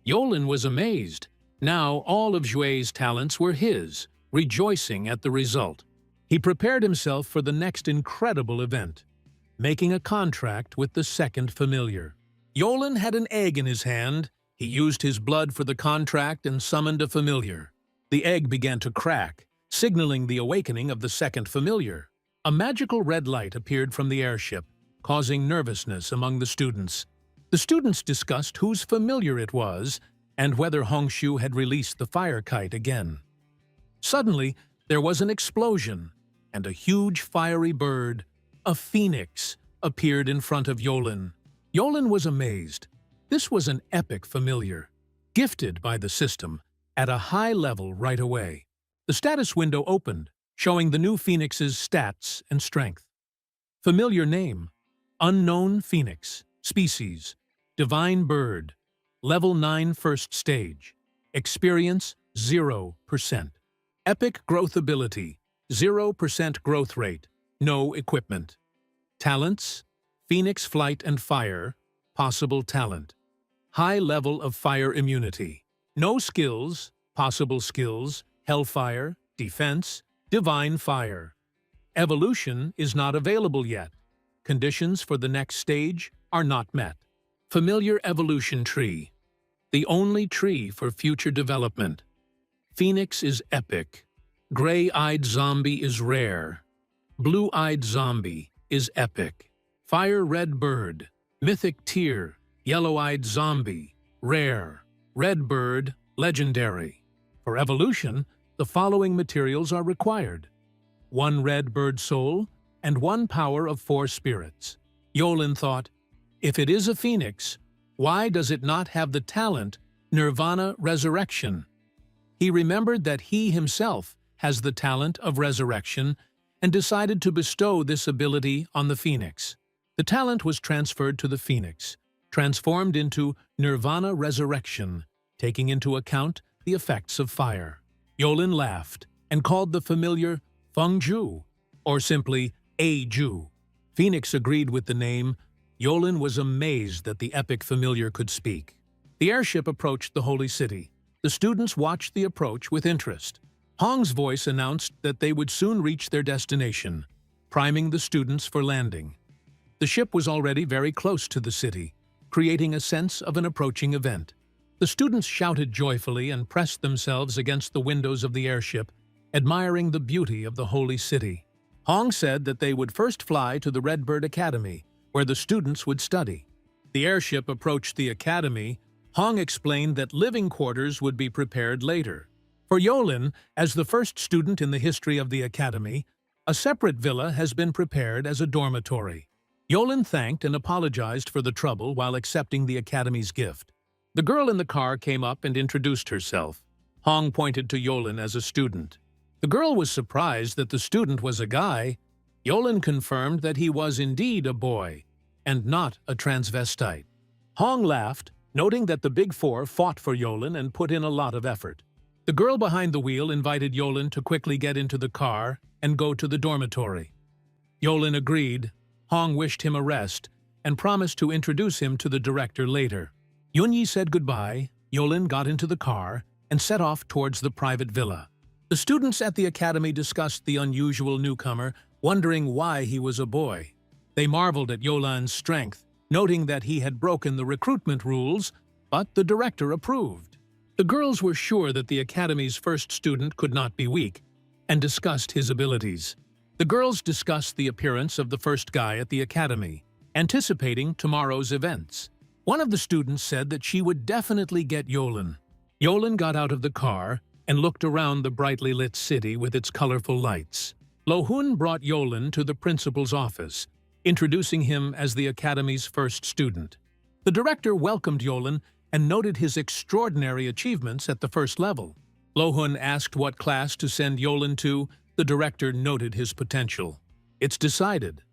Yolin was amazed. Now all of Shui's talents were his, rejoicing at the result. He prepared himself for the next incredible event, making a contract with the second familiar. Yolin had an egg in his hand. He used his blood for the contract and summoned a familiar. The egg began to crack, signaling the awakening of the second familiar. A magical red light appeared from the airship, causing nervousness among the students. The students discussed whose familiar it was and whether Hongshu had released the fire kite again. Suddenly, there was an explosion, and a huge fiery bird, a phoenix, appeared in front of Yolin. Yolin was amazed. This was an epic familiar, gifted by the system, at a high level right away. The status window opened, showing the new phoenix's stats and strength. Familiar name: Unknown Phoenix. Species: Divine Bird. Level 9 First Stage. Experience: 0%. Epic Growth Ability: 0% growth rate. No equipment. Talents: Phoenix Flight and Fire. Possible talent. High level of fire immunity. No skills. Possible skills: Hellfire, Defense, Divine Fire. Evolution is not available yet. Conditions for the next stage are not met. Familiar Evolution Tree. The only tree for future development. Phoenix is epic. Gray-eyed zombie is rare. Blue-eyed zombie is epic. Fire red bird. Mythic tier. Yellow-eyed zombie. Rare. Red bird. Legendary. For evolution, the following materials are required: 1 red bird soul and 1 power of 4 spirits. Yolin thought, if it is a phoenix, why does it not have the talent Nirvana Resurrection? He remembered that he himself has the talent of resurrection and decided to bestow this ability on the phoenix. The talent was transferred to the phoenix, transformed into Nirvana Resurrection, taking into account the effects of fire. Yolin laughed and called the familiar Fengju, or simply A-Ju. Phoenix agreed with the name. Yolin was amazed that the epic familiar could speak. The airship approached the holy city. The students watched the approach with interest. Hong's voice announced that they would soon reach their destination, priming the students for landing. The ship was already very close to the city, creating a sense of an approaching event. The students shouted joyfully and pressed themselves against the windows of the airship, admiring the beauty of the holy city. Hong said that they would first fly to the Redbird Academy, where the students would study. The airship approached the academy. Hong explained that living quarters would be prepared later. For Yolin, as the first student in the history of the academy, a separate villa has been prepared as a dormitory. Yolin thanked and apologized for the trouble while accepting the academy's gift. The girl in the car came up and introduced herself. Hong pointed to Yolin as a student. The girl was surprised that the student was a guy. Yolin confirmed that he was indeed a boy, and not a transvestite. Hong laughed, noting that the Big Four fought for Yolin and put in a lot of effort. The girl behind the wheel invited Yolin to quickly get into the car and go to the dormitory. Yolin agreed. Hong wished him a rest and promised to introduce him to the director later. Yunyi said goodbye. Yolin got into the car and set off towards the private villa. The students at the academy discussed the unusual newcomer, wondering why he was a boy. They marveled at Yolin's strength, noting that he had broken the recruitment rules, but the director approved. The girls were sure that the academy's first student could not be weak, and discussed his abilities. The girls discussed the appearance of the first guy at the academy, anticipating tomorrow's events. One of the students said that she would definitely get Yolin. Yolin got out of the car and looked around the brightly lit city with its colorful lights. Lohun brought Yolin to the principal's office, introducing him as the academy's first student. The director welcomed Yolin and noted his extraordinary achievements at the first level. Lohun asked what class to send Yolin to. The director noted his potential. It's decided.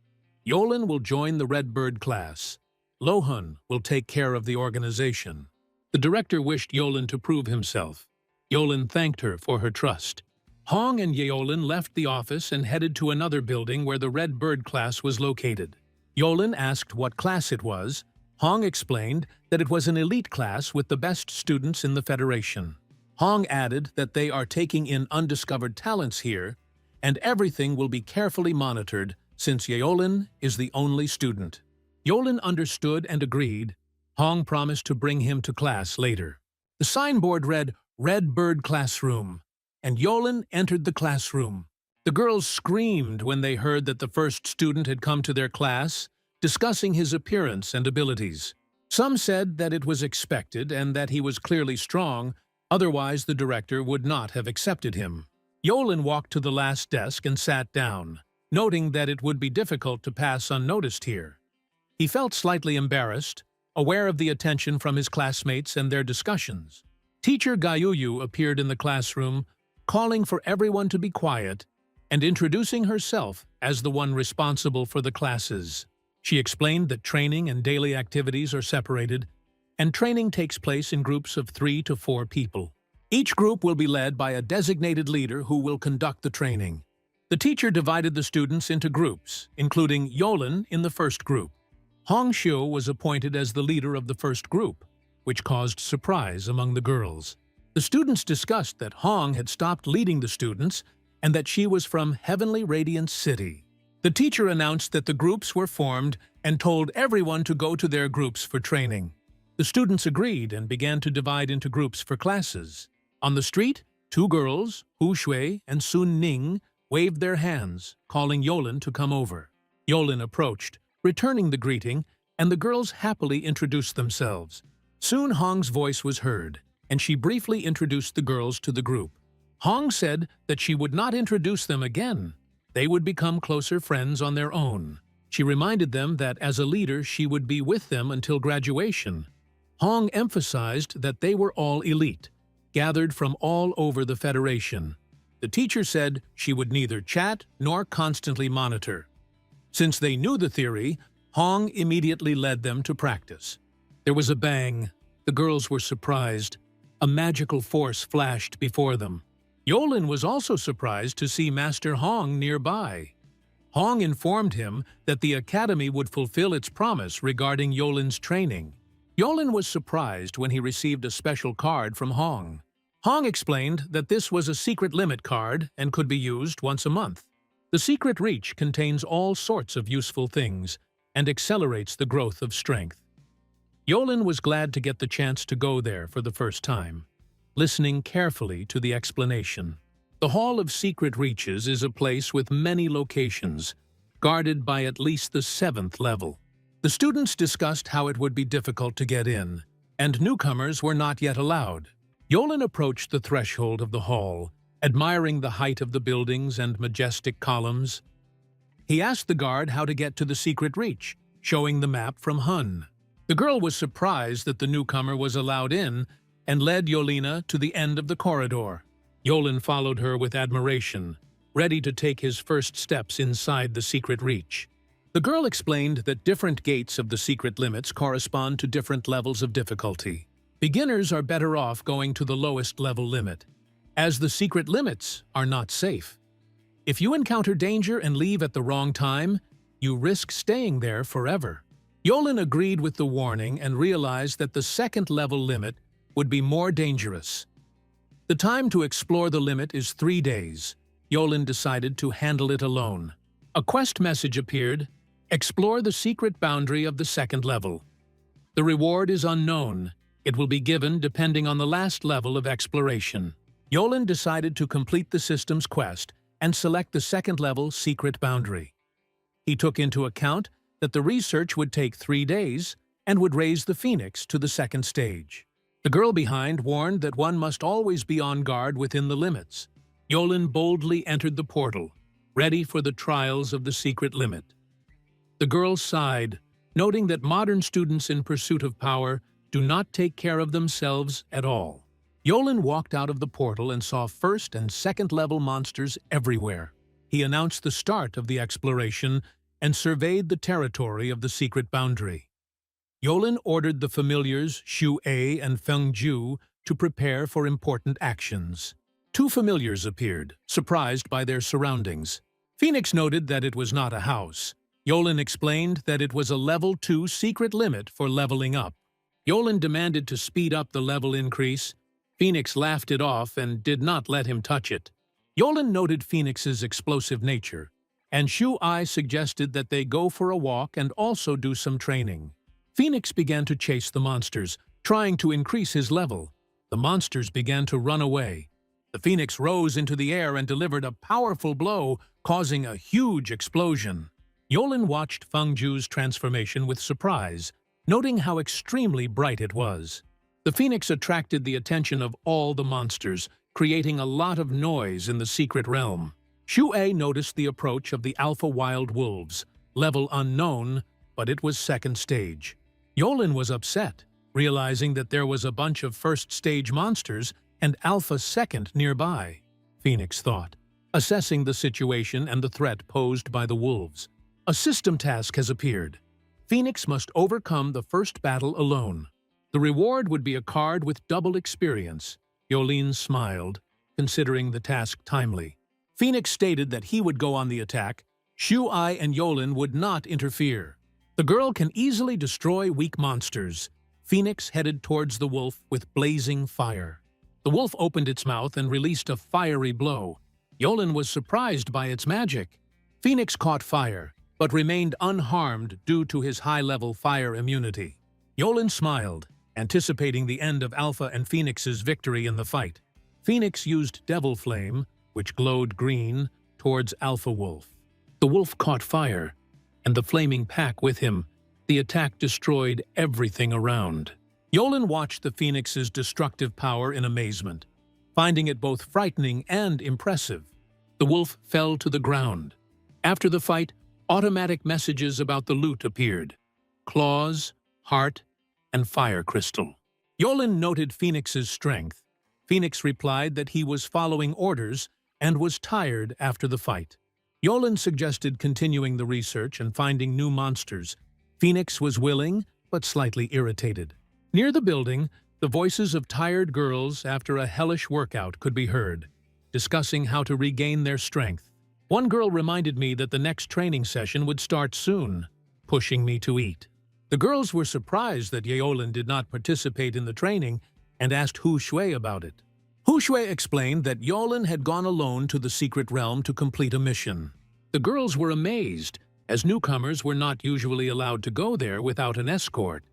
Yolin will join the Redbird class. Lohun will take care of the organization. The director wished Yolin to prove himself. Yolin thanked her for her trust. Hong and Yolin left the office and headed to another building where the Redbird class was located. Yolin asked what class it was. Hong explained that it was an elite class with the best students in the Federation. Hong added that they are taking in undiscovered talents here, and everything will be carefully monitored since Yolin is the only student. Yolin understood and agreed. Hong promised to bring him to class later. The signboard read, Redbird Classroom, and Yolin entered the classroom. The girls screamed when they heard that the first student had come to their class, discussing his appearance and abilities. Some said that it was expected and that he was clearly strong, otherwise the director would not have accepted him. Yolin walked to the last desk and sat down, noting that it would be difficult to pass unnoticed here. He felt slightly embarrassed, aware of the attention from his classmates and their discussions. Teacher Gayuyu appeared in the classroom, calling for everyone to be quiet and introducing herself as the one responsible for the classes. She explained that training and daily activities are separated, and training takes place in groups of 3 to 4 people. Each group will be led by a designated leader who will conduct the training. The teacher divided the students into groups, including Yolin in the first group. Hong Xiu was appointed as the leader of the first group, which caused surprise among the girls. The students discussed that Hong had stopped leading the students and that she was from Heavenly Radiance City. The teacher announced that the groups were formed and told everyone to go to their groups for training. The students agreed and began to divide into groups for classes. On the street, 2 girls, Hu Shui and Sun Ning, waved their hands, calling Yolin to come over. Yolin approached, returning the greeting, and the girls happily introduced themselves. Soon Hong's voice was heard, and she briefly introduced the girls to the group. Hong said that she would not introduce them again. They would become closer friends on their own. She reminded them that as a leader she would be with them until graduation. Hong emphasized that they were all elite, gathered from all over the Federation. The teacher said she would neither chat nor constantly monitor. Since they knew the theory, Hong immediately led them to practice. There was a bang. The girls were surprised. A magical force flashed before them. Yolin was also surprised to see Master Hong nearby. Hong informed him that the academy would fulfill its promise regarding Yolin's training. Yolin was surprised when he received a special card from Hong. Hong explained that this was a secret limit card and could be used once a month. The secret reach contains all sorts of useful things and accelerates the growth of strength. Yolin was glad to get the chance to go there for the first time, listening carefully to the explanation. The Hall of Secret Reaches is a place with many locations, guarded by at least the 7th level. The students discussed how it would be difficult to get in, and newcomers were not yet allowed. Yolin approached the threshold of the hall, admiring the height of the buildings and majestic columns. He asked the guard how to get to the secret reach, showing the map from Hun. The girl was surprised that the newcomer was allowed in and led Yolina to the end of the corridor. Yolin followed her with admiration, ready to take his first steps inside the secret reach. The girl explained that different gates of the secret limits correspond to different levels of difficulty. Beginners are better off going to the lowest level limit, as the secret limits are not safe. If you encounter danger and leave at the wrong time, you risk staying there forever. Yolin agreed with the warning and realized that the 2nd level limit would be more dangerous. The time to explore the limit is 3 days. Yolin decided to handle it alone. A quest message appeared: explore the secret boundary of the 2nd level. The reward is unknown. It will be given depending on the last level of exploration. Yolin decided to complete the system's quest and select the 2nd level secret boundary. He took into account that the research would take 3 days and would raise the Phoenix to the 2nd stage. The girl behind warned that one must always be on guard within the limits. Yolin boldly entered the portal, ready for the trials of the secret limit. The girl sighed, noting that modern students in pursuit of power do not take care of themselves at all. Yolin walked out of the portal and saw 1st and 2nd level monsters everywhere. He announced the start of the exploration and surveyed the territory of the secret boundary. Yolin ordered the familiars Xu A and Feng Ju to prepare for important actions. 2 familiars appeared, surprised by their surroundings. Phoenix noted that it was not a house. Yolin explained that it was a level 2 secret limit for leveling up. Yolin demanded to speed up the level increase. Phoenix laughed it off and did not let him touch it. Yolin noted Phoenix's explosive nature, and Xu Ai suggested that they go for a walk and also do some training. Phoenix began to chase the monsters, trying to increase his level. The monsters began to run away. The Phoenix rose into the air and delivered a powerful blow, causing a huge explosion. Yolin watched Feng Ju's transformation with surprise, noting how extremely bright it was. The phoenix attracted the attention of all the monsters, creating a lot of noise in the secret realm. Shui noticed the approach of the alpha wild wolves, level unknown, but it was second stage. Yolin was upset, realizing that there was a bunch of first-stage monsters and alpha second nearby, Phoenix thought, assessing the situation and the threat posed by the wolves. A system task has appeared. Phoenix must overcome the first battle alone. The reward would be a card with double experience. Yolin smiled, considering the task timely. Phoenix stated that he would go on the attack. Shui and Yolin would not interfere. The girl can easily destroy weak monsters. Phoenix headed towards the wolf with blazing fire. The wolf opened its mouth and released a fiery blow. Yolin was surprised by its magic. Phoenix caught fire, but remained unharmed due to his high-level fire immunity. Yolin smiled, anticipating the end of Alpha and Phoenix's victory in the fight. Phoenix used Devil Flame, which glowed green, towards Alpha Wolf. The wolf caught fire, and the flaming pack with him. The attack destroyed everything around. Yolin watched the Phoenix's destructive power in amazement, finding it both frightening and impressive. The wolf fell to the ground. After the fight, automatic messages about the loot appeared: claws, heart, and fire crystal. Yolin noted Phoenix's strength. Phoenix replied that he was following orders and was tired after the fight. Yolin suggested continuing the research and finding new monsters. Phoenix was willing, but slightly irritated. Near the building, the voices of tired girls after a hellish workout could be heard, discussing how to regain their strength. One girl reminded me that the next training session would start soon, pushing me to eat. The girls were surprised that Yolin did not participate in the training and asked Hu Shui about it. Hu Shui explained that Yolin had gone alone to the secret realm to complete a mission. The girls were amazed, as newcomers were not usually allowed to go there without an escort.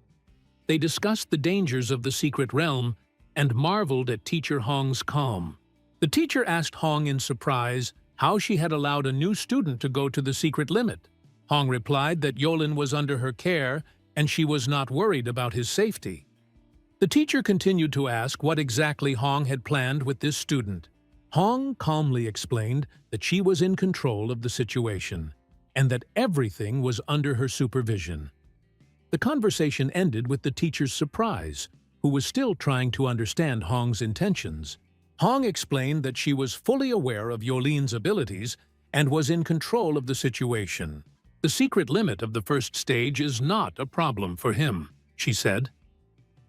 They discussed the dangers of the secret realm and marveled at teacher Hong's calm. The teacher asked Hong in surprise how she had allowed a new student to go to the secret limit. Hong replied that Yolin was under her care and she was not worried about his safety. The teacher continued to ask what exactly Hong had planned with this student. Hong calmly explained that she was in control of the situation and that everything was under her supervision. The conversation ended with the teacher's surprise, who was still trying to understand Hong's intentions. Hong explained that she was fully aware of Yolin's abilities and was in control of the situation. The secret limit of the first stage is not a problem for him, she said.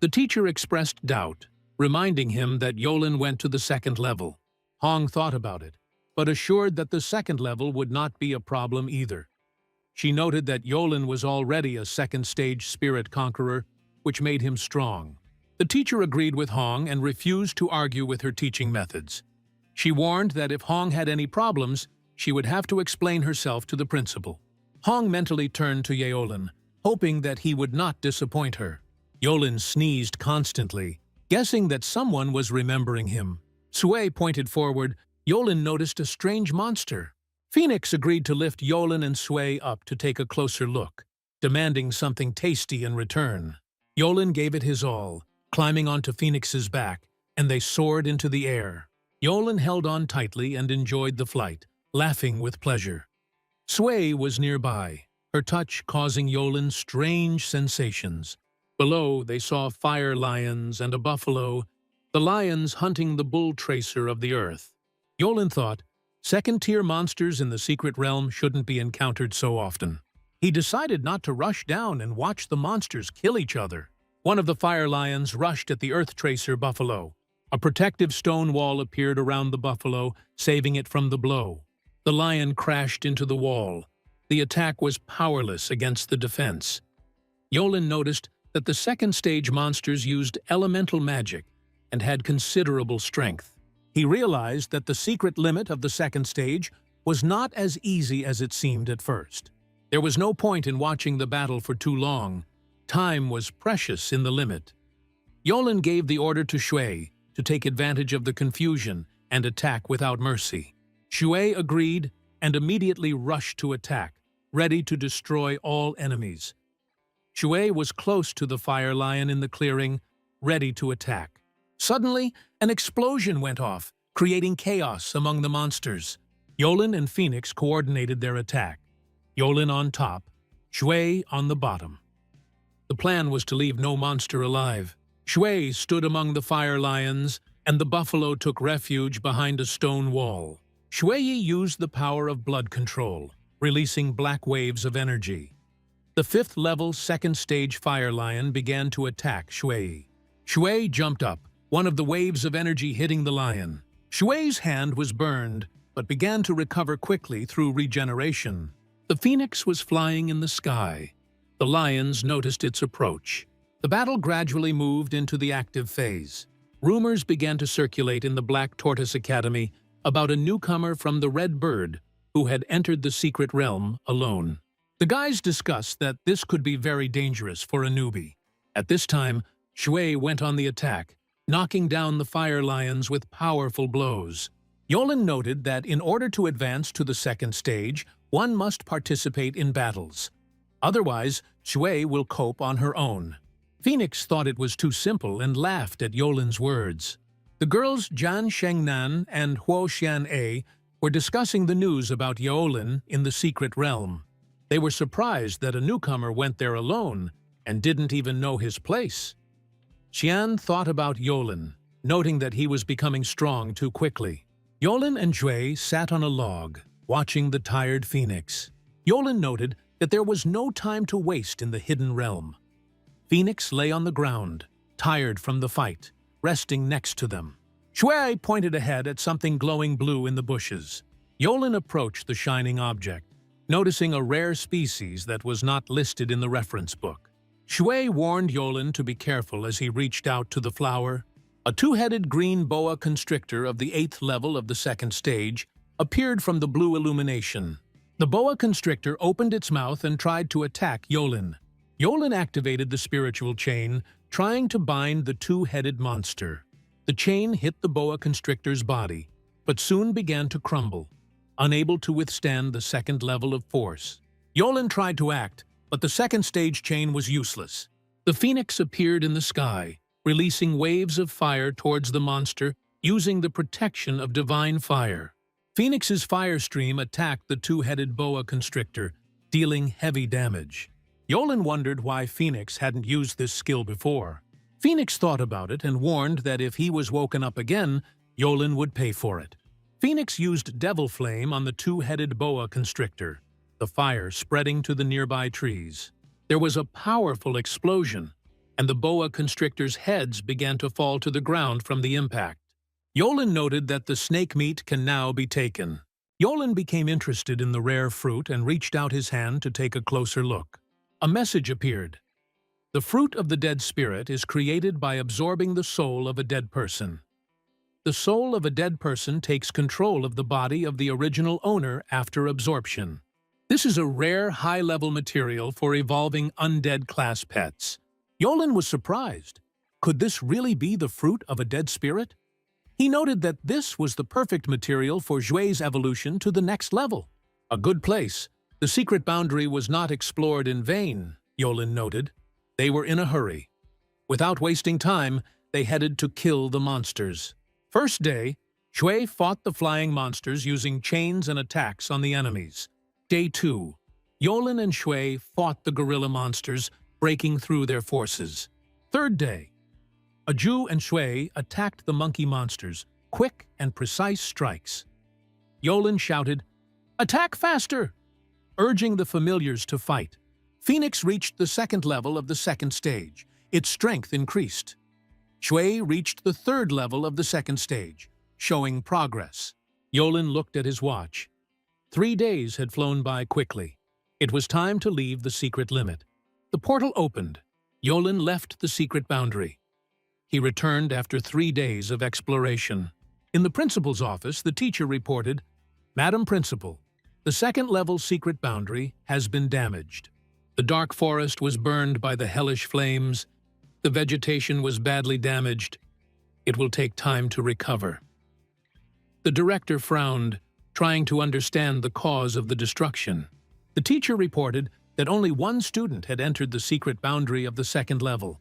The teacher expressed doubt, reminding him that Yolin went to the second level. Hong thought about it, but assured that the second level would not be a problem either. She noted that Yolin was already a second-stage spirit conqueror, which made him strong. The teacher agreed with Hong and refused to argue with her teaching methods. She warned that if Hong had any problems, she would have to explain herself to the principal. Hong mentally turned to Yolin, hoping that he would not disappoint her. Yolin sneezed constantly, guessing that someone was remembering him. Sui pointed forward. Yolin noticed a strange monster. Phoenix agreed to lift Yolin and Sui up to take a closer look, demanding something tasty in return. Yolin gave it his all, climbing onto Phoenix's back, and they soared into the air. Yolin held on tightly and enjoyed the flight, laughing with pleasure. Sui was nearby, her touch causing Yolin strange sensations. Below, they saw fire lions and a buffalo, the lions hunting the bull tracer of the earth. Yolin thought, second-tier monsters in the secret realm shouldn't be encountered so often. He decided not to rush down and watch the monsters kill each other. One of the fire lions rushed at the earth tracer buffalo. A protective stone wall appeared around the buffalo, saving it from the blow. The lion crashed into the wall. The attack was powerless against the defense. Yolin noticed that the second-stage monsters used elemental magic and had considerable strength. He realized that the secret limit of the second stage was not as easy as it seemed at first. There was no point in watching the battle for too long. Time was precious in the limit. Yolin gave the order to Shui to take advantage of the confusion and attack without mercy. Shui agreed and immediately rushed to attack, ready to destroy all enemies. Shui was close to the fire lion in the clearing, ready to attack. Suddenly, an explosion went off, creating chaos among the monsters. Yolin and Phoenix coordinated their attack. Yolin on top, Shui on the bottom. The plan was to leave no monster alive. Shui stood among the fire lions, and the buffalo took refuge behind a stone wall. Shui used the power of blood control, releasing black waves of energy. The fifth-level second-stage fire lion began to attack Shui. Shui jumped up, one of the waves of energy hitting the lion. Shui's hand was burned, but began to recover quickly through regeneration. The phoenix was flying in the sky. The lions noticed its approach. The battle gradually moved into the active phase. Rumors began to circulate in the Black Tortoise Academy about a newcomer from the Red Bird who had entered the secret realm alone. The guys discussed that this could be very dangerous for a newbie. At this time, Shui went on the attack, knocking down the fire lions with powerful blows. Yolin noted that in order to advance to the second stage, one must participate in battles. Otherwise, Shui will cope on her own. Phoenix thought it was too simple and laughed at Yolin's words. The girls Jian Shengnan and Huo Xian-A were discussing the news about Yolin in the secret realm. They were surprised that a newcomer went there alone and didn't even know his place. Xian thought about Yolin, noting that he was becoming strong too quickly. Yolin and Shui sat on a log, watching the tired phoenix. Yolin noted that there was no time to waste in the hidden realm. Phoenix lay on the ground, tired from the fight, resting next to them. Shui pointed ahead at something glowing blue in the bushes. Yolin approached the shining object, noticing a rare species that was not listed in the reference book. Shui warned Yolin to be careful as he reached out to the flower. A two-headed green boa constrictor of the 8th level of the second stage appeared from the blue illumination. The boa constrictor opened its mouth and tried to attack Yolin. Yolin activated the spiritual chain, trying to bind the two-headed monster. The chain hit the boa constrictor's body, but soon began to crumble, unable to withstand the second level of force. Yolin tried to act, but the second stage chain was useless. The phoenix appeared in the sky, releasing waves of fire towards the monster using the protection of divine fire. Phoenix's fire stream attacked the two-headed boa constrictor, dealing heavy damage. Yolin wondered why Phoenix hadn't used this skill before. Phoenix thought about it and warned that if he was woken up again, Yolin would pay for it. Phoenix used Devil Flame on the two-headed boa constrictor, the fire spreading to the nearby trees. There was a powerful explosion, and the boa constrictor's heads began to fall to the ground from the impact. Yolin noted that the snake meat can now be taken. Yolin became interested in the rare fruit and reached out his hand to take a closer look. A message appeared. The fruit of the dead spirit is created by absorbing the soul of a dead person. The soul of a dead person takes control of the body of the original owner after absorption. This is a rare, high-level material for evolving undead class pets. Yolin was surprised. Could this really be the fruit of a dead spirit? He noted that this was the perfect material for Shui's evolution to the next level. A good place. The secret boundary was not explored in vain, Yolin noted. They were in a hurry. Without wasting time, they headed to kill the monsters. First day, Shui fought the flying monsters using chains and attacks on the enemies. Day 2, Yolin and Shui fought the gorilla monsters, breaking through their forces. Third day, Aju and Shui attacked the monkey monsters, quick and precise strikes. Yolin shouted, "Attack faster!" urging the familiars to fight. Phoenix reached the second level of the second stage. Its strength increased. Shui reached the third level of the second stage, showing progress. Yolin looked at his watch. 3 days had flown by quickly. It was time to leave the secret limit. The portal opened. Yolin left the secret boundary. He returned after 3 days of exploration. In the principal's office, the teacher reported, "Madam Principal, the second-level secret boundary has been damaged. The dark forest was burned by the hellish flames. The vegetation was badly damaged. It will take time to recover." The director frowned, trying to understand the cause of the destruction. The teacher reported that only one student had entered the secret boundary of the second level,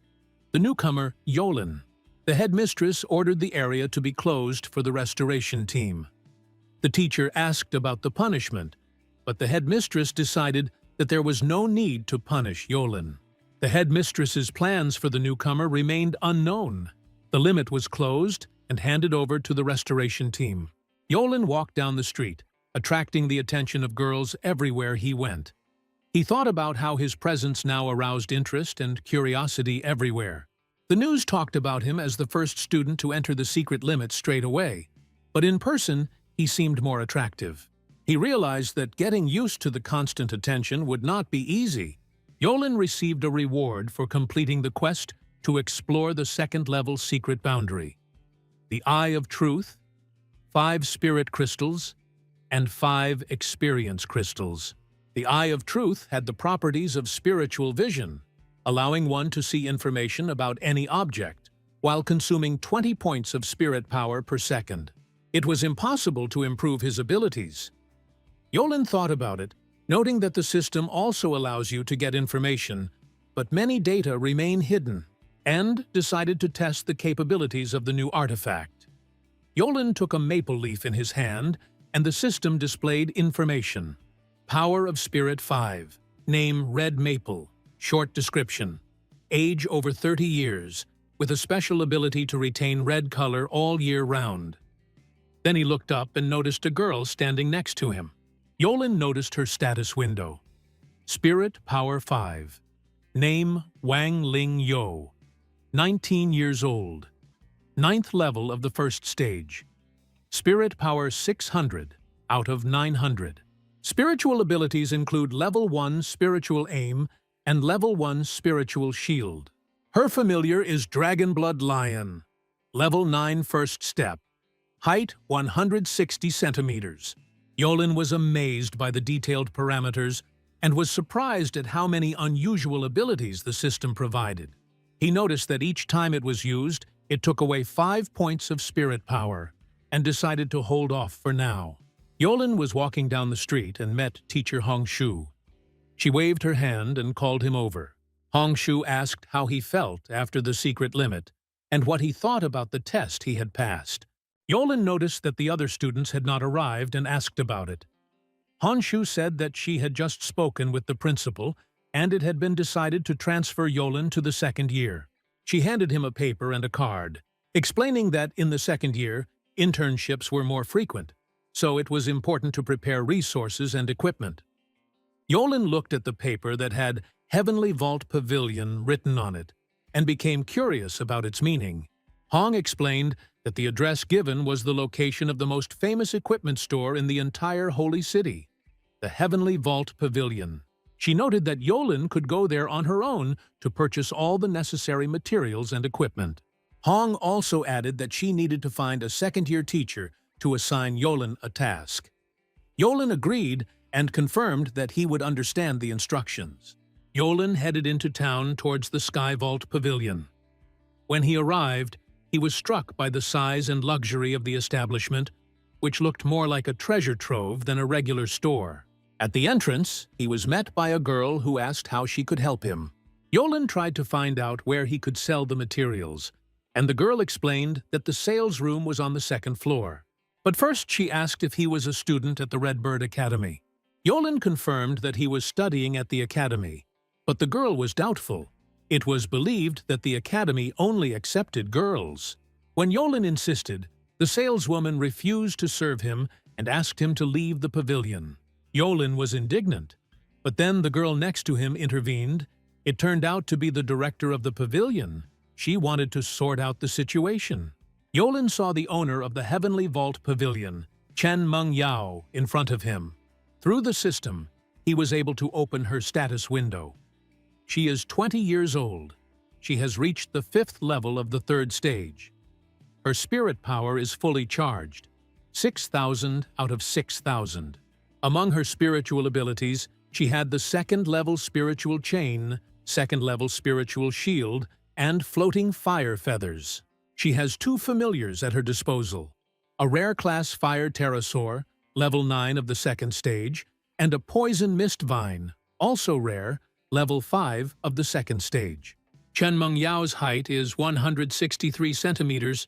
the newcomer Yolin. The headmistress ordered the area to be closed for the restoration team. The teacher asked about the punishment, but the headmistress decided that there was no need to punish Yolin. The headmistress's plans for the newcomer remained unknown. The limit was closed and handed over to the restoration team. Yolin walked down the street, attracting the attention of girls everywhere he went. He thought about how his presence now aroused interest and curiosity everywhere. The news talked about him as the first student to enter the secret limit straight away, but in person, he seemed more attractive. He realized that getting used to the constant attention would not be easy. Yolin received a reward for completing the quest to explore the second-level secret boundary. The Eye of Truth, 5 Spirit Crystals, and 5 Experience Crystals. The Eye of Truth had the properties of spiritual vision, allowing one to see information about any object, while consuming 20 points of spirit power per second. It was impossible to improve his abilities. Yolin thought about it, noting that the system also allows you to get information, but many data remain hidden, and decided to test the capabilities of the new artifact. Yolin took a maple leaf in his hand, and the system displayed information. Power of Spirit 5. Name Red Maple. Short description. Age over 30 years, with a special ability to retain red color all year round. Then he looked up and noticed a girl standing next to him. Yolin noticed her status window. Spirit Power 5. Name Wang Ling Yo. 19 years old. 9th level of the first stage. Spirit Power 600 out of 900. Spiritual abilities include Level 1 Spiritual Aim and Level 1 Spiritual Shield. Her familiar is Dragon Blood Lion. Level 9 First Step. Height 160 centimeters. Yolin was amazed by the detailed parameters and was surprised at how many unusual abilities the system provided. He noticed that each time it was used, it took away 5 points of spirit power, and decided to hold off for now. Yolin was walking down the street and met teacher Hongshu. She waved her hand and called him over. Hongshu asked how he felt after the secret limit and what he thought about the test he had passed. Yolin noticed that the other students had not arrived and asked about it. Hongshu said that she had just spoken with the principal and it had been decided to transfer Yolin to the second year. She handed him a paper and a card, explaining that in the second year, internships were more frequent, so it was important to prepare resources and equipment. Yolin looked at the paper that had Heavenly Vault Pavilion written on it and became curious about its meaning. Hong explained that the address given was the location of the most famous equipment store in the entire Holy City, the Heavenly Vault Pavilion. She noted that Yolin could go there on her own to purchase all the necessary materials and equipment. Hong also added that she needed to find a second-year teacher to assign Yolin a task. Yolin agreed and confirmed that he would understand the instructions. Yolin headed into town towards the Sky Vault Pavilion. When he arrived, he was struck by the size and luxury of the establishment, which looked more like a treasure trove than a regular store. At the entrance, he was met by a girl who asked how she could help him. Yolin tried to find out where he could sell the materials, and the girl explained that the sales room was on the second floor. But first she asked if he was a student at the Redbird Academy. Yolin confirmed that he was studying at the academy, but the girl was doubtful. It was believed that the academy only accepted girls. When Yolin insisted, the saleswoman refused to serve him and asked him to leave the pavilion. Yolin was indignant, but then the girl next to him intervened. It turned out to be the director of the pavilion. She wanted to sort out the situation. Yolin saw the owner of the Heavenly Vault Pavilion, Chen Meng Yao, in front of him. Through the system, he was able to open her status window. She is 20 years old. She has reached the 5th level of the 3rd stage. Her spirit power is fully charged, 6,000 out of 6,000. Among her spiritual abilities, she had the 2nd-level spiritual chain, 2nd-level spiritual shield, and floating fire feathers. She has 2 familiars at her disposal, a rare-class fire pterosaur, level 9 of the 2nd stage, and a poison mist vine, Also rare, level 5 of the second stage. Chen Mengyao's height is 163 centimeters,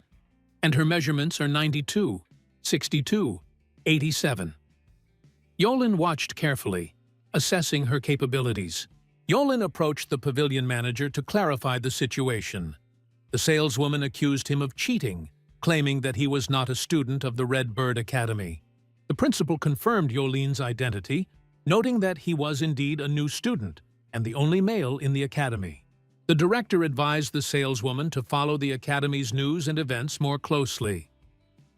and her measurements are 92, 62, 87. Yolin watched carefully, assessing her capabilities. Yolin approached the pavilion manager to clarify the situation. The saleswoman accused him of cheating, claiming that he was not a student of the Red Bird Academy. The principal confirmed Yolin's identity, noting that he was indeed a new student and the only male in the academy. The director advised the saleswoman to follow the academy's news and events more closely.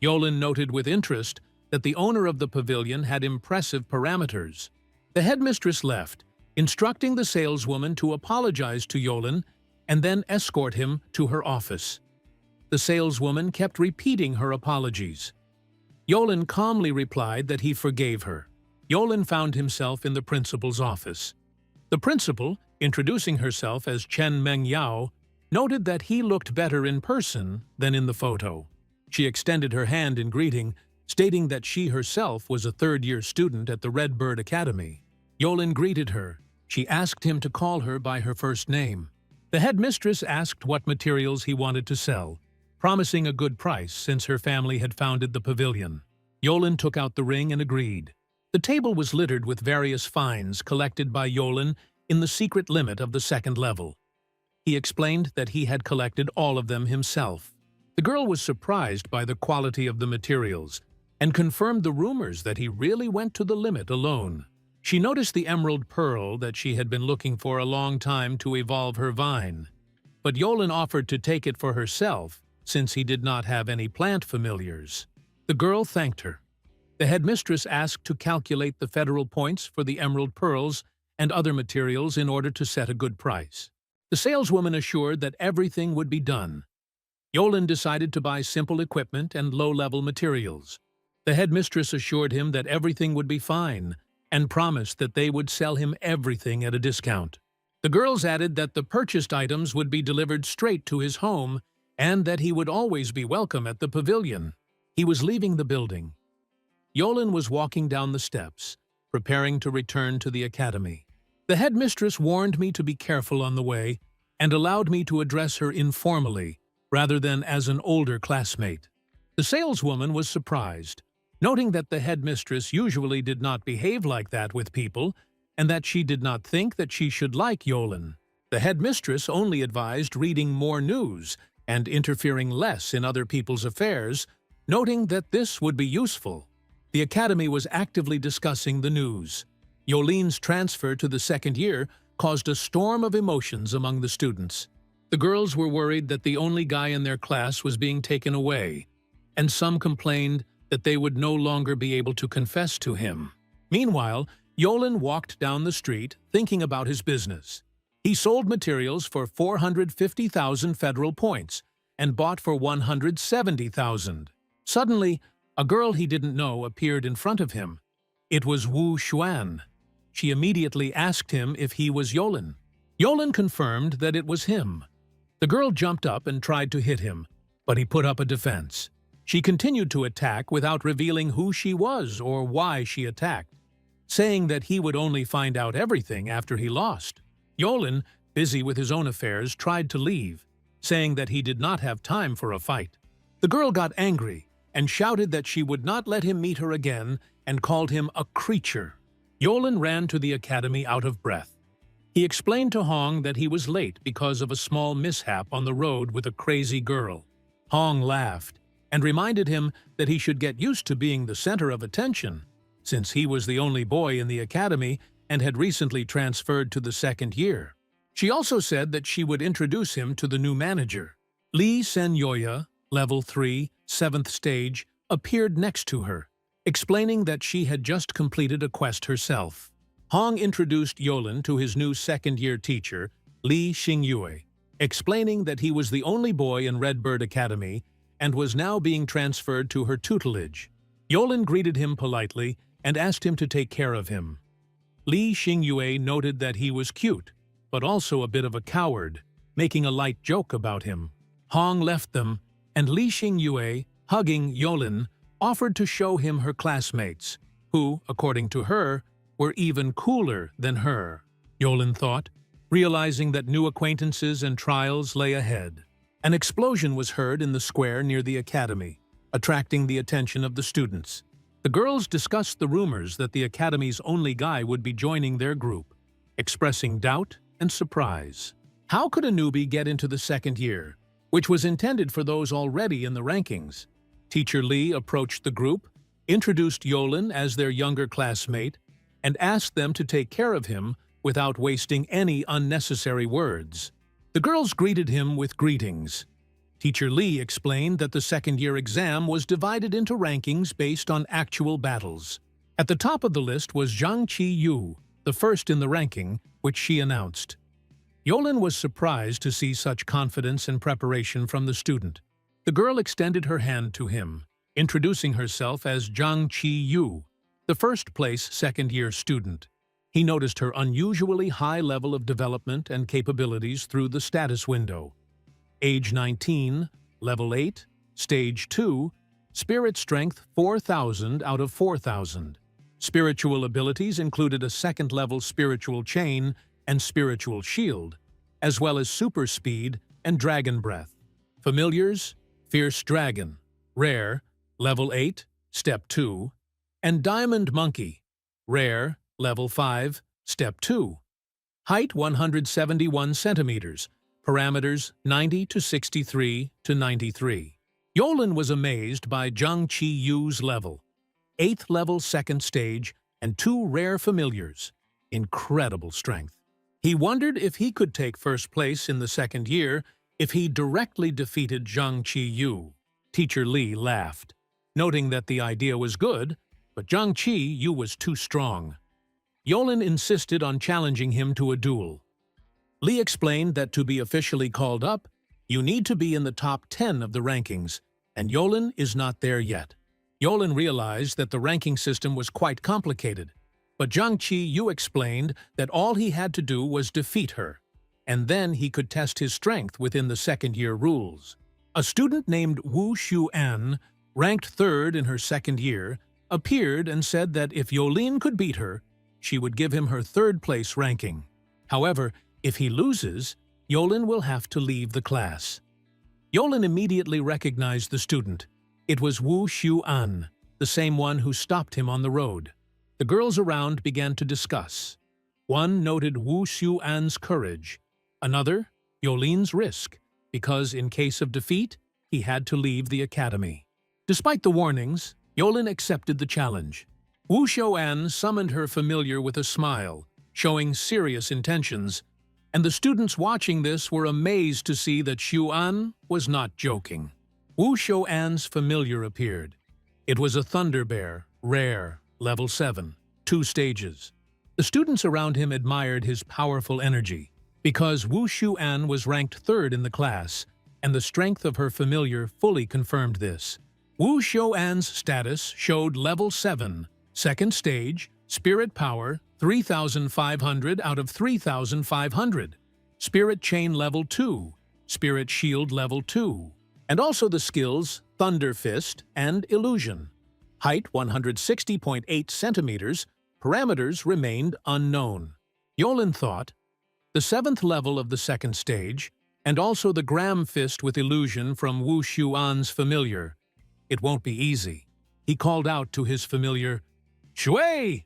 Yolin noted with interest that the owner of the pavilion had impressive parameters. The headmistress left, instructing the saleswoman to apologize to Yolin and then escort him to her office. The saleswoman kept repeating her apologies. Yolin calmly replied that he forgave her. Yolin found himself in the principal's office. The principal, introducing herself as Chen Mengyao, noted that he looked better in person than in the photo. She extended her hand in greeting, stating that she herself was a third-year student at the Red Bird Academy. Yolin greeted her. She asked him to call her by her first name. The headmistress asked what materials he wanted to sell, promising a good price since her family had founded the pavilion. Yolin took out the ring and agreed. The table was littered with various finds collected by Yolin in the secret limit of the second level. He explained that he had collected all of them himself. The girl was surprised by the quality of the materials and confirmed the rumors that he really went to the limit alone. She noticed the emerald pearl that she had been looking for a long time to evolve her vine. But Yolin offered to take it for herself since he did not have any plant familiars. The girl thanked her. The headmistress asked to calculate the federal points for the emerald pearls and other materials in order to set a good price. The saleswoman assured that everything would be done. Yolin decided to buy simple equipment and low-level materials. The headmistress assured him that everything would be fine and promised that they would sell him everything at a discount. The girls added that the purchased items would be delivered straight to his home and that he would always be welcome at the pavilion. He was leaving the building. Yolin was walking down the steps, preparing to return to the academy. The headmistress warned me to be careful on the way and allowed me to address her informally rather than as an older classmate. The saleswoman was surprised, noting that the headmistress usually did not behave like that with people and that she did not think that she should like Yolin. The headmistress only advised reading more news and interfering less in other people's affairs, noting that this would be useful. The academy was actively discussing the news. Yolin's transfer to the second year caused a storm of emotions among the students. The girls were worried that the only guy in their class was being taken away, and some complained that they would no longer be able to confess to him. Meanwhile, Yolin walked down the street thinking about his business. He sold materials for 450,000 federal points and bought for 170,000. Suddenly, a girl he didn't know appeared in front of him. It was Wu Xuan. She immediately asked him if he was Yolin. Yolin confirmed that it was him. The girl jumped up and tried to hit him, but he put up a defense. She continued to attack without revealing who she was or why she attacked, saying that he would only find out everything after he lost. Yolin, busy with his own affairs, tried to leave, saying that he did not have time for a fight. The girl got angry and shouted that she would not let him meet her again and called him a creature. Yolin ran to the academy out of breath. He explained to Hong that he was late because of a small mishap on the road with a crazy girl. Hong laughed and reminded him that he should get used to being the center of attention, since he was the only boy in the academy and had recently transferred to the second year. She also said that she would introduce him to the new manager. Lee Senyoya, level 3, 7th stage, appeared next to her, explaining that she had just completed a quest herself. Hong introduced Yolin to his new second-year teacher, Li Xingyue, explaining that he was the only boy in Red Bird Academy and was now being transferred to her tutelage. Yolin greeted him politely and asked him to take care of him. Li Xingyue noted that he was cute, but also a bit of a coward, making a light joke about him. Hong left them, and Li Xingyue, hugging Yolin, offered to show him her classmates, who, according to her, were even cooler than her, Yolen thought, realizing that new acquaintances and trials lay ahead. An explosion was heard in the square near the academy, attracting the attention of the students. The girls discussed the rumors that the academy's only guy would be joining their group, expressing doubt and surprise. How could a newbie get into the second year, which was intended for those already in the rankings? Teacher Lee approached the group, introduced Yolen as their younger classmate, and asked them to take care of him without wasting any unnecessary words. The girls greeted him with greetings. Teacher Lee explained that the second-year exam was divided into rankings based on actual battles. At the top of the list was Zhang Qi-yu, the first in the ranking, which she announced. Yolen was surprised to see such confidence and preparation from the student. The girl extended her hand to him, introducing herself as Zhang Qi-yu, the first-place second-year student. He noticed her unusually high level of development and capabilities through the status window. Age 19, level 8, stage 2, spirit strength 4,000 out of 4,000. Spiritual abilities included a second-level spiritual chain and spiritual shield, as well as super speed and dragon breath. Familiars, fierce dragon, rare, level 8, step 2, and diamond monkey, rare, level 5, step 2. Height 171 centimeters, parameters 90 to 63 to 93. Yolen was amazed by Zhang Qi-yu's level, 8th level second stage, and 2 rare familiars. Incredible strength. He wondered if he could take first place in the second year if he directly defeated Zhang Qi-yu. Teacher Lee laughed, noting that the idea was good, but Zhang Qi-yu was too strong. Yolen insisted on challenging him to a duel. Lee explained that to be officially called up, you need to be in the top 10 of the rankings, and Yolen is not there yet. Yolen realized that the ranking system was quite complicated, but Zhang Qi-yu explained that all he had to do was defeat her, and then he could test his strength within the second-year rules. A student named Wu Xuan, ranked 3rd in her second year, appeared and said that if Yolen could beat her, she would give him her 3rd-place ranking. However, if he loses, Yolen will have to leave the class. Yolen immediately recognized the student. It was Wu Xuan, the same one who stopped him on the road. The girls around began to discuss. One noted Wu Xuan's courage, another, Yolen's risk, because in case of defeat, he had to leave the academy. Despite the warnings, Yolen accepted the challenge. Wu Xuan summoned her familiar with a smile, showing serious intentions, and the students watching this were amazed to see that Xuan was not joking. Wu Xuan's familiar appeared. It was a thunder bear, rare, level 7, 2 stages. The students around him admired his powerful energy, because Wu Xuan was ranked 3rd in the class, and the strength of her familiar fully confirmed this. Wu Xuan's status showed level 7, 2nd stage, spirit power 3,500 out of 3,500, spirit chain level 2, spirit shield level 2, and also the skills Thunder Fist and Illusion. Height 160.8 centimeters, parameters remained unknown. Yolen thought, the 7th level of the 2nd stage, and also the Gram Fist with Illusion from Wu Xuan's familiar. It won't be easy. He called out to his familiar, "Shui!"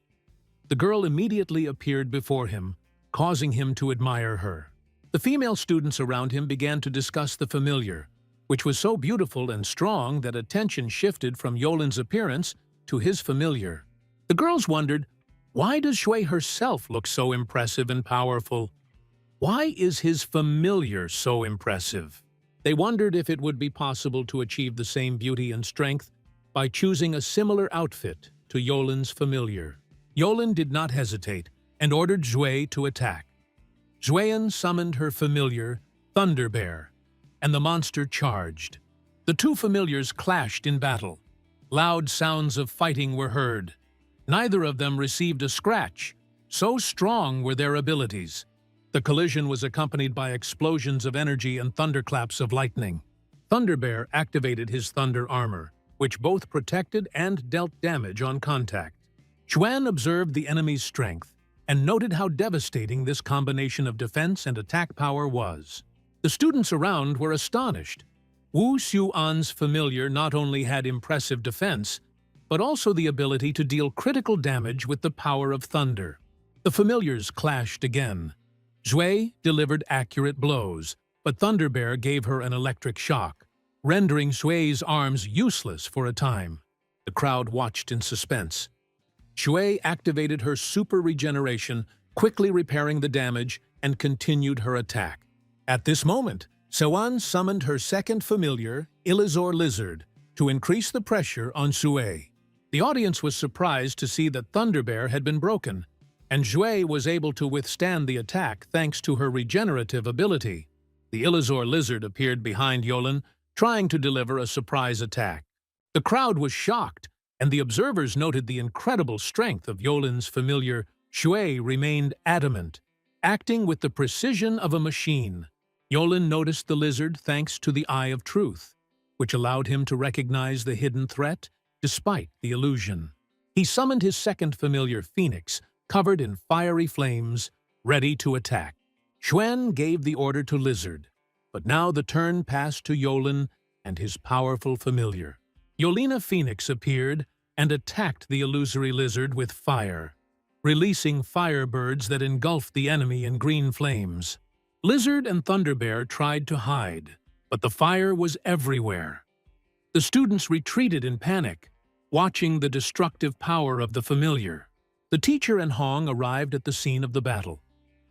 The girl immediately appeared before him, causing him to admire her. The female students around him began to discuss the familiar, which was so beautiful and strong that attention shifted from Yolen's appearance to his familiar. The girls wondered, why does Shui herself look so impressive and powerful? Why is his familiar so impressive? They wondered if it would be possible to achieve the same beauty and strength by choosing a similar outfit to Yolen's familiar. Yolen did not hesitate and ordered Zhui to attack. Zhuian summoned her familiar, Thunder Bear, and the monster charged. The 2 familiars clashed in battle. Loud sounds of fighting were heard. Neither of them received a scratch, so strong were their abilities. The collision was accompanied by explosions of energy and thunderclaps of lightning. Thunder Bear activated his thunder armor, which both protected and dealt damage on contact. Xuan observed the enemy's strength and noted how devastating this combination of defense and attack power was. The students around were astonished. Wu Xuan's familiar not only had impressive defense, but also the ability to deal critical damage with the power of thunder. The familiars clashed again. Zhui delivered accurate blows, but Thunderbear gave her an electric shock, rendering Xue's arms useless for a time. The crowd watched in suspense. Xue activated her super regeneration, quickly repairing the damage, and continued her attack. At this moment, Sewan summoned her second familiar, Ilizor Lizard, to increase the pressure on Xue. The audience was surprised to see that Thunderbear had been broken, and Xue was able to withstand the attack thanks to her regenerative ability. The Ilizor Lizard appeared behind Yolan, trying to deliver a surprise attack. The crowd was shocked, and the observers noted the incredible strength of Yolan's familiar. Xue remained adamant, acting with the precision of a machine. Yolan noticed the lizard thanks to the Eye of Truth, which allowed him to recognize the hidden threat despite the illusion. He summoned his second familiar, Phoenix, covered in fiery flames, ready to attack. Xuan gave the order to Lizard, but now the turn passed to Yolan and his powerful familiar. Yolina Phoenix appeared and attacked the illusory lizard with fire, releasing firebirds that engulfed the enemy in green flames. Lizard and Thunderbear tried to hide, but the fire was everywhere. The students retreated in panic, watching the destructive power of the familiar. The teacher and Hong arrived at the scene of the battle.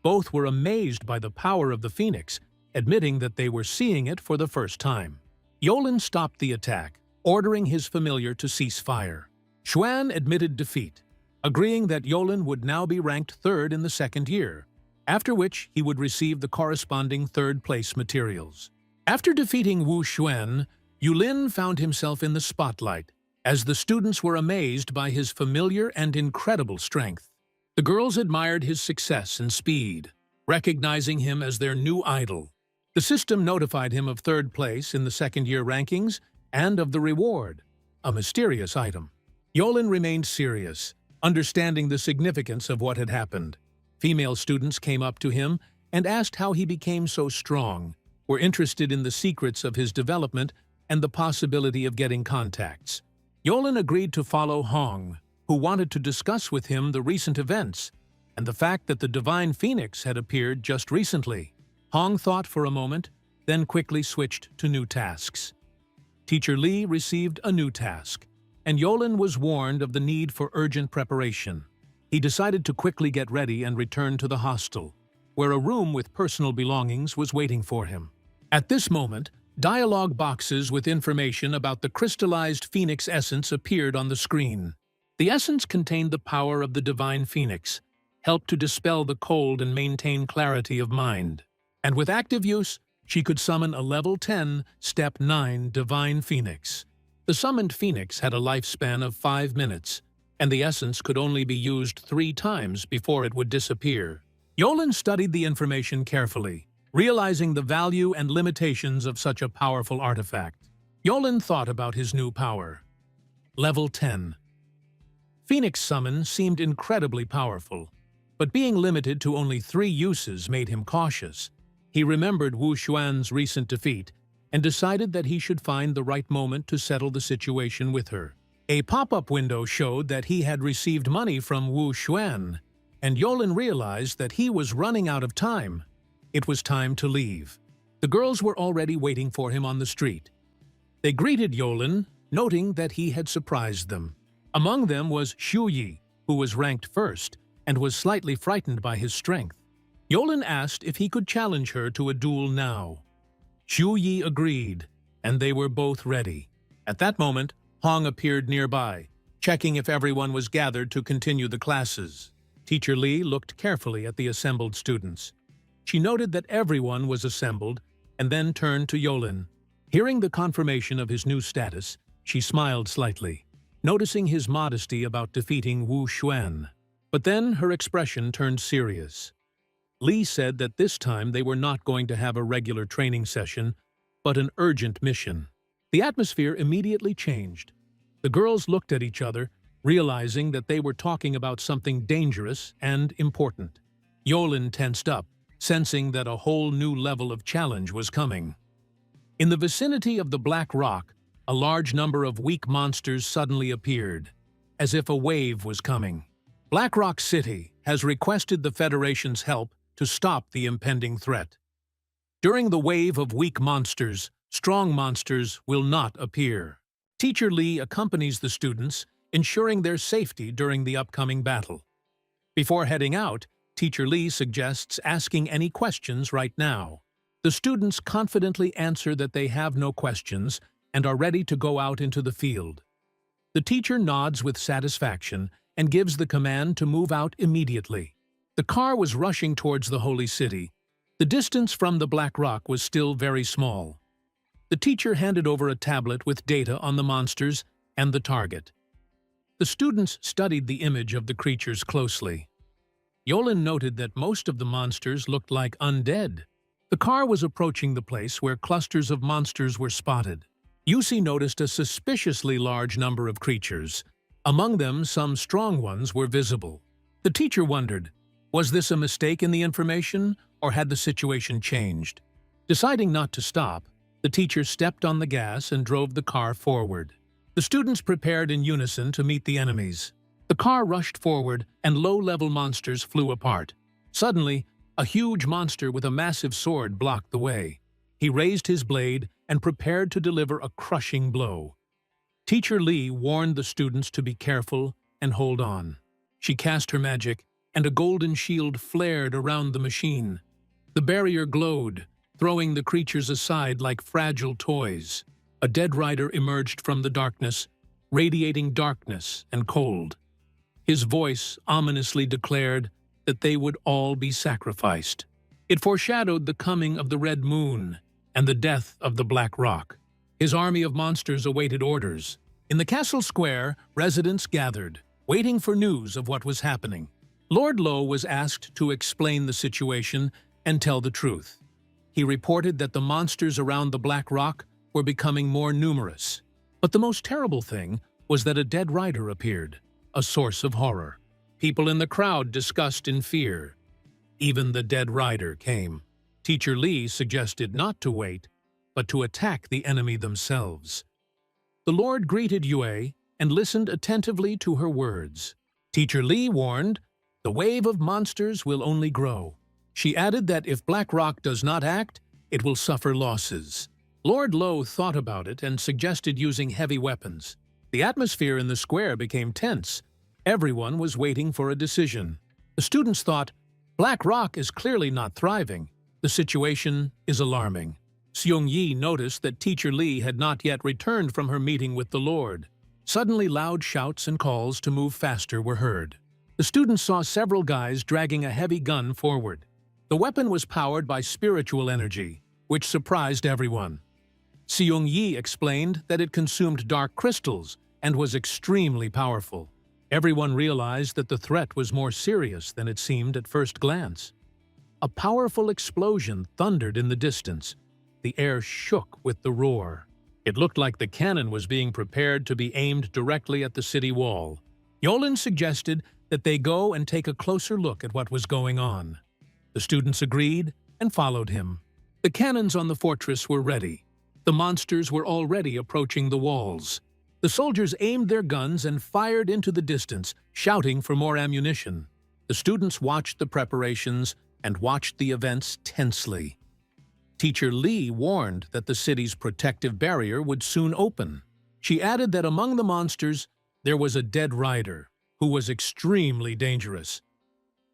Both were amazed by the power of the Phoenix, admitting that they were seeing it for the first time. Yolan stopped the attack, ordering his familiar to cease fire. Xuan admitted defeat, agreeing that Yolan would now be ranked third in the second year, after which he would receive the corresponding third-place materials. After defeating Wu Xuan, Yulin found himself in the spotlight, as the students were amazed by his familiar and incredible strength. The girls admired his success and speed, recognizing him as their new idol. The system notified him of third place in the second-year rankings and of the reward, a mysterious item. Yolan remained serious, understanding the significance of what had happened. Female students came up to him and asked how he became so strong, were interested in the secrets of his development and the possibility of getting contacts. Yolan agreed to follow Hong, who wanted to discuss with him the recent events and the fact that the Divine Phoenix had appeared just recently. Hong thought for a moment, then quickly switched to new tasks. Teacher Li received a new task, and Yolan was warned of the need for urgent preparation. He decided to quickly get ready and return to the hostel, where a room with personal belongings was waiting for him. At this moment, dialogue boxes with information about the crystallized Phoenix essence appeared on the screen. The essence contained the power of the Divine Phoenix, helped to dispel the cold and maintain clarity of mind. And with active use, she could summon a level 10, step 9 Divine Phoenix. The summoned Phoenix had a lifespan of 5 minutes, and the essence could only be used 3 times before it would disappear. Yolan studied the information carefully, realizing the value and limitations of such a powerful artifact. Yolan thought about his new power. Level 10. Phoenix Summon seemed incredibly powerful, but being limited to only 3 uses made him cautious. He remembered Wu Xuan's recent defeat and decided that he should find the right moment to settle the situation with her. A pop-up window showed that he had received money from Wu Xuan, and Yolan realized that he was running out of time. It was time to leave. The girls were already waiting for him on the street. They greeted Yolan, noting that he had surprised them. Among them was Xu Yi, who was ranked first and was slightly frightened by his strength. Yolan asked if he could challenge her to a duel now. Xu Yi agreed, and they were both ready. At that moment, Hong appeared nearby, checking if everyone was gathered to continue the classes. Teacher Li looked carefully at the assembled students. She noted that everyone was assembled and then turned to Yolan. Hearing the confirmation of his new status, she smiled slightly, noticing his modesty about defeating Wu Xuan. But then her expression turned serious. Li said that this time they were not going to have a regular training session, but an urgent mission. The atmosphere immediately changed. The girls looked at each other, realizing that they were talking about something dangerous and important. Yolin tensed up, sensing that a whole new level of challenge was coming. In the vicinity of the Black Rock, a large number of weak monsters suddenly appeared, as if a wave was coming. Black Rock City has requested the Federation's help to stop the impending threat. During the wave of weak monsters, strong monsters will not appear. Teacher Lee accompanies the students, ensuring their safety during the upcoming battle. Before heading out, Teacher Lee suggests asking any questions right now. The students confidently answer that they have no questions and are ready to go out into the field. The teacher nods with satisfaction and gives the command to move out immediately. The car was rushing towards the holy city. The distance from the Black Rock was still very small. The teacher handed over a tablet with data on the monsters and the target. The students studied the image of the creatures closely. Yolin noted that most of the monsters looked like undead. The car was approaching the place where clusters of monsters were spotted. Yusi noticed a suspiciously large number of creatures. Among them, some strong ones were visible. The teacher wondered, was this a mistake in the information, or had the situation changed? Deciding not to stop, the teacher stepped on the gas and drove the car forward. The students prepared in unison to meet the enemies. The car rushed forward, and low-level monsters flew apart. Suddenly, a huge monster with a massive sword blocked the way. He raised his blade and prepared to deliver a crushing blow. Teacher Lee warned the students to be careful and hold on. She cast her magic, and a golden shield flared around the machine. The barrier glowed, throwing the creatures aside like fragile toys. A dead rider emerged from the darkness, radiating darkness and cold. His voice ominously declared that they would all be sacrificed. It foreshadowed the coming of the Red Moon and the death of the Black Rock. His army of monsters awaited orders. In the castle square, residents gathered, waiting for news of what was happening. Lord Lo was asked to explain the situation and tell the truth. He reported that the monsters around the Black Rock were becoming more numerous. But the most terrible thing was that a dead rider appeared, a source of horror. People in the crowd discussed in fear. Even the dead rider came. Teacher Lee suggested not to wait, but to attack the enemy themselves. The Lord greeted Yue and listened attentively to her words. Teacher Lee warned, the wave of monsters will only grow. She added that if Black Rock does not act, it will suffer losses. Lord Lo thought about it and suggested using heavy weapons. The atmosphere in the square became tense. Everyone was waiting for a decision. The students thought, Black Rock is clearly not thriving. The situation is alarming. Seung Yi noticed that Teacher Lee had not yet returned from her meeting with the Lord. Suddenly, loud shouts and calls to move faster were heard. The students saw several guys dragging a heavy gun forward. The weapon was powered by spiritual energy, which surprised everyone. Seung Yi explained that it consumed dark crystals and was extremely powerful. Everyone realized that the threat was more serious than it seemed at first glance. A powerful explosion thundered in the distance. The air shook with the roar. It looked like the cannon was being prepared to be aimed directly at the city wall. Yolin suggested that they go and take a closer look at what was going on. The students agreed and followed him. The cannons on the fortress were ready. The monsters were already approaching the walls. The soldiers aimed their guns and fired into the distance, shouting for more ammunition. The students watched the preparations and watched the events tensely. Teacher Lee warned that the city's protective barrier would soon open. She added that among the monsters, there was a dead rider, who was extremely dangerous.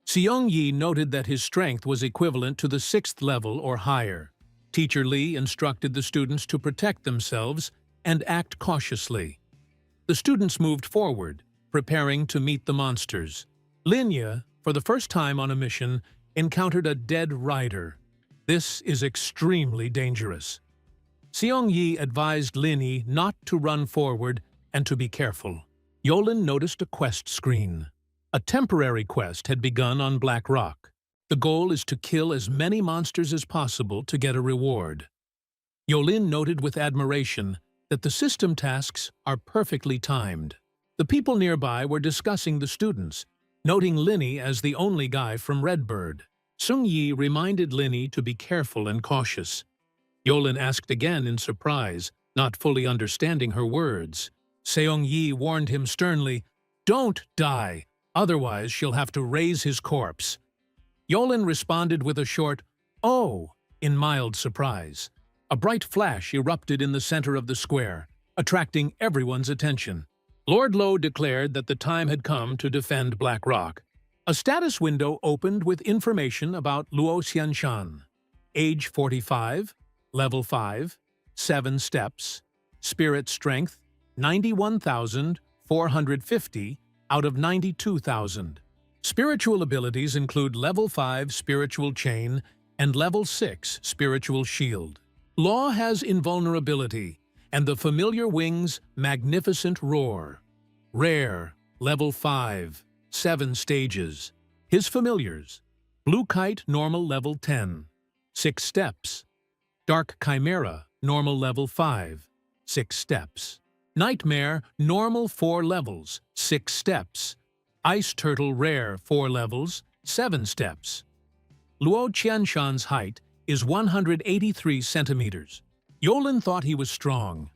Seung Yi noted that his strength was equivalent to the 6th level or higher. Teacher Lee instructed the students to protect themselves and act cautiously. The students moved forward, preparing to meet the monsters. Linya, for the first time on a mission, encountered a dead rider. This is extremely dangerous. Seung Yi advised Linyi not to run forward and to be careful. Yolin noticed a quest screen. A temporary quest had begun on Black Rock. The goal is to kill as many monsters as possible to get a reward. Yolin noted with admiration that the system tasks are perfectly timed. The people nearby were discussing the students, noting Linny as the only guy from Redbird. Sung Yi reminded Linny to be careful and cautious. Yolin asked again in surprise, not fully understanding her words. Seong Yi warned him sternly, "Don't die, otherwise she'll have to raise his corpse." Yolin responded with a short, "Oh," in mild surprise. A bright flash erupted in the center of the square, attracting everyone's attention. Lord Lo declared that the time had come to defend Black Rock. A status window opened with information about Luo Xianshan. Age 45, level 5, 7 steps, spirit strength 91,450 out of 92,000. Spiritual abilities include level 5 spiritual chain and level 6 spiritual shield. Law has invulnerability and the familiar wings magnificent roar. Rare, level 5, 7 stages. His familiars: Blue Kite normal level 10, 6 steps. Dark Chimera normal level 5, 6 steps. Nightmare normal 4 levels, 6 steps. Ice Turtle rare 4 levels, 7 steps. Luo Qianshan's height is 183 centimeters. Yolin thought he was strong.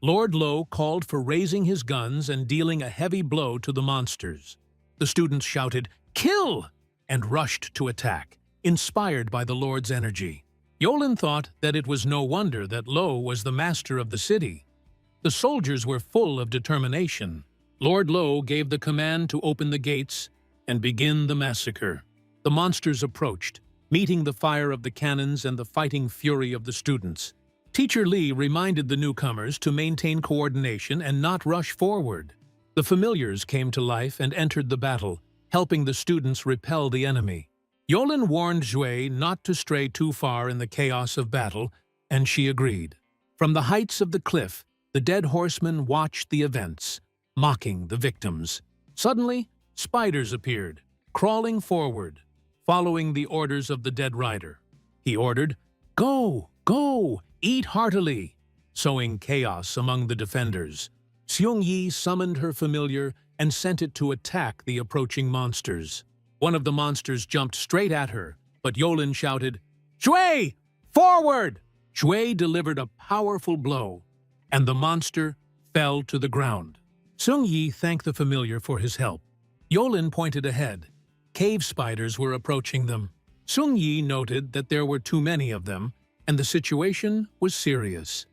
Lord Lo called for raising his guns and dealing a heavy blow to the monsters. The students shouted, "Kill!" and rushed to attack, inspired by the Lord's energy. Yolin thought that it was no wonder that Lo was the master of the city. The soldiers were full of determination. Lord Lo gave the command to open the gates and begin the massacre. The monsters approached, meeting the fire of the cannons and the fighting fury of the students. Teacher Li reminded the newcomers to maintain coordination and not rush forward. The familiars came to life and entered the battle, helping the students repel the enemy. Yolin warned Zhui not to stray too far in the chaos of battle, and she agreed. From the heights of the cliff, the dead horseman watched the events, mocking the victims. Suddenly, spiders appeared, crawling forward, following the orders of the dead rider. He ordered, "Go, go, eat heartily," sowing chaos among the defenders. Seong Yi summoned her familiar and sent it to attack the approaching monsters. One of the monsters jumped straight at her, but Yolin shouted, "Shui, forward!" Shui delivered a powerful blow, and the monster fell to the ground. Seong Yi thanked the familiar for his help. Yolin pointed ahead. Cave spiders were approaching them. Seong Yi noted that there were too many of them, and the situation was serious.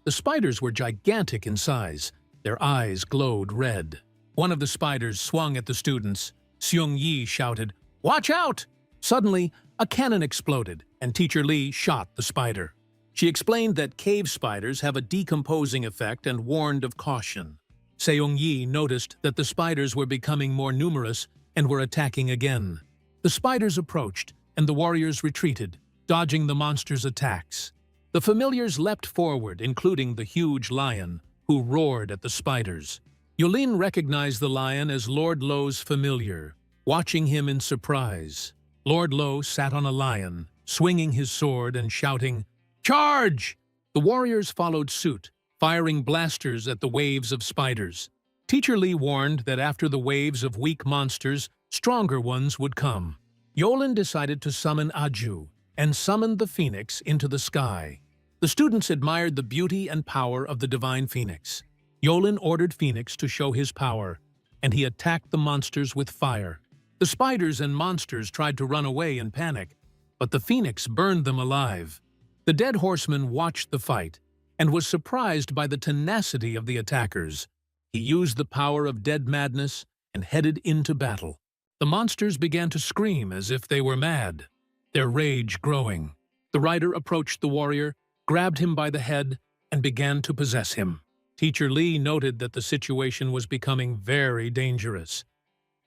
The spiders were gigantic in size. Their eyes glowed red. One of the spiders swung at the students. Seong Yi shouted, "Watch out!" Suddenly, a cannon exploded, and Teacher Li shot the spider. She explained that cave spiders have a decomposing effect and warned of caution. Seong Yi noticed that the spiders were becoming more numerous and were attacking again. The spiders approached, and the warriors retreated, dodging the monsters' attacks. The familiars leapt forward, including the huge lion, who roared at the spiders. Yolin recognized the lion as Lord Lo's familiar, watching him in surprise. Lord Lo sat on a lion, swinging his sword and shouting, "Charge!" The warriors followed suit, firing blasters at the waves of spiders. Teacher Li warned that after the waves of weak monsters, stronger ones would come. Yolin decided to summon Aju, and summoned the phoenix into the sky. The students admired the beauty and power of the divine phoenix. Yolin ordered Phoenix to show his power, and he attacked the monsters with fire. The spiders and monsters tried to run away in panic, but the phoenix burned them alive. The dead horseman watched the fight and was surprised by the tenacity of the attackers. He used the power of dead madness and headed into battle. The monsters began to scream as if they were mad, their rage growing. The rider approached the warrior, grabbed him by the head, and began to possess him. Teacher Li noted that the situation was becoming very dangerous.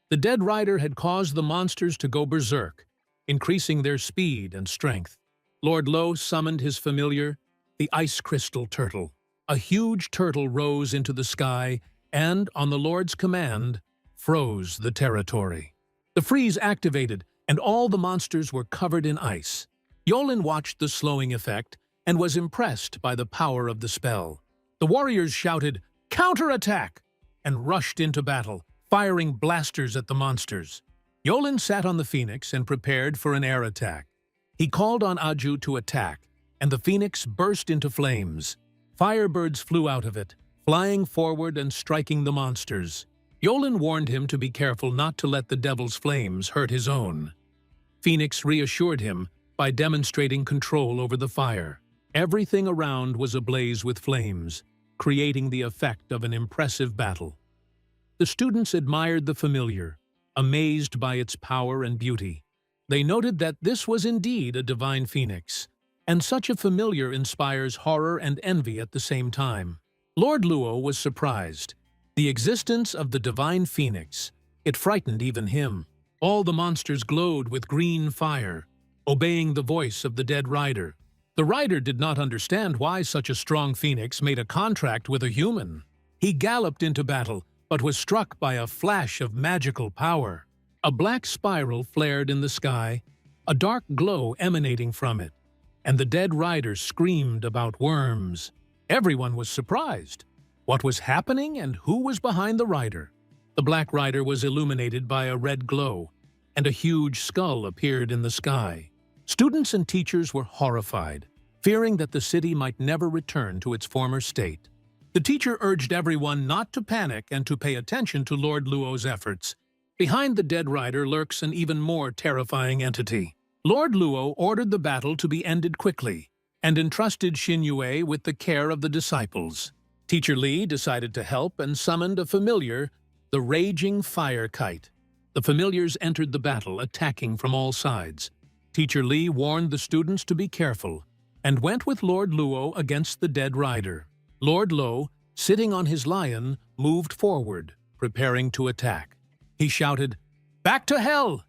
The dead rider had caused the monsters to go berserk, increasing their speed and strength. Lord Lo summoned his familiar, the ice crystal turtle. A huge turtle rose into the sky and, on the Lord's command, froze the territory. The freeze activated, and all the monsters were covered in ice. Yolin watched the slowing effect and was impressed by the power of the spell. The warriors shouted, "Counterattack!" and rushed into battle, firing blasters at the monsters. Yolin sat on the phoenix and prepared for an air attack. He called on Aju to attack, and the phoenix burst into flames. Firebirds flew out of it, flying forward and striking the monsters. Yolin warned him to be careful not to let the devil's flames hurt his own. Phoenix reassured him by demonstrating control over the fire. Everything around was ablaze with flames, creating the effect of an impressive battle. The students admired the familiar, amazed by its power and beauty. They noted that this was indeed a divine phoenix, and such a familiar inspires horror and envy at the same time. Lord Luo was surprised. The existence of the divine phoenix, it frightened even him. All the monsters glowed with green fire, obeying the voice of the dead rider. The rider did not understand why such a strong phoenix made a contract with a human. He galloped into battle, but was struck by a flash of magical power. A black spiral flared in the sky, a dark glow emanating from it, and the dead rider screamed about worms. Everyone was surprised. What was happening and who was behind the rider? The black rider was illuminated by a red glow, and a huge skull appeared in the sky. Students and teachers were horrified, fearing that the city might never return to its former state. The teacher urged everyone not to panic and to pay attention to Lord Luo's efforts. Behind the dead rider lurks an even more terrifying entity. Lord Luo ordered the battle to be ended quickly and entrusted Xin Yue with the care of the disciples. Teacher Li decided to help and summoned a familiar, the raging fire kite. The familiars entered the battle, attacking from all sides. Teacher Li warned the students to be careful and went with Lord Luo against the dead rider. Lord Luo, sitting on his lion, moved forward, preparing to attack. He shouted, "Back to hell!"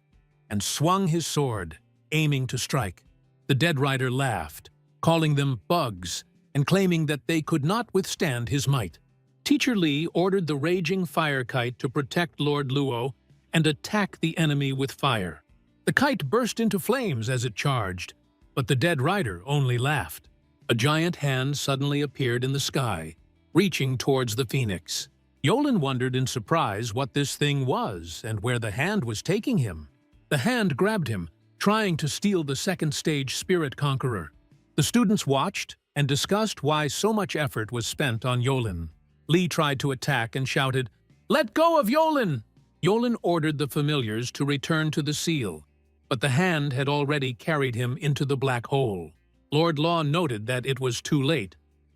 and swung his sword, aiming to strike. The dead rider laughed, calling them bugs and claiming that they could not withstand his might. Teacher Li ordered the raging fire kite to protect Lord Luo and attack the enemy with fire. The kite burst into flames as it charged, but the dead rider only laughed. A giant hand suddenly appeared in the sky, reaching towards the phoenix. Yolin wondered in surprise what this thing was and where the hand was taking him. The hand grabbed him, trying to steal the second stage spirit conqueror. The students watched and discussed why so much effort was spent on Yolin. Li tried to attack and shouted, "Let go of Yolin!" Yolin ordered the familiars to return to the seal, but the hand had already carried him into the black hole. Lord Law noted that it was too late,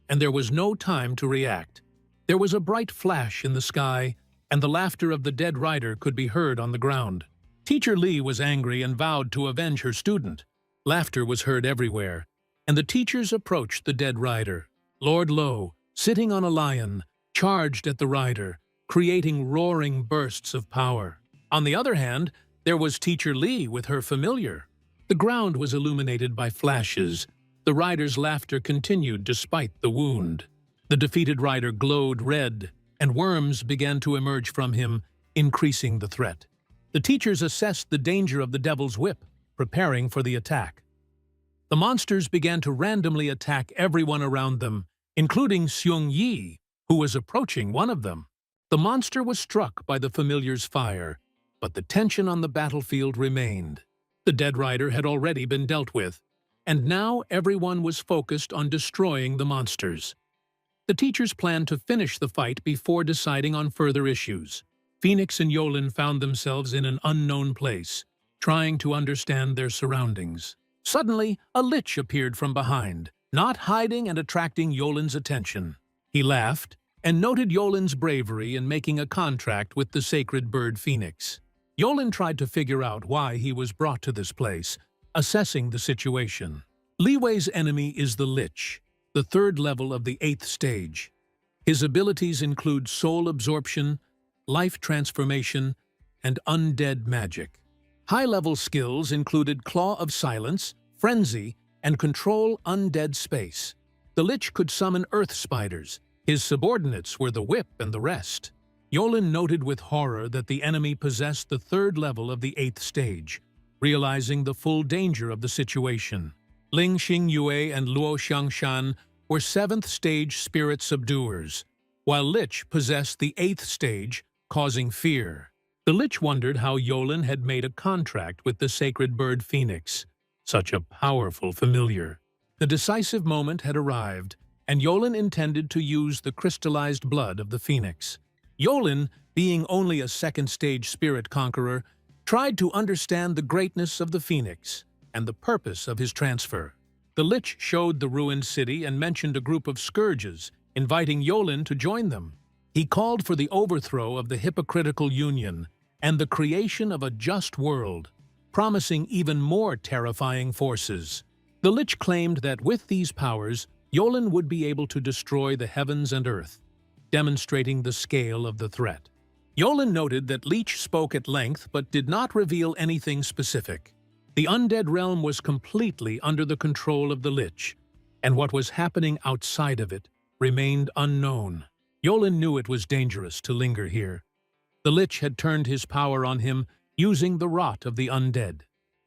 and there was no time to react. There was a bright flash in the sky, and the laughter of the dead rider could be heard on the ground. Teacher Li was angry and vowed to avenge her student. Laughter was heard everywhere, and the teachers approached the dead rider. Lord Lo, sitting on a lion, charged at the rider, creating roaring bursts of power. On the other hand, there was Teacher Li with her familiar. The ground was illuminated by flashes. The rider's laughter continued despite the wound. The defeated rider glowed red, and worms began to emerge from him, increasing the threat. The teachers assessed the danger of the devil's whip, preparing for the attack. The monsters began to randomly attack everyone around them, including Xiong Yi, who was approaching one of them. The monster was struck by the familiar's fire, but the tension on the battlefield remained. The dead rider had already been dealt with, and now everyone was focused on destroying the monsters. The teachers planned to finish the fight before deciding on further issues. Phoenix and Yolin found themselves in an unknown place, trying to understand their surroundings. Suddenly, a lich appeared from behind, not hiding and attracting Yolin's attention. He laughed and noted Yolin's bravery in making a contract with the sacred bird Phoenix. Yolin tried to figure out why he was brought to this place, assessing the situation. Li Wei's enemy is the Lich, the third level of the 8th stage. His abilities include soul absorption, life transformation, and undead magic. High-level skills included Claw of Silence, Frenzy, and Control Undead Space. The Lich could summon earth spiders. His subordinates were the Whip and the rest. Yolin noted with horror that the enemy possessed the third level of the 8th stage, realizing the full danger of the situation. Ling Xingyue and Luo Xiangshan were 7th stage spirit subduers. while Lich possessed the 8th stage, causing fear. The Lich wondered how Yolen had made a contract with the sacred bird Phoenix, such a powerful familiar. The decisive moment had arrived, and Yolen intended to use the crystallized blood of the Phoenix. Yolen, being only a 2nd stage spirit conqueror, tried to understand the greatness of the Phoenix and the purpose of his transfer. The Lich showed the ruined city and mentioned a group of scourges, inviting Yolen to join them. He called for the overthrow of the hypocritical union and the creation of a just world, promising even more terrifying forces. The Lich claimed that with these powers, Yolen would be able to destroy the heavens and earth, demonstrating the scale of the threat. Yolen noted that Lich spoke at length but did not reveal anything specific. The undead realm was completely under the control of the Lich, and what was happening outside of it remained unknown. Yolen knew it was dangerous to linger here. The Lich had turned his power on him using the rot of the undead.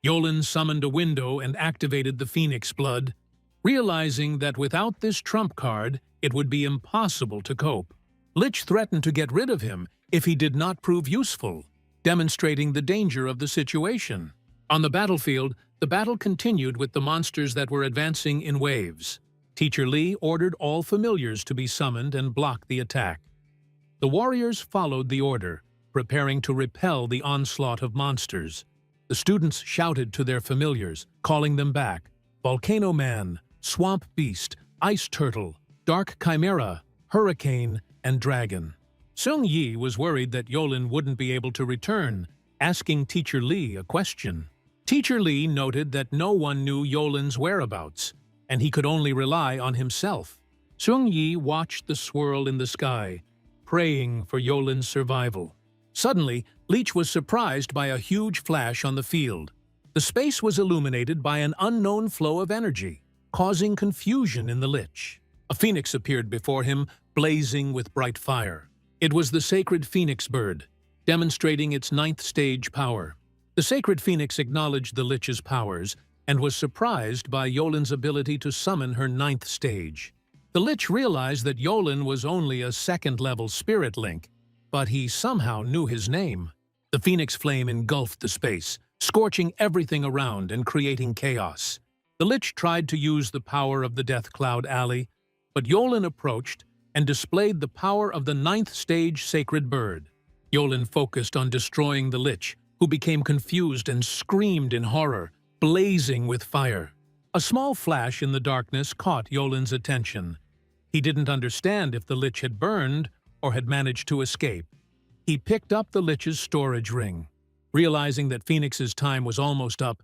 Yolen summoned a window and activated the Phoenix blood, realizing that without this trump card, it would be impossible to cope. Lich threatened to get rid of him if he did not prove useful, demonstrating the danger of the situation. On the battlefield, the battle continued with the monsters that were advancing in waves. Teacher Lee ordered all familiars to be summoned and block the attack. The warriors followed the order, preparing to repel the onslaught of monsters. The students shouted to their familiars, calling them back: Volcano Man, Swamp Beast, Ice Turtle, Dark Chimera, Hurricane, and Dragon. Seung Yi was worried that Yolen wouldn't be able to return, asking Teacher Lee a question. Teacher Lee noted that no one knew Yolen's whereabouts, and he could only rely on himself. Seung Yi watched the swirl in the sky, praying for Yolen's survival. Suddenly, Lich was surprised by a huge flash on the field. The space was illuminated by an unknown flow of energy, causing confusion in the Lich. A phoenix appeared before him, blazing with bright fire. It was the sacred phoenix bird, demonstrating its 9th stage power. The sacred phoenix acknowledged the Lich's powers and was surprised by Yolen's ability to summon her 9th stage. The Lich realized that Yolen was only a 2nd-level spirit link, but he somehow knew his name. The phoenix flame engulfed the space, scorching everything around and creating chaos. The Lich tried to use the power of the Death Cloud Alley, but Yolen approached and displayed the power of the 9th stage sacred bird. Yolen focused on destroying the Lich, who became confused and screamed in horror, blazing with fire. A small flash in the darkness caught Yolen's attention. He didn't understand if the Lich had burned or had managed to escape. He picked up the Lich's storage ring. Realizing that Phoenix's time was almost up,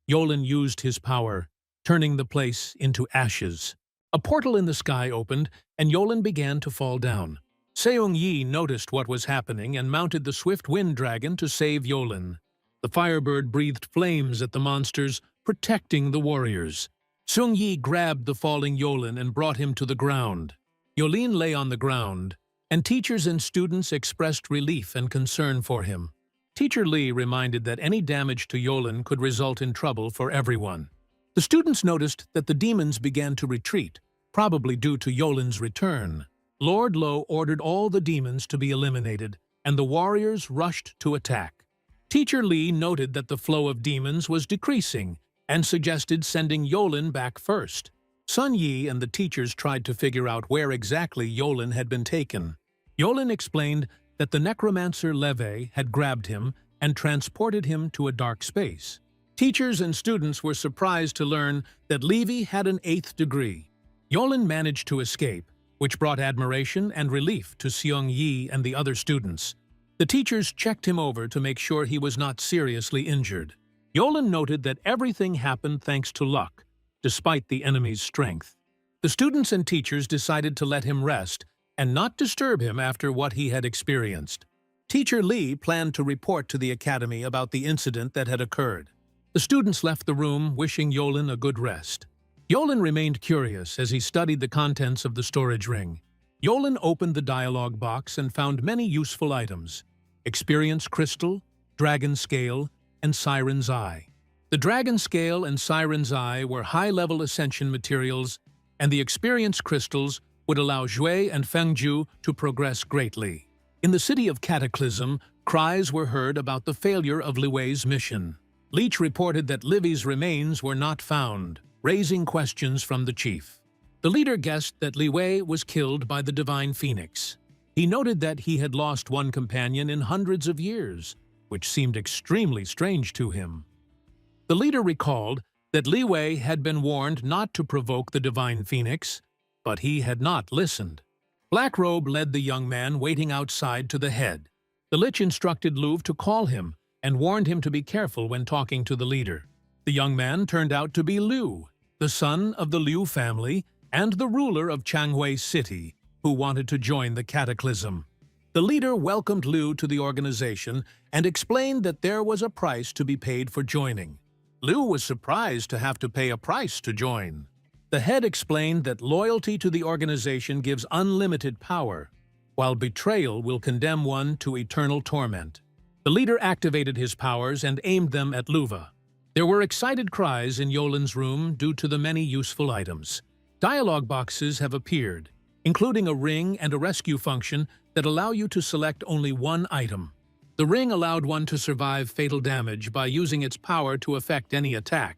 Yolen used his power, turning the place into ashes. A portal in the sky opened, and Yolen began to fall down. Seung Yi noticed what was happening and mounted the swift wind dragon to save Yolen. The firebird breathed flames at the monsters, protecting the warriors. Seung Yi grabbed the falling Yolen and brought him to the ground. Yolen lay on the ground, and teachers and students expressed relief and concern for him. Teacher Lee reminded that any damage to Yolen could result in trouble for everyone. The students noticed that the demons began to retreat, probably due to Yolen's return. Lord Lo ordered all the demons to be eliminated, and the warriors rushed to attack. Teacher Lee noted that the flow of demons was decreasing and suggested sending Yolen back first. Sun Yi and the teachers tried to figure out where exactly Yolen had been taken. Yolen explained that the necromancer Leve had grabbed him and transported him to a dark space. Teachers and students were surprised to learn that Levy had an 8th degree. Yolen managed to escape, which brought admiration and relief to Seung Yi and the other students. The teachers checked him over to make sure he was not seriously injured. Yolen noted that everything happened thanks to luck, despite the enemy's strength. The students and teachers decided to let him rest and not disturb him after what he had experienced. Teacher Lee planned to report to the academy about the incident that had occurred. The students left the room, wishing Yolen a good rest. Yolen remained curious as he studied the contents of the storage ring. Yolen opened the dialogue box and found many useful items: Experience Crystal, Dragon Scale, and Siren's Eye. The Dragon Scale and Siren's Eye were high-level ascension materials, and the Experience Crystals would allow Xue and Fengju to progress greatly. In the city of Cataclysm, cries were heard about the failure of Liwei's mission. Leech reported that Livy's remains were not found, raising questions from the chief. The leader guessed that Liwei was killed by the divine phoenix. He noted that he had lost one companion in hundreds of years, which seemed extremely strange to him. The leader recalled that Liwei had been warned not to provoke the divine phoenix, but he had not listened. Blackrobe led the young man waiting outside to the head. The Lich instructed Luv to call him and warned him to be careful when talking to the leader. The young man turned out to be Liu, the son of the Liu family and the ruler of Changhui City, who wanted to join the Cataclysm. The leader welcomed Liu to the organization and explained that there was a price to be paid for joining. Liu was surprised to have to pay a price to join. The head explained that loyalty to the organization gives unlimited power, while betrayal will condemn one to eternal torment. The leader activated his powers and aimed them at Luva. There were excited cries in Yolin's room due to the many useful items. Dialogue boxes have appeared, including a ring and a rescue function that allow you to select only one item. The ring allowed one to survive fatal damage by using its power to affect any attack.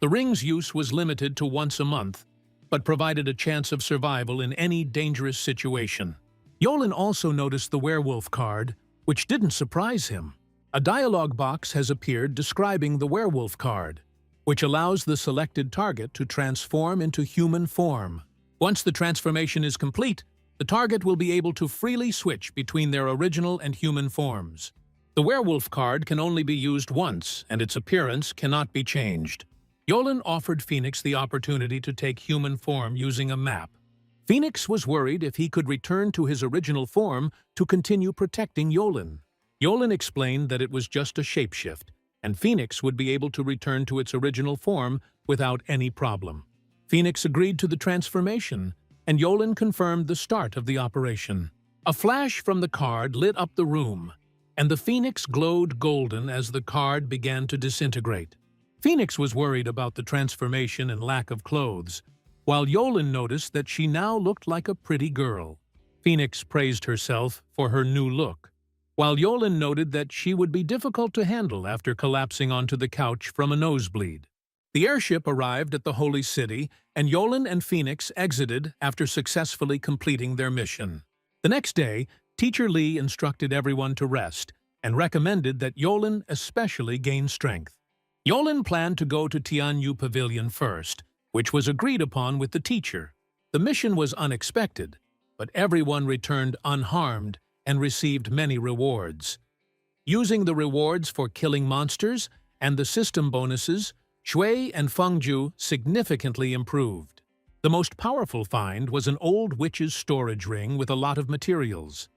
The ring's use was limited to once a month, but provided a chance of survival in any dangerous situation. Yolin also noticed the werewolf card, which didn't surprise him. A dialogue box has appeared describing the werewolf card, which allows the selected target to transform into human form. Once the transformation is complete, the target will be able to freely switch between their original and human forms. The werewolf card can only be used once, and its appearance cannot be changed. Yolin offered Phoenix the opportunity to take human form using a map. Phoenix was worried if he could return to his original form to continue protecting Yolin. Yolin explained that it was just a shapeshift, and Phoenix would be able to return to its original form without any problem. Phoenix agreed to the transformation, and Yolin confirmed the start of the operation. A flash from the card lit up the room, and the Phoenix glowed golden as the card began to disintegrate. Phoenix was worried about the transformation and lack of clothes, while Yolin noticed that she now looked like a pretty girl. Phoenix praised herself for her new look, while Yolin noted that she would be difficult to handle after collapsing onto the couch from a nosebleed. The airship arrived at the Holy City, and Yolin and Phoenix exited after successfully completing their mission. The next day, Teacher Li instructed everyone to rest and recommended that Yolin especially gain strength. Yolin planned to go to Tianyu Pavilion first, which was agreed upon with the teacher. The mission was unexpected, but everyone returned unharmed and received many rewards. Using the rewards for killing monsters and the system bonuses, Shui and Fengju significantly improved. The most powerful find was an old witch's storage ring with a lot of materials.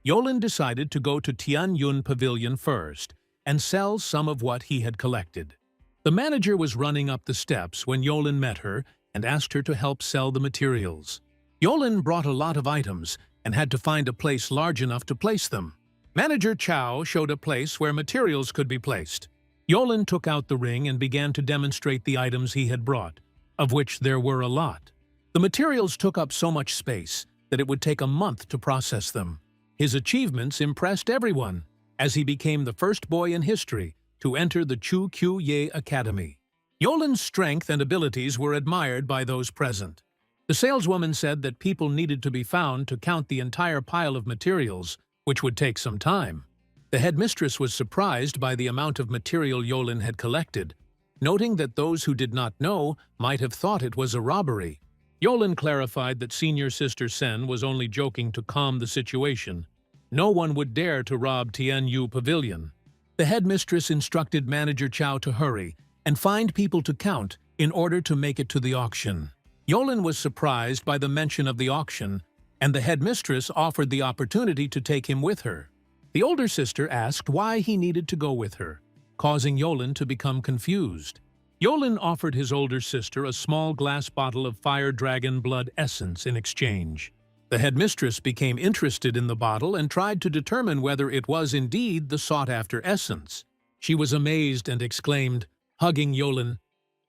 Yolin decided to go to Tianyun Pavilion first and sell some of what he had collected. The manager was running up the steps when Yolin met her and asked her to help sell the materials. Yolin brought a lot of items and had to find a place large enough to place them. Manager Chao showed a place where materials could be placed. Yolin took out the ring and began to demonstrate the items he had brought, of which there were a lot. The materials took up so much space that it would take a month to process them. His achievements impressed everyone, as he became the first boy in history to enter the Chu Q Ye Academy. Yolin's strength and abilities were admired by those present. The saleswoman said that people needed to be found to count the entire pile of materials, which would take some time. The headmistress was surprised by the amount of material Yolin had collected, noting that those who did not know might have thought it was a robbery. Yolin clarified that Senior Sister Sen was only joking to calm the situation. No one would dare to rob Tianyu Pavilion. The headmistress instructed Manager Chao to hurry and find people to count in order to make it to the auction. Yolin was surprised by the mention of the auction, and the headmistress offered the opportunity to take him with her. The older sister asked why he needed to go with her, causing Yolin to become confused. Yolin offered his older sister a small glass bottle of fire dragon blood essence in exchange. The headmistress became interested in the bottle and tried to determine whether it was indeed the sought-after essence. She was amazed and exclaimed, hugging Yolin.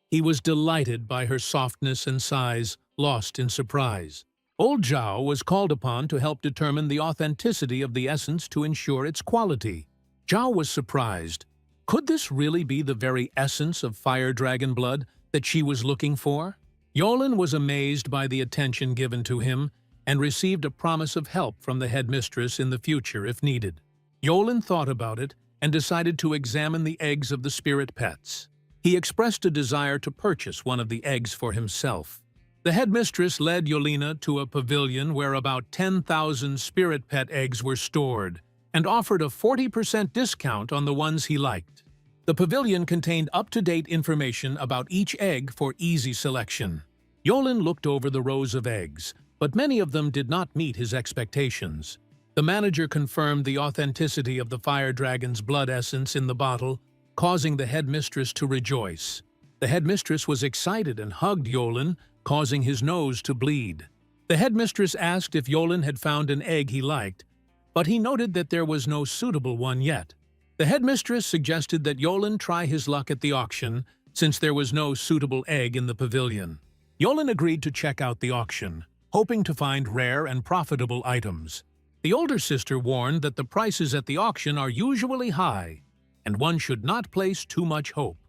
He was delighted by her softness and size, lost in surprise. Old Zhao was called upon to help determine the authenticity of the essence to ensure its quality. Zhao was surprised. Could this really be the very essence of fire dragon blood that she was looking for? Yolen was amazed by the attention given to him and received a promise of help from the headmistress in the future if needed. Yolen thought about it and decided to examine the eggs of the spirit pets. He expressed a desire to purchase one of the eggs for himself. The headmistress led Yolena to a pavilion where about 10,000 spirit pet eggs were stored and offered a 40% discount on the ones he liked. The pavilion contained up-to-date information about each egg for easy selection. Yolen looked over the rows of eggs, but many of them did not meet his expectations. The manager confirmed the authenticity of the fire dragon's blood essence in the bottle, causing the headmistress to rejoice. The headmistress was excited and hugged Yolen, causing his nose to bleed. The headmistress asked if Yolen had found an egg he liked, but he noted that there was no suitable one yet. The headmistress suggested that Yolen try his luck at the auction, since there was no suitable egg in the pavilion. Yolen agreed to check out the auction, hoping to find rare and profitable items. The older sister warned that the prices at the auction are usually high, and one should not place too much hope.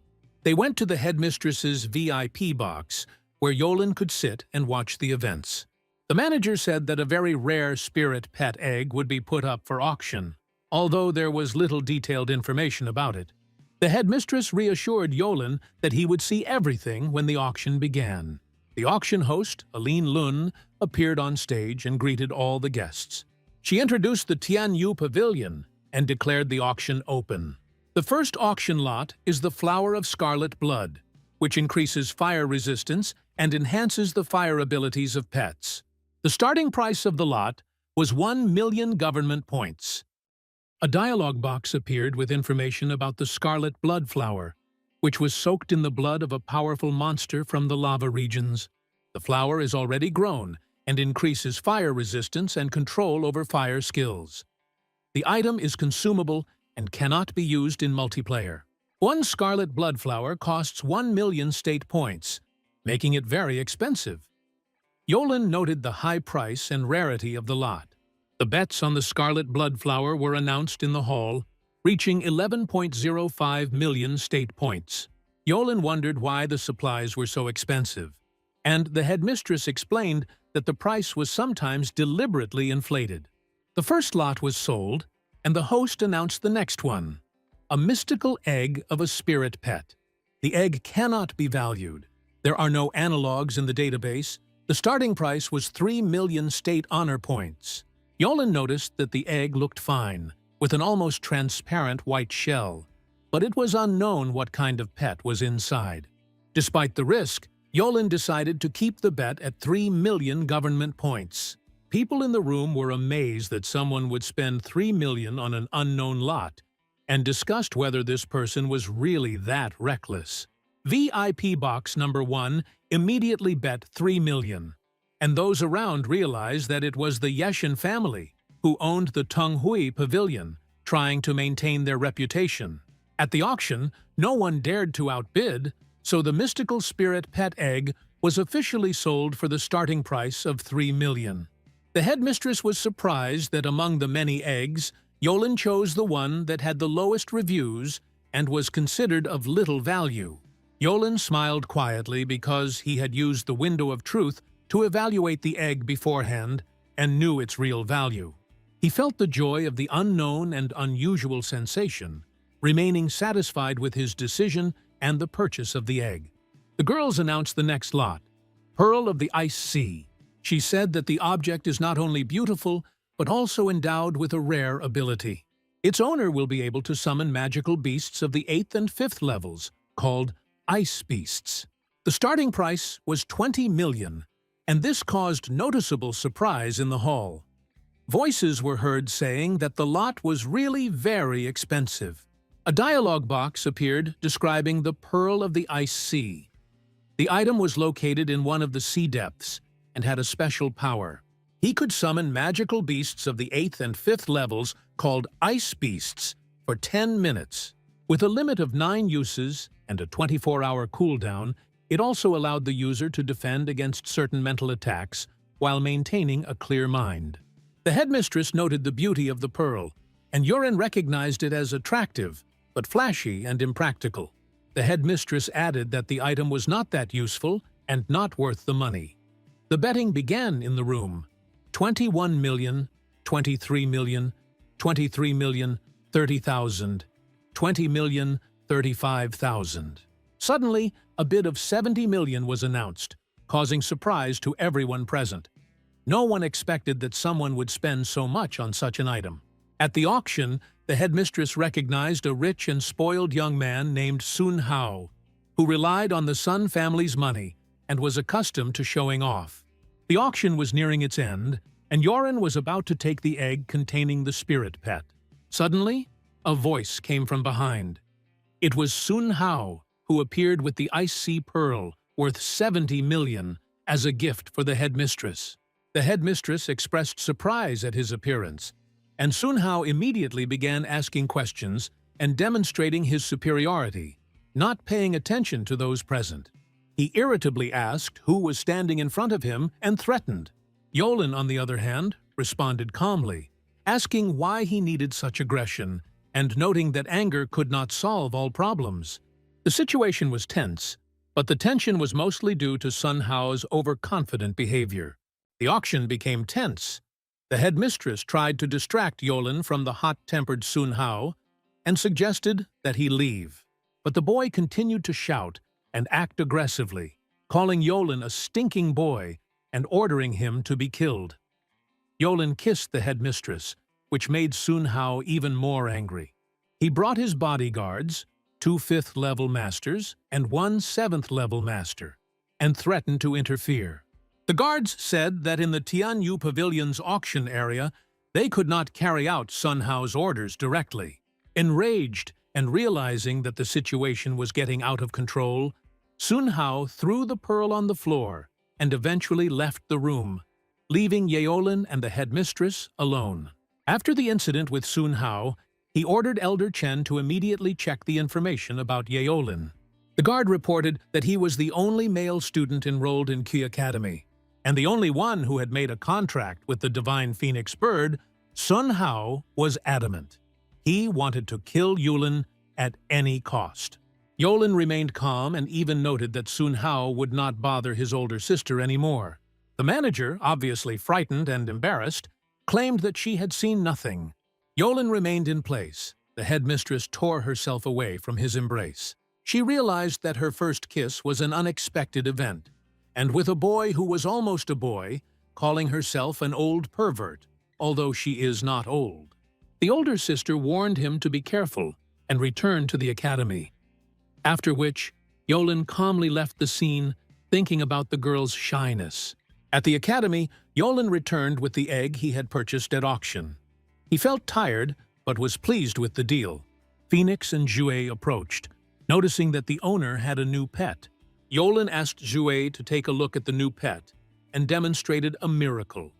They went to the headmistress's VIP box, where Yolen could sit and watch the events. The manager said that a very rare spirit pet egg would be put up for auction, although there was little detailed information about it. The headmistress reassured Yolen that he would see everything when the auction began. The auction host, Aline Lun, appeared on stage and greeted all the guests. She introduced the Tianyu Pavilion and declared the auction open. The first auction lot is the Flower of Scarlet Blood, which increases fire resistance and enhances the fire abilities of pets. The starting price of the lot was 1 million government points. A dialogue box appeared with information about the Scarlet Blood Flower, which was soaked in the blood of a powerful monster from the lava regions. The flower is already grown and increases fire resistance and control over fire skills. The item is consumable and cannot be used in multiplayer. One Scarlet Blood Flower costs 1 million state points, making it very expensive. Yolen noted the high price and rarity of the lot. The bets on the Scarlet Blood Flower were announced in the hall, reaching 11.05 million state points. Yolen wondered why the supplies were so expensive, and the headmistress explained that the price was sometimes deliberately inflated. The first lot was sold, and the host announced the next one, a mystical egg of a spirit pet. The egg cannot be valued. There are no analogs in the database. The starting price was 3 million state honor points. Yolen noticed that the egg looked fine, with an almost transparent white shell, but it was unknown what kind of pet was inside. Despite the risk, Yolen decided to keep the bet at 3 million government points. People in the room were amazed that someone would spend 3 million on an unknown lot, and discussed whether this person was really that reckless. VIP box number 1 immediately bet 3 million, and those around realized that it was the Yeshin family, who owned the Tonghui Pavilion, trying to maintain their reputation. At the auction, no one dared to outbid, so the mystical spirit pet egg was officially sold for the starting price of 3 million. The headmistress was surprised that among the many eggs, Yolen chose the one that had the lowest reviews and was considered of little value. Yolen smiled quietly because he had used the window of truth to evaluate the egg beforehand and knew its real value. He felt the joy of the unknown and unusual sensation, remaining satisfied with his decision and the purchase of the egg. The girls announced the next lot, Pearl of the Ice Sea. She said that the object is not only beautiful, but also endowed with a rare ability. Its owner will be able to summon magical beasts of the 8th and 5th levels, called ice beasts. The starting price was 20 million, and this caused noticeable surprise in the hall. Voices were heard saying that the lot was really very expensive. A dialogue box appeared describing the Pearl of the Ice Sea. The item was located in one of the sea depths and had a special power. He could summon magical beasts of the 8th and 5th levels called ice beasts for 10 minutes. With a limit of 9 uses and a 24-hour cooldown, it also allowed the user to defend against certain mental attacks while maintaining a clear mind. The headmistress noted the beauty of the pearl, and Yorin recognized it as attractive, but flashy and impractical. The headmistress added that the item was not that useful and not worth the money. The betting began in the room. 21 million, 23 million, 23 million, 30,000, 20 million, 35,000. Suddenly, a bid of 70 million was announced, causing surprise to everyone present. No one expected that someone would spend so much on such an item. At the auction, the headmistress recognized a rich and spoiled young man named Sun Hao, who relied on the Sun family's money and was accustomed to showing off. The auction was nearing its end, and Yorin was about to take the egg containing the spirit pet. Suddenly, a voice came from behind. It was Sun Hao, who appeared with the Ice Sea Pearl, worth 70 million, as a gift for the headmistress. The headmistress expressed surprise at his appearance, and Sun Hao immediately began asking questions and demonstrating his superiority, not paying attention to those present. He irritably asked who was standing in front of him and threatened. Yolen, on the other hand, responded calmly, asking why he needed such aggression and noting that anger could not solve all problems. The situation was tense, but the tension was mostly due to Sun Hao's overconfident behavior. The auction became tense. The headmistress tried to distract Yolen from the hot-tempered Sun Hao and suggested that he leave. But the boy continued to shout and act aggressively, calling Yolen a stinking boy and ordering him to be killed. Yolen kissed the headmistress, which made Sun Hao even more angry. He brought his bodyguards, 2 5th-level masters and 1 7th-level master, and threatened to interfere. The guards said that in the Tianyu Pavilion's auction area, they could not carry out Sun Hao's orders directly. Enraged and realizing that the situation was getting out of control, Sun Hao threw the pearl on the floor and eventually left the room, leaving Yeolin and the headmistress alone. After the incident with Sun Hao, he ordered Elder Chen to immediately check the information about Yeolin. The guard reported that he was the only male student enrolled in Qi Academy, and the only one who had made a contract with the Divine Phoenix Bird. Sun Hao was adamant. He wanted to kill Yulin at any cost. Yolin remained calm and even noted that Sun Hao would not bother his older sister anymore. The manager, obviously frightened and embarrassed, claimed that she had seen nothing. Yolin remained in place. The headmistress tore herself away from his embrace. She realized that her first kiss was an unexpected event, and with a boy who was almost a boy, calling herself an old pervert, although she is not old. The older sister warned him to be careful and returned to the academy, after which Yolin calmly left the scene, thinking about the girl's shyness. At the academy, Yolin returned with the egg he had purchased at auction. He felt tired, but was pleased with the deal. Phoenix and Jue approached, noticing that the owner had a new pet. Yolin asked Jue to take a look at the new pet and demonstrated a miracle.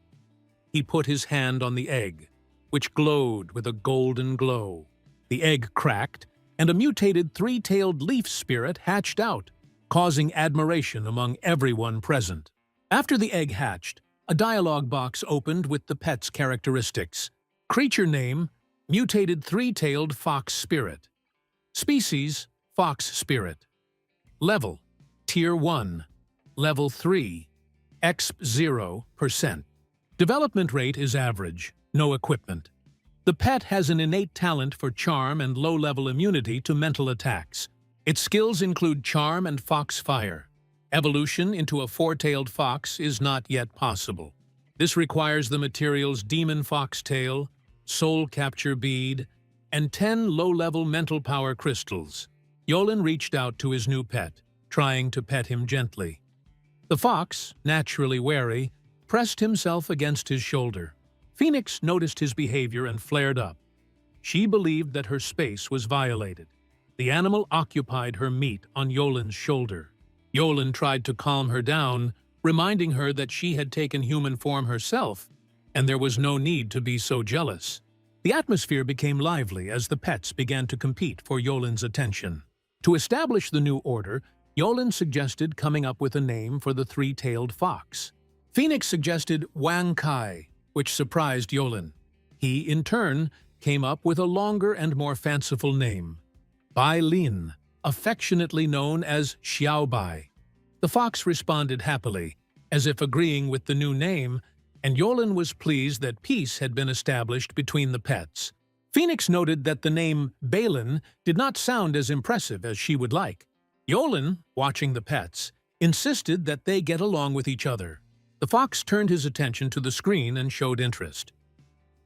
He put his hand on the egg, which glowed with a golden glow. The egg cracked, and a mutated 3-tailed leaf spirit hatched out, causing admiration among everyone present. After the egg hatched, a dialogue box opened with the pet's characteristics. Creature name: mutated 3-tailed fox spirit. Species: fox spirit. Level: Tier 1. Level 3. Exp 0%. Development rate is average. No equipment. The pet has an innate talent for charm and low-level immunity to mental attacks. Its skills include charm and fox fire. Evolution into a 4-tailed fox is not yet possible. This requires the materials demon foxtail, soul capture bead, and 10 low-level mental power crystals. Yolin reached out to his new pet, trying to pet him gently. The fox, naturally wary, pressed himself against his shoulder. Phoenix noticed his behavior and flared up. She believed that her space was violated. The animal occupied her meat on Yolin's shoulder. Yolin tried to calm her down, reminding her that she had taken human form herself, and there was no need to be so jealous. The atmosphere became lively as the pets began to compete for Yolin's attention. To establish the new order, Yolin suggested coming up with a name for the 3-tailed fox. Phoenix suggested Wang Kai, which surprised Yolin. He, in turn, came up with a longer and more fanciful name, Bai Lin, affectionately known as Xiao Bai. The fox responded happily, as if agreeing with the new name, and Yolin was pleased that peace had been established between the pets. Phoenix noted that the name Balin did not sound as impressive as she would like. Yolin, watching the pets, insisted that they get along with each other. The fox turned his attention to the screen and showed interest.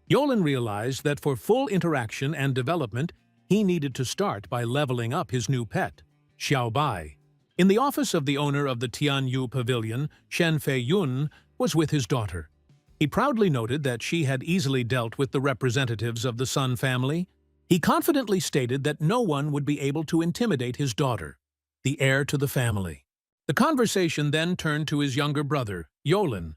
Yolin realized that for full interaction and development, he needed to start by leveling up his new pet, Xiao Bai. In the office of the owner of the Tianyu Pavilion, Shen Fei Yun was with his daughter. He proudly noted that she had easily dealt with the representatives of the Sun family. He confidently stated that no one would be able to intimidate his daughter, the heir to the family. The conversation then turned to his younger brother, Yolin,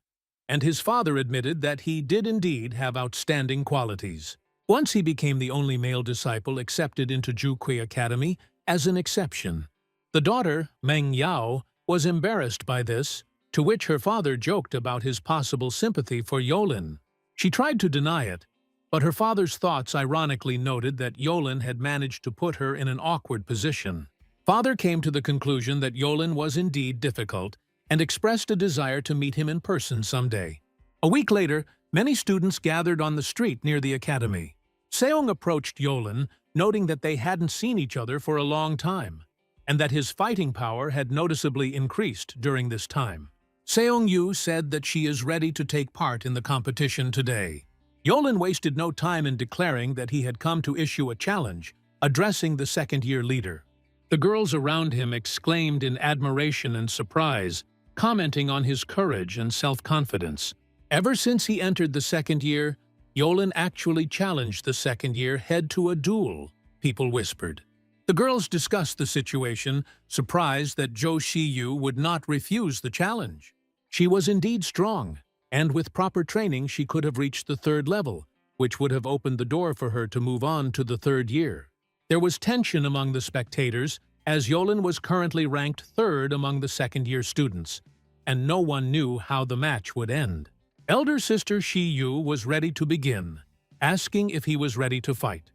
and his father admitted that he did indeed have outstanding qualities. Once he became the only male disciple accepted into Zhukui Academy as an exception. The daughter, Meng Yao, was embarrassed by this, to which her father joked about his possible sympathy for Yolin. She tried to deny it, but her father's thoughts ironically noted that Yolin had managed to put her in an awkward position. Father came to the conclusion that Yolin was indeed difficult and expressed a desire to meet him in person someday. A week later, many students gathered on the street near the academy. Seong approached Yolin, noting that they hadn't seen each other for a long time, and that his fighting power had noticeably increased during this time. Seong-yu said that she is ready to take part in the competition today. Yolin wasted no time in declaring that he had come to issue a challenge, addressing the second-year leader. The girls around him exclaimed in admiration and surprise, commenting on his courage and self-confidence. Ever since he entered the second year, Yolin actually challenged the second year head to a duel, people whispered. The girls discussed the situation, surprised that Zhou Shiyu would not refuse the challenge. She was indeed strong, and with proper training she could have reached the third level, which would have opened the door for her to move on to the third year. There was tension among the spectators, as Yolin was currently ranked third among the second-year students, and no one knew how the match would end. Elder sister Shiyu was ready to begin, asking if he was ready to fight.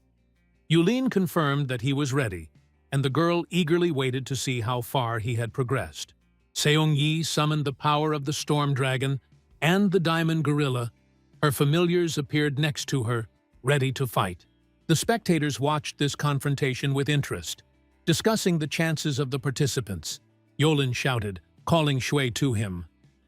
Yulin confirmed that he was ready, and the girl eagerly waited to see how far he had progressed. Seong-yi summoned the power of the Storm Dragon and the Diamond Gorilla. Her familiars appeared next to her, ready to fight. The spectators watched this confrontation with interest, discussing the chances of the participants. Yolin shouted, calling Shui to him.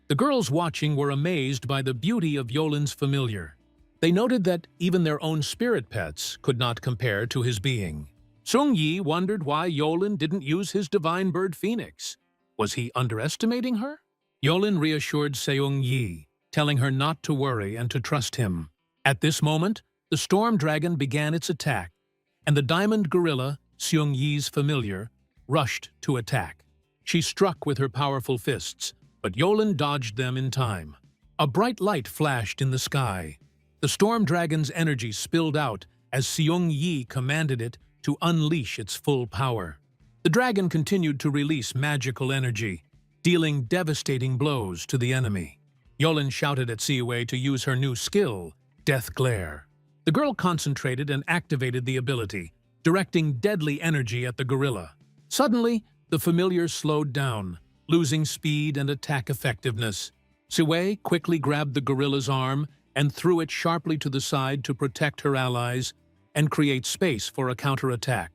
The girls watching were amazed by the beauty of Yolin's familiar. They noted that even their own spirit pets could not compare to his being. Sung-yi wondered why Yolin didn't use his divine bird Phoenix. Was he underestimating her? Yolin reassured Seong-yi, telling her not to worry and to trust him. At this moment, the Storm Dragon began its attack, and the Diamond Gorilla, Seong-yi's familiar, rushed to attack. She struck with her powerful fists, but Yolin dodged them in time. A bright light flashed in the sky. The Storm Dragon's energy spilled out as Seong-yi commanded it to unleash its full power. The dragon continued to release magical energy, dealing devastating blows to the enemy. Yolin shouted at Siwei to use her new skill, Death Glare. The girl concentrated and activated the ability, directing deadly energy at the gorilla. Suddenly, the familiar slowed down, losing speed and attack effectiveness. Siwei quickly grabbed the gorilla's arm and threw it sharply to the side to protect her allies and create space for a counterattack.